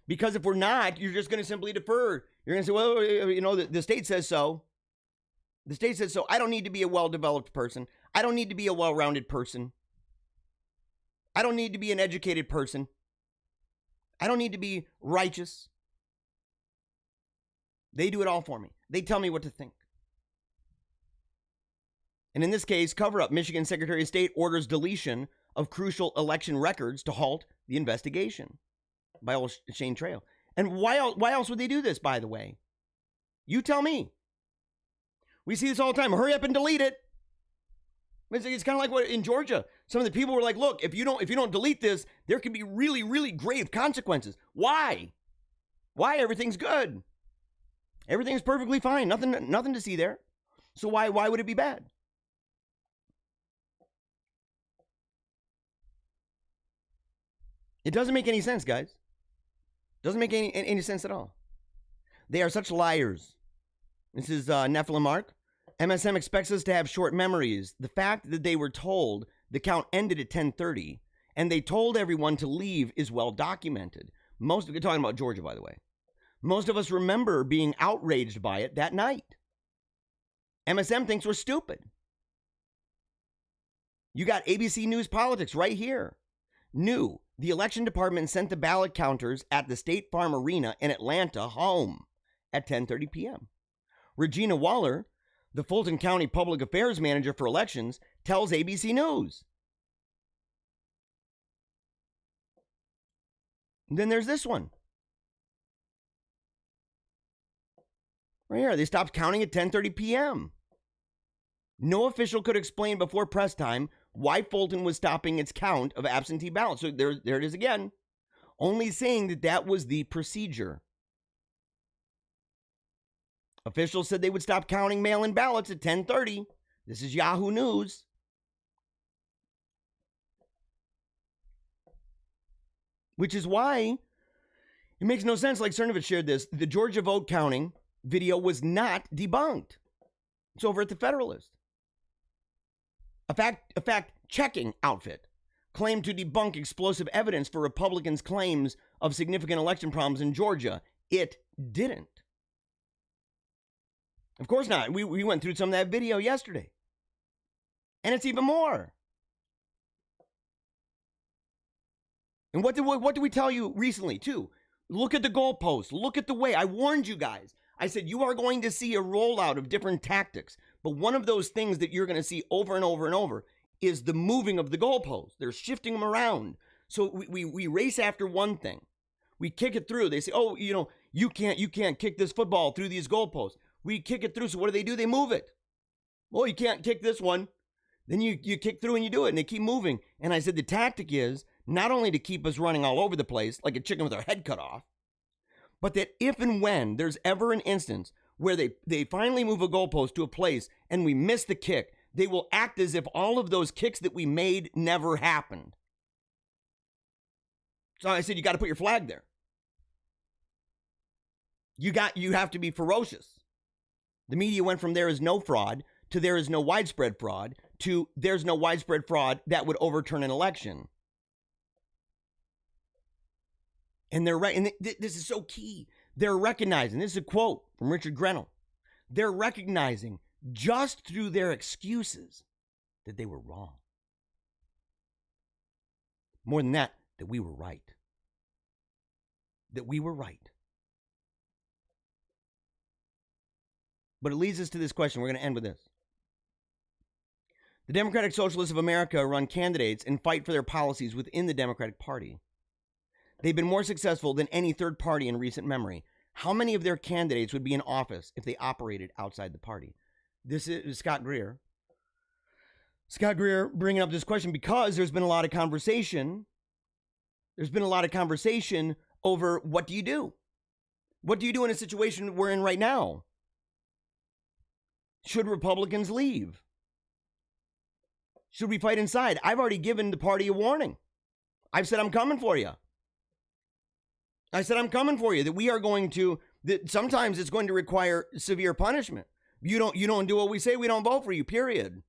S1: Because if we're not, you're just going to simply defer. You're going to say, well, the state says so. The state says so. I don't need to be a well-developed person. I don't need to be a well-rounded person. I don't need to be an educated person. I don't need to be righteous. They do it all for me. They tell me what to think. And in this case, cover up. Michigan Secretary of State orders deletion of crucial election records to halt the investigation by old Shane Trail. And why else would they do this, by the way? You tell me. We see this all the time. Hurry up and delete it. It's kind of like what in Georgia. Some of the people were like, look, if you don't delete this, there could be really, really grave consequences. Why? Why? Everything's good. Everything's perfectly fine. Nothing to see there. So why would it be bad? It doesn't make any sense, guys. Doesn't make any sense at all. They are such liars. This is Nephilim Mark. MSM expects us to have short memories. The fact that they were told the count ended at 10:30 and they told everyone to leave is well documented. We're talking about Georgia, by the way. Most of us remember being outraged by it that night. MSM thinks we're stupid. You got ABC News Politics right here. New. The election department sent the ballot counters at the State Farm Arena in Atlanta home at 10:30 p.m. Regina Waller, the Fulton County Public Affairs Manager for Elections, tells ABC News. And then there's this one. Right here, they stopped counting at 10:30 p.m. No official could explain before press time why Fulton was stopping its count of absentee ballots. So there it is again. Only saying that was the procedure. Officials said they would stop counting mail-in ballots at 10:30. This is Yahoo News. Which is why it makes no sense, like Cernovich shared this, the Georgia vote counting video was not debunked. It's over at the Federalist. A fact-checking outfit claimed to debunk explosive evidence for Republicans' claims of significant election problems in Georgia. It didn't. Of course not. We went through some of that video yesterday. And it's even more. And what did we tell you recently, too? Look at the goalposts. Look at the way. I warned you guys. I said you are going to see a rollout of different tactics. But one of those things that you're going to see over and over and over is the moving of the goalposts. They're shifting them around. So we race after one thing. We kick it through. They say, oh, you can't kick this football through these goalposts. We kick it through. So what do? They move it. Well, you can't kick this one. Then you kick through and you do it, and they keep moving. And I said the tactic is not only to keep us running all over the place like a chicken with our head cut off, but that if and when there's ever an instance where they finally move a goalpost to a place and we miss the kick, they will act as if all of those kicks that we made never happened. So I said, you got to put your flag there. You have to be ferocious. The media went from there is no fraud to there is no widespread fraud to there's no widespread fraud that would overturn an election. And they're right. And this is so key. They're recognizing, this is a quote from Richard Grenell, they're recognizing just through their excuses that they were wrong. More than that we were right. That we were right. But it leads us to this question. We're going to end with this. The Democratic Socialists of America run candidates and fight for their policies within the Democratic Party. They've been more successful than any third party in recent memory. How many of their candidates would be in office if they operated outside the party? This is Scott Greer. Scott Greer bringing up this question because there's been a lot of conversation. There's been a lot of conversation over what do you do? What do you do in a situation we're in right now? Should Republicans leave? Should we fight inside? I've already given the party a warning. I've said I'm coming for you. I said, I'm coming for you, that we are going to, that sometimes it's going to require severe punishment. You don't do what we say, we don't vote for you, period.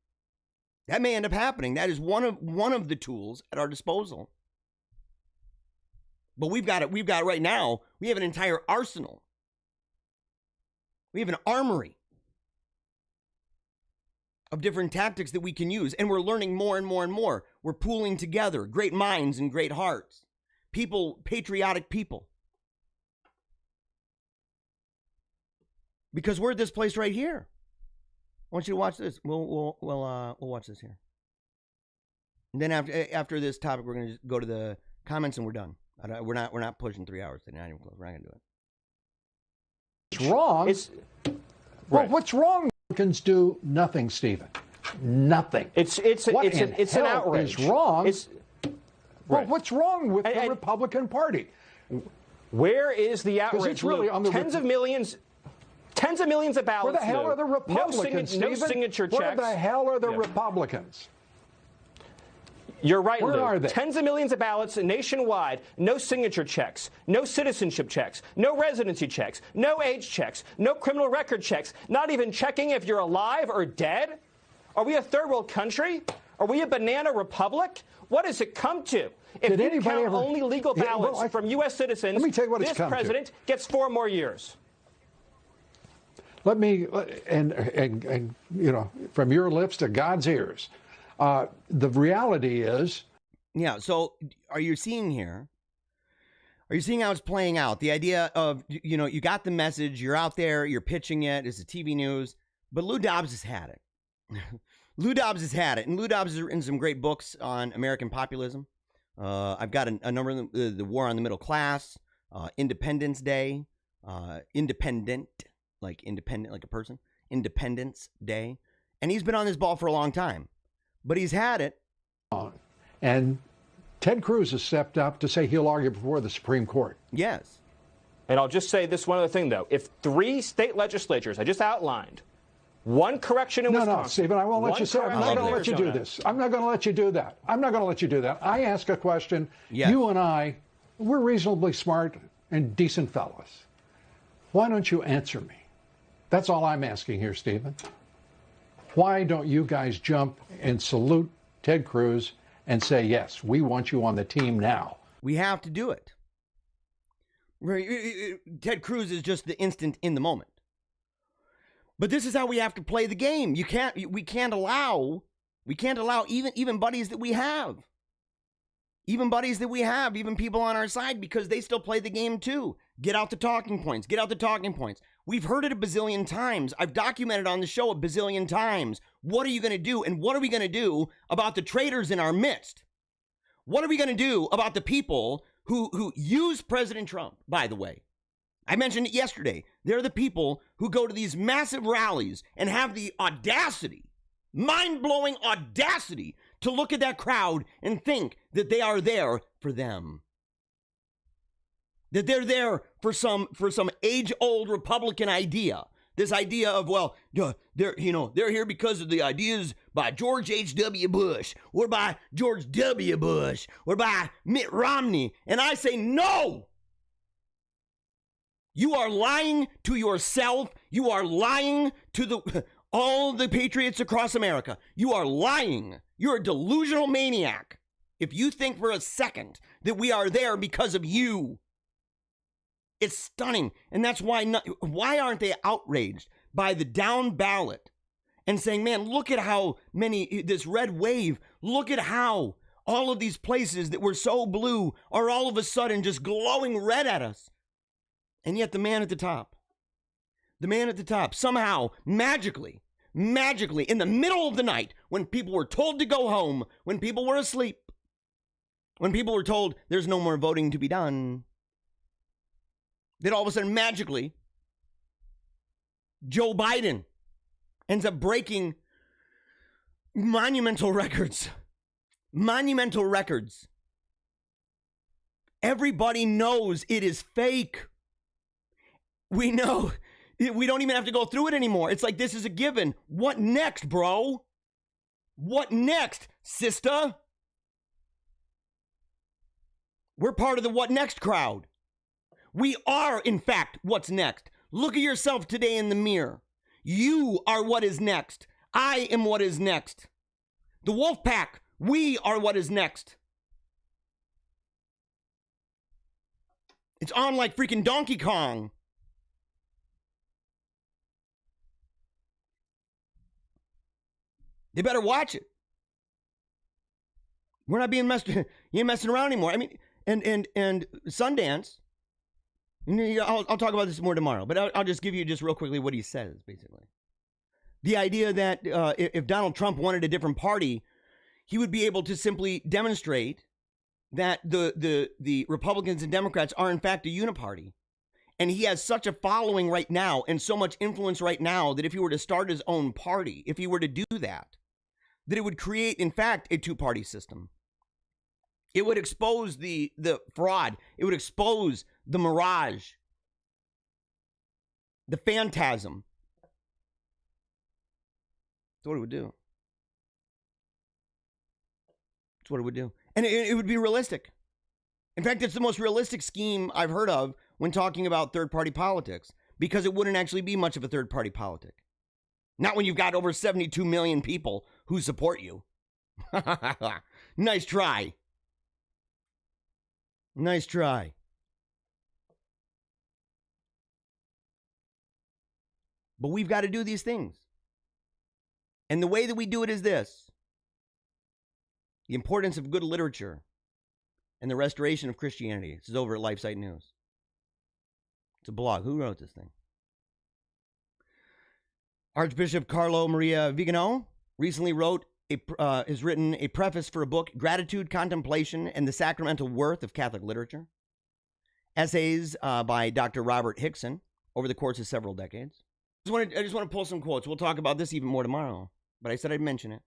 S1: That may end up happening. That is one of the tools at our disposal. But we've got it right now. We have an entire arsenal. We have an armory of different tactics that we can use. And we're learning more and more and more. We're pooling together great minds and great hearts. People, patriotic people. Because we're at this place right here. I want you to watch this. We'll watch this here. And then after this topic, we're going to go to the comments and we're done. We're not pushing 3 hours today. Not even close. We're not going to do it.
S8: It's wrong. Well, what's wrong? Republicans do nothing, Stephen. Nothing.
S9: It's an outrage.
S8: Is wrong.
S9: Well,
S8: what's wrong with the Republican Party?
S9: Where is the outrage?
S8: it's really on the
S9: tens of millions of ballots.
S8: Where the hell are the Republicans,
S9: no
S8: Stephen?
S9: signature checks.
S8: Where the hell are the Republicans?
S9: You're right,
S8: Where
S9: Lou.
S8: are they?
S9: Tens of millions of ballots nationwide, no signature checks, no citizenship checks, no residency checks, no age checks, no criminal record checks, not even checking if you're alive or dead? Are we a third world country? Are we a banana republic? What does it come to? If you count only legal ballots from U.S. citizens,
S8: let me tell you what
S9: this
S8: it's come
S9: president gets 4 more years.
S8: Let me, and you know, from your lips to God's ears, the reality is.
S1: Yeah, so are you seeing here? Are you seeing how it's playing out? The idea of, you know, you got the message, you're out there, you're pitching it, it's the TV news, but Lou Dobbs has had it. Lou Dobbs has had it, and Lou Dobbs has written some great books on American populism. I've got a number of them, The War on the Middle Class, Independence Day, Independent, like a person, Independence Day. And he's been on this ball for a long time, but he's had it.
S8: And Ted Cruz has stepped up to say he'll argue before the Supreme Court.
S1: Yes.
S9: And I'll just say this one other thing, though. If 3 state legislatures I just outlined, one correction in Wisconsin.
S8: No, Stephen, I won't let you say. I'm not going to let you do this. I'm not going to let you do that. I'm not going to let you do that. I ask a question. Yes. You and I, we're reasonably smart and decent fellows. Why don't you answer me? That's all I'm asking here, Stephen. Why don't you guys jump and salute Ted Cruz and say, yes, we want you on the team now?
S1: We have to do it. Ted Cruz is just the instant in the moment. But this is how we have to play the game. We can't allow even buddies that we have. Even buddies that we have, even people on our side, because they still play the game too. Get out the talking points. Get out the talking points. We've heard it a bazillion times. I've documented on the show a bazillion times. What are you going to do? And what are we going to do about the traitors in our midst? What are we going to do about the people who use President Trump, by the way? I mentioned it yesterday. They're the people who go to these massive rallies and have the audacity, mind-blowing audacity, to look at that crowd and think that they are there for them. That they're there for some age-old Republican idea. This idea of, well, they're here because of the ideas by George H.W. Bush, or by George W. Bush, or by Mitt Romney. And I say, no! You are lying to yourself. You are lying to all the patriots across America. You are lying. You're a delusional maniac if you think for a second that we are there because of you. It's stunning. And that's why aren't they outraged by the down ballot and saying, man, look at how this red wave, look at how all of these places that were so blue are all of a sudden just glowing red at us. And yet the man at the top, somehow, magically, in the middle of the night, when people were told to go home, when people were asleep, when people were told there's no more voting to be done, then all of a sudden, magically, Joe Biden ends up breaking monumental records. Monumental records. Everybody knows it is fake. We know. We don't even have to go through it anymore. It's like this is a given. What next, bro? What next, sister? We're part of the what next crowd. We are, in fact, what's next. Look at yourself today in the mirror. You are what is next. I am what is next. The wolf pack, we are what is next. It's on like freaking Donkey Kong. They better watch it. We're not being you ain't messing around anymore. I mean, and Sundance. I'll talk about this more tomorrow, but I'll just give you just real quickly what he says, basically. The idea that if Donald Trump wanted a different party, he would be able to simply demonstrate that the Republicans and Democrats are in fact a uniparty. And he has such a following right now and so much influence right now that if he were to start his own party, if he were to do that, that it would create, in fact, a two-party system. It would expose the fraud. It would expose the mirage, the phantasm. That's what it would do. That's what it would do. And it would be realistic. In fact, it's the most realistic scheme I've heard of when talking about third-party politics, because it wouldn't actually be much of a third-party politic. Not when you've got over 72 million people who support you. Nice try. Nice try. But we've got to do these things. And the way that we do it is this: the importance of good literature and the restoration of Christianity. This is over at LifeSite News. It's a blog. Who wrote this thing? Archbishop Carlo Maria Vigano recently has written a preface for a book, Gratitude, Contemplation, and the Sacramental Worth of Catholic Literature. Essays by Dr. Robert Hickson over the course of several decades. I just want to pull some quotes. We'll talk about this even more tomorrow, but I said I'd mention it.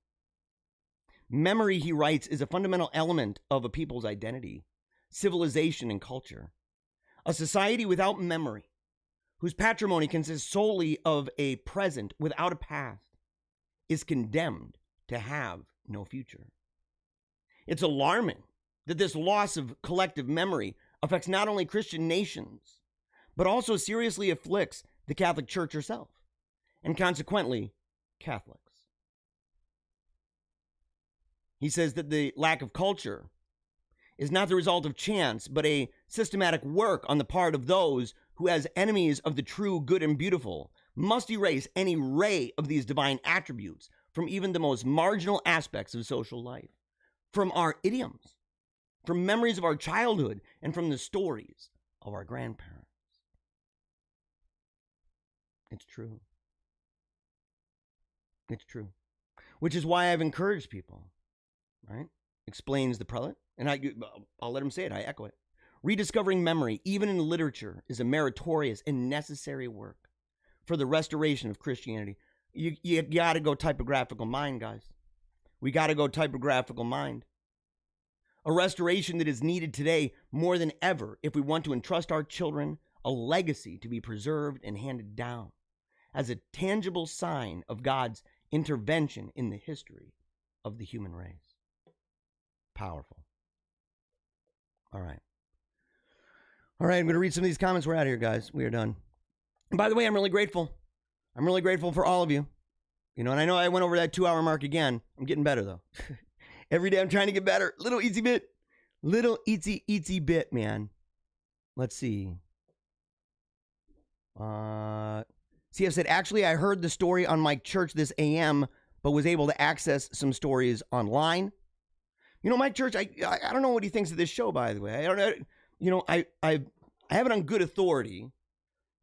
S1: Memory, he writes, is a fundamental element of a people's identity, civilization, and culture. A society without memory, whose patrimony consists solely of a present without a past, is condemned to have no future. It's alarming that this loss of collective memory affects not only Christian nations, but also seriously afflicts the Catholic Church herself, and consequently, Catholics. He says that the lack of culture is not the result of chance, but a systematic work on the part of those who, as enemies of the true, good, and beautiful, must erase any ray of these divine attributes from even the most marginal aspects of social life, from our idioms, from memories of our childhood, and from the stories of our grandparents. It's true. It's true. Which is why I've encouraged people, right? Explains the prelate. And I'll let him say it. I echo it. Rediscovering memory, even in literature, is a meritorious and necessary work for the restoration of Christianity. You got to go typographical mind, guys. We got to go typographical mind. A restoration that is needed today more than ever if we want to entrust our children a legacy to be preserved and handed down as a tangible sign of God's intervention in the history of the human race. Powerful. All right. I'm going to read some of these comments. We're out of here, guys. We are done. And by the way, I'm really grateful. I'm really grateful for all of you. You know, and I know I went over that 2-hour mark again. I'm getting better, though. Every day I'm trying to get better. Little easy bit. Little itsy bit, man. Let's see. CF said, actually, I heard the story on Mike Church this AM, but was able to access some stories online. You know, Mike Church, I don't know what he thinks of this show, by the way. I don't know. You know, I have it on good authority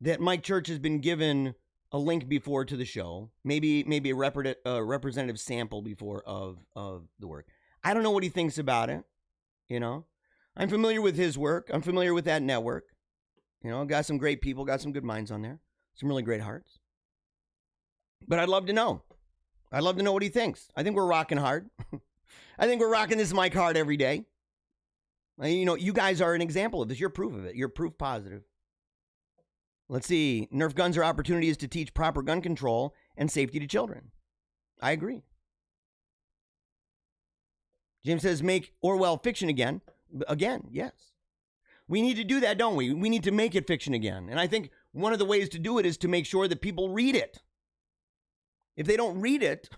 S1: that Mike Church has been given a link before to the show, maybe a representative sample before of the work. I don't know what he thinks about it. You know, I'm familiar with his work. I'm familiar with that network. You know, got some great people, got some good minds on there, some really great hearts. But I'd love to know. I'd love to know what he thinks. I think we're rocking hard. I think we're rocking this mic hard every day. You know, you guys are an example of this. You're proof of it. You're proof positive. Let's see. Nerf guns are opportunities to teach proper gun control and safety to children. I agree. James says, make Orwell fiction again. Again, yes. We need to do that, don't we? We need to make it fiction again. And I think one of the ways to do it is to make sure that people read it. If they don't read it,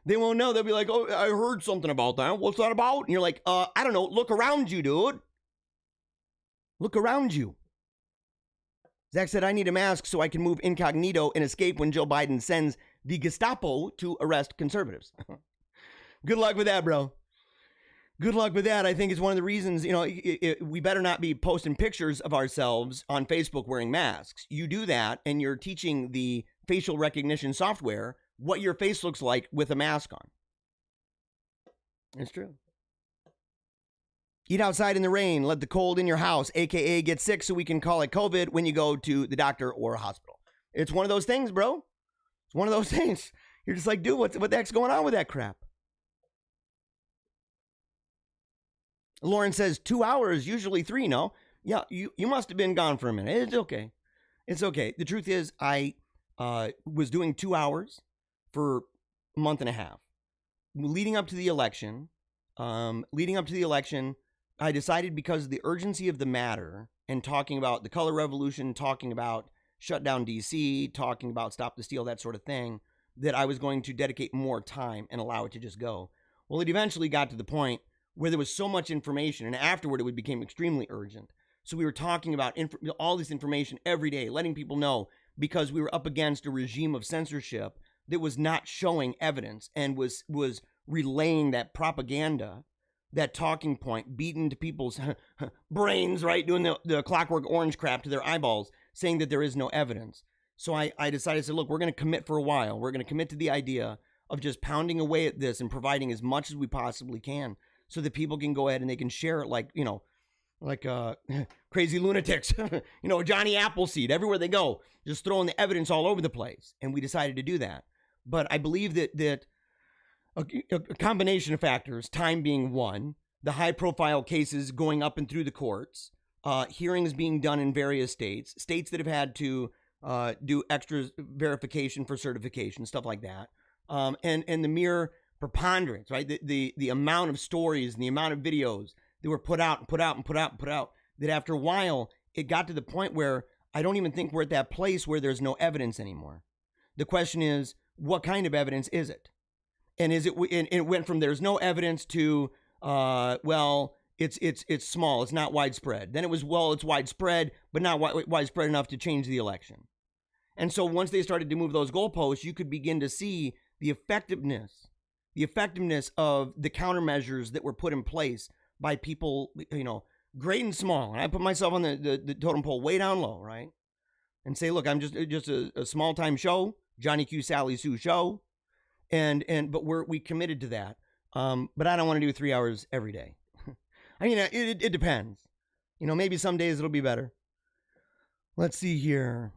S1: they won't know. They'll be like, oh, I heard something about that. What's that about? And you're like, I don't know. Look around you, dude. Look around you. Zach said, I need a mask so I can move incognito and escape when Joe Biden sends the Gestapo to arrest conservatives. Good luck with that, bro. Good luck with that. I think it's one of the reasons, you know, we better not be posting pictures of ourselves on Facebook wearing masks. You do that, and you're teaching the facial recognition software what your face looks like with a mask on. It's true. Eat outside in the rain. Let the cold in your house, a.k.a. get sick so we can call it COVID when you go to the doctor or a hospital. It's one of those things, bro. It's one of those things. You're just like, dude, what the heck's going on with that crap? Lauren says 2 hours, usually 3, no? Yeah, you must have been gone for a minute. It's okay. It's okay. The truth is, I was doing 2 hours for a month and a half. Leading up to the election, I decided, because of the urgency of the matter and talking about the color revolution, talking about shut down DC, talking about stop the steal, that sort of thing, that I was going to dedicate more time and allow it to just go. Well, it eventually got to the point where there was so much information, and afterward it became extremely urgent. So we were talking about all this information every day, letting people know, because we were up against a regime of censorship that was not showing evidence and was relaying that propaganda, that talking point, beaten to people's brains, right? Doing the Clockwork Orange crap to their eyeballs, saying that there is no evidence. So I decided to say, look, we're going to commit for a while. We're going to commit to the idea of just pounding away at this and providing as much as we possibly can so that people can go ahead and they can share it like crazy lunatics, Johnny Appleseed, everywhere they go, just throwing the evidence all over the place. And we decided to do that. But I believe that a combination of factors, time being one, the high profile cases going up and through the courts, hearings being done in various states that have had to do extra verification for certification, stuff like that. And the mere preponderance, right? The amount of stories and the amount of videos that were put out, that after a while, it got to the point where I don't even think we're at that place where there's no evidence anymore. The question is, what kind of evidence is it? And it went from there's no evidence to, it's small, it's not widespread. Then it was, it's widespread, but not widespread enough to change the election. And so once they started to move those goalposts, you could begin to see the effectiveness of the countermeasures that were put in place by people, great and small. And I put myself on the totem pole way down low, right? And say, look, I'm just a small time show, Johnny Q, Sally Sue show. But we committed to that. But I don't want to do 3 hours every day. I mean, it depends. Maybe some days it'll be better. Let's see here.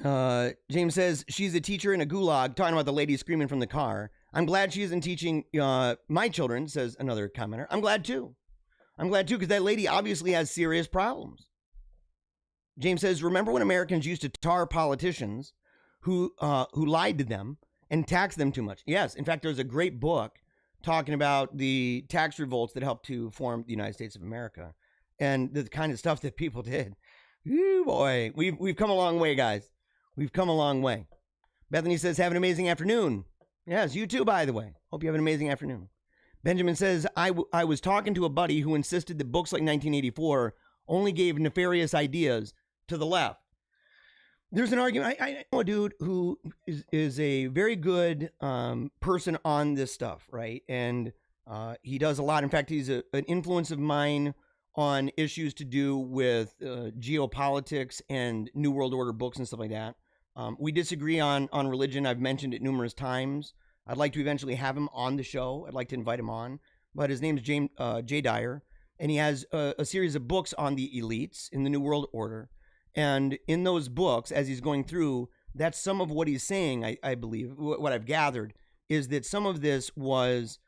S1: James says she's a teacher in a gulag, talking about the lady screaming from the car. I'm glad she isn't teaching my children, says another commenter. I'm glad too, because that lady obviously has serious problems. James says, remember when Americans used to tar politicians who lied to them and taxed them too much? Yes. In fact, there's a great book talking about the tax revolts that helped to form the United States of America and the kind of stuff that people did. Ooh, boy, we've come a long way, guys. We've come a long way. Bethany says, have an amazing afternoon. Yes, you too, by the way. Hope you have an amazing afternoon. Benjamin says, I was talking to a buddy who insisted that books like 1984 only gave nefarious ideas to the left. There's an argument. I know a dude who is a very good person on this stuff, right? And he does a lot. In fact, he's an influence of mine on issues to do with geopolitics and New World Order books and stuff like that. We disagree on religion. I've mentioned it numerous times. I'd like to eventually have him on the show. I'd like to invite him on. But his name is Jay Dyer, and he has a series of books on the elites in the New World Order. And in those books, as he's going through, that's some of what he's saying, I believe. What I've gathered is that some of this was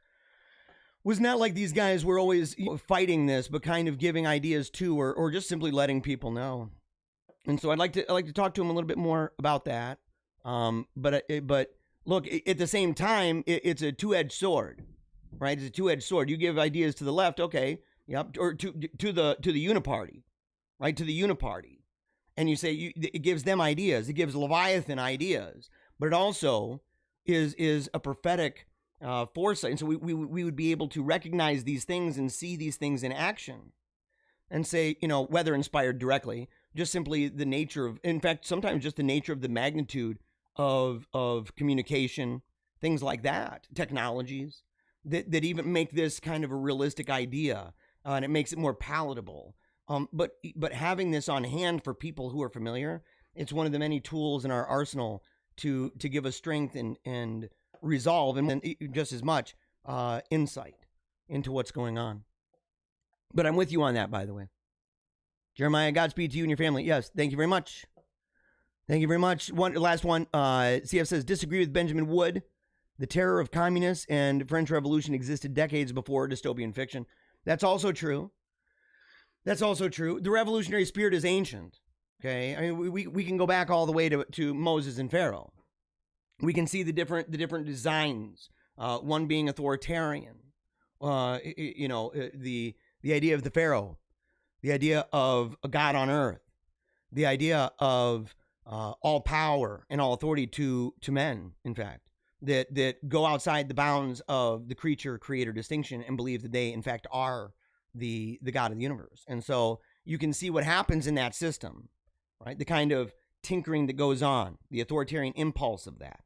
S1: not like these guys were always fighting this, but kind of giving ideas to, or just simply letting people know. And so I'd like to talk to him a little bit more about that. But look, at the same time, it's a two-edged sword, right? It's a two-edged sword. You give ideas to the left, okay, yep, or to the uniparty, right? To the uniparty. And you say it gives them ideas. It gives Leviathan ideas, but it also is a prophetic foresight. And so we would be able to recognize these things and see these things in action, and say, whether inspired directly, just simply the nature of, in fact, sometimes just the nature of the magnitude of communication, things like that, technologies that even make this kind of a realistic idea, and it makes it more palatable. But having this on hand for people who are familiar, it's one of the many tools in our arsenal to give us strength and resolve, and just as much insight into what's going on. But I'm with you on that, by the way. Jeremiah, Godspeed to you and your family. Yes, thank you very much. Thank you very much. Last one. CF says, disagree with Benjamin Wood. The terror of communists and French Revolution existed decades before dystopian fiction. That's also true. That's also true. The revolutionary spirit is ancient. Okay, I mean, we can go back all the way to Moses and Pharaoh. We can see the different designs. One being authoritarian. The idea of the Pharaoh, the idea of a God on earth, the idea of all power and all authority to men. In fact, that go outside the bounds of the creature-creator distinction and believe that they, in fact, are the God of the universe. And so you can see what happens in that system. Right, the kind of tinkering that goes on, the authoritarian impulse of that.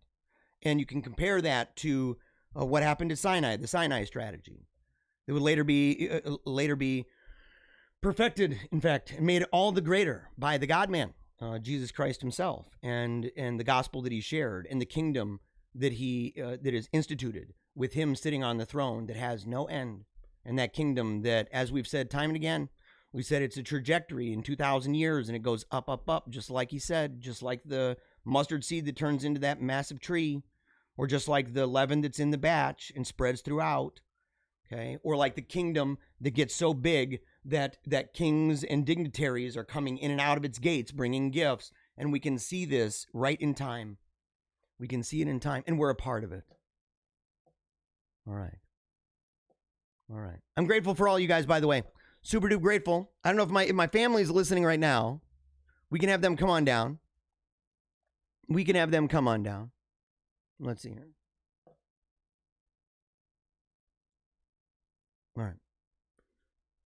S1: And you can compare that to what happened to Sinai, the Sinai strategy. It would later be perfected, in fact, and made all the greater by the God-man, Jesus Christ himself, and the gospel that he shared, and the kingdom that that is instituted with him sitting on the throne that has no end. And that kingdom that, as we've said time and again, we said it's a trajectory in 2,000 years, and it goes up, up, up, just like he said, just like the mustard seed that turns into that massive tree, or just like the leaven that's in the batch and spreads throughout, okay? Or like the kingdom that gets so big that kings and dignitaries are coming in and out of its gates, bringing gifts, and we can see this right in time. We can see it in time, and we're a part of it. All right. All right. I'm grateful for all you guys, by the way. Super duper grateful. I don't know if my family's listening right now. We can have them come on down. We can have them come on down. Let's see here. All right.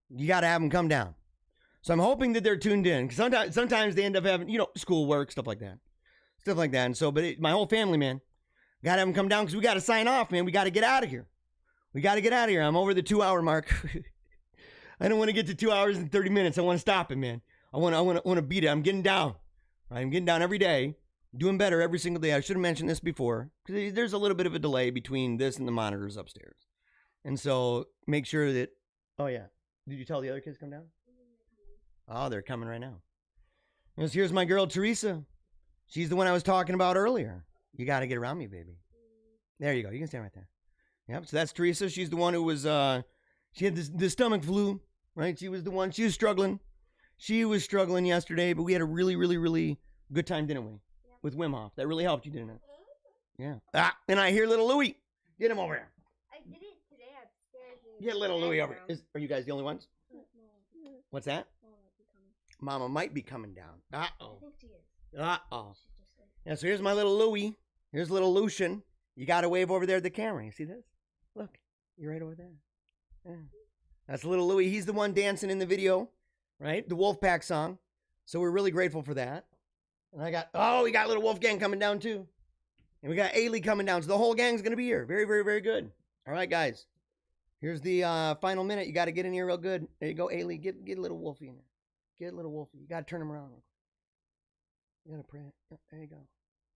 S1: You got to have them come down. So I'm hoping that they're tuned in. Sometimes they end up having, schoolwork, stuff like that. And so, my whole family, man, got to have them come down because we got to sign off, man. We got to get out of here. I'm over the 2-hour mark. I don't want to get to 2 hours and 30 minutes. I want to stop it, man. I want to beat it. I'm getting down. Right? I'm getting down every day, doing better every single day. I should have mentioned this before because there's a little bit of a delay between this and the monitors upstairs. And so make sure that, oh yeah. Did you tell the other kids to come down? Oh, they're coming right now. Here's my girl, Teresa. She's the one I was talking about earlier. You got to get around me, baby. There you go. You can stand right there. Yep. So that's Teresa. She's the one who was, she had the stomach flu, right? She was the one. She was struggling. She was struggling yesterday, but we had a really, really, really good time, didn't we? Yeah. With Wim Hof. That really helped you, didn't it? Yeah. And I hear little Louie. Get him over here.
S2: I did it today upstairs.
S1: Get little Louie over here. Are you guys the only ones? No. What's that? Mama might be coming down. Uh-oh.
S2: I think she is.
S1: Uh-oh. Yeah, so here's my little Louie. Here's little Lucian. You got to wave over there at the camera. You see this? Look. You're right over there. Yeah. That's little Louie. He's the one dancing in the video, right? The Wolfpack song. So we're really grateful for that. And we got little Wolfgang coming down too. And we got Ailey coming down. So the whole gang's going to be here. Very, very, very good. All right, guys. Here's the final minute. You got to get in here real good. There you go, Ailey. Get a little Wolfie in there. Get a little Wolfie. You got to turn him around. You got to pray. Yep, there you go.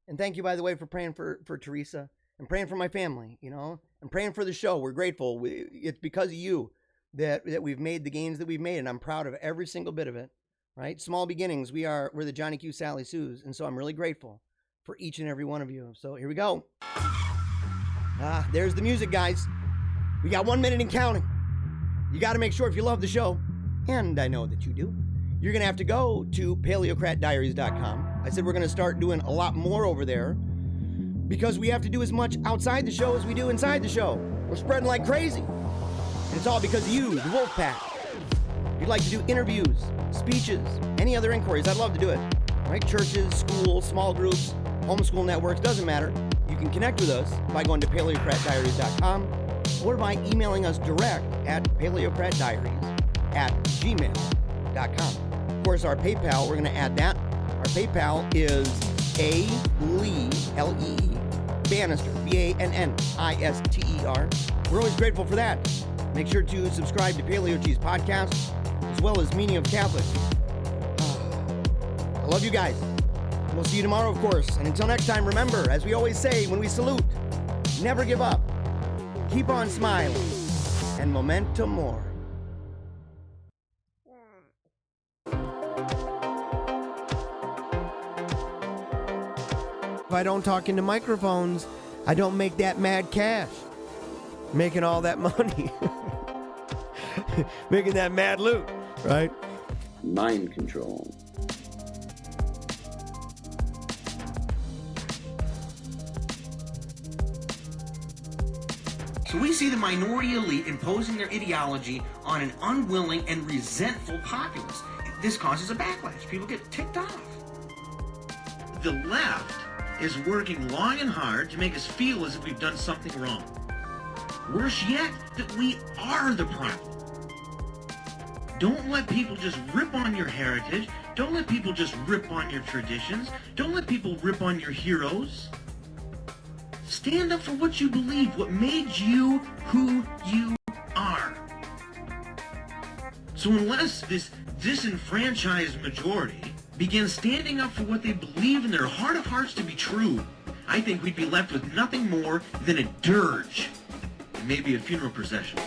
S1: And thank you, by the way, for praying for Teresa and praying for my family, and praying for the show. We're grateful. It's because of you that we've made the gains that we've made, and I'm proud of every single bit of it, right? Small beginnings. We're the Johnny Q. Sally Sue's, and so I'm really grateful for each and every one of you. So here we go. There's the music, guys. We got 1 minute and counting. You got to make sure if you love the show, and I know that you do, you're going to have to go to paleocratdiaries.com. I said we're going to start doing a lot more over there because we have to do as much outside the show as we do inside the show. We're spreading like crazy. And it's all because of you, the Wolfpack. If you'd like to do interviews, speeches, any other inquiries, I'd love to do it. Right? Churches, schools, small groups, homeschool networks, doesn't matter. You can connect with us by going to paleocratdiaries.com or by emailing us direct at paleocratdiaries@gmail.com. Of course, our PayPal, we're going to add that. Our PayPal is Lee, L-E-E, Bannister, Bannister. We're always grateful for that. Make sure to subscribe to Paleo Cheese Podcast, as well as Meaning of Catholic. I love you guys. We'll see you tomorrow, of course. And until next time, remember, as we always say when we salute, never give up. Keep on smiling. And memento mori. If I don't talk into microphones, I don't make that mad cash. Making all that money. making that mad loot, right?
S10: Mind control.
S11: So we see the minority elite imposing their ideology on an unwilling and resentful populace. This causes a backlash. People get ticked off. The left is working long and hard to make us feel as if we've done something wrong. Worse yet, that we are the problem. Don't let people just rip on your heritage. Don't let people just rip on your traditions. Don't let people rip on your heroes. Stand up for what you believe, what made you who you are. So unless this disenfranchised majority begins standing up for what they believe in their heart of hearts to be true, I think we'd be left with nothing more than a dirge and maybe a funeral procession.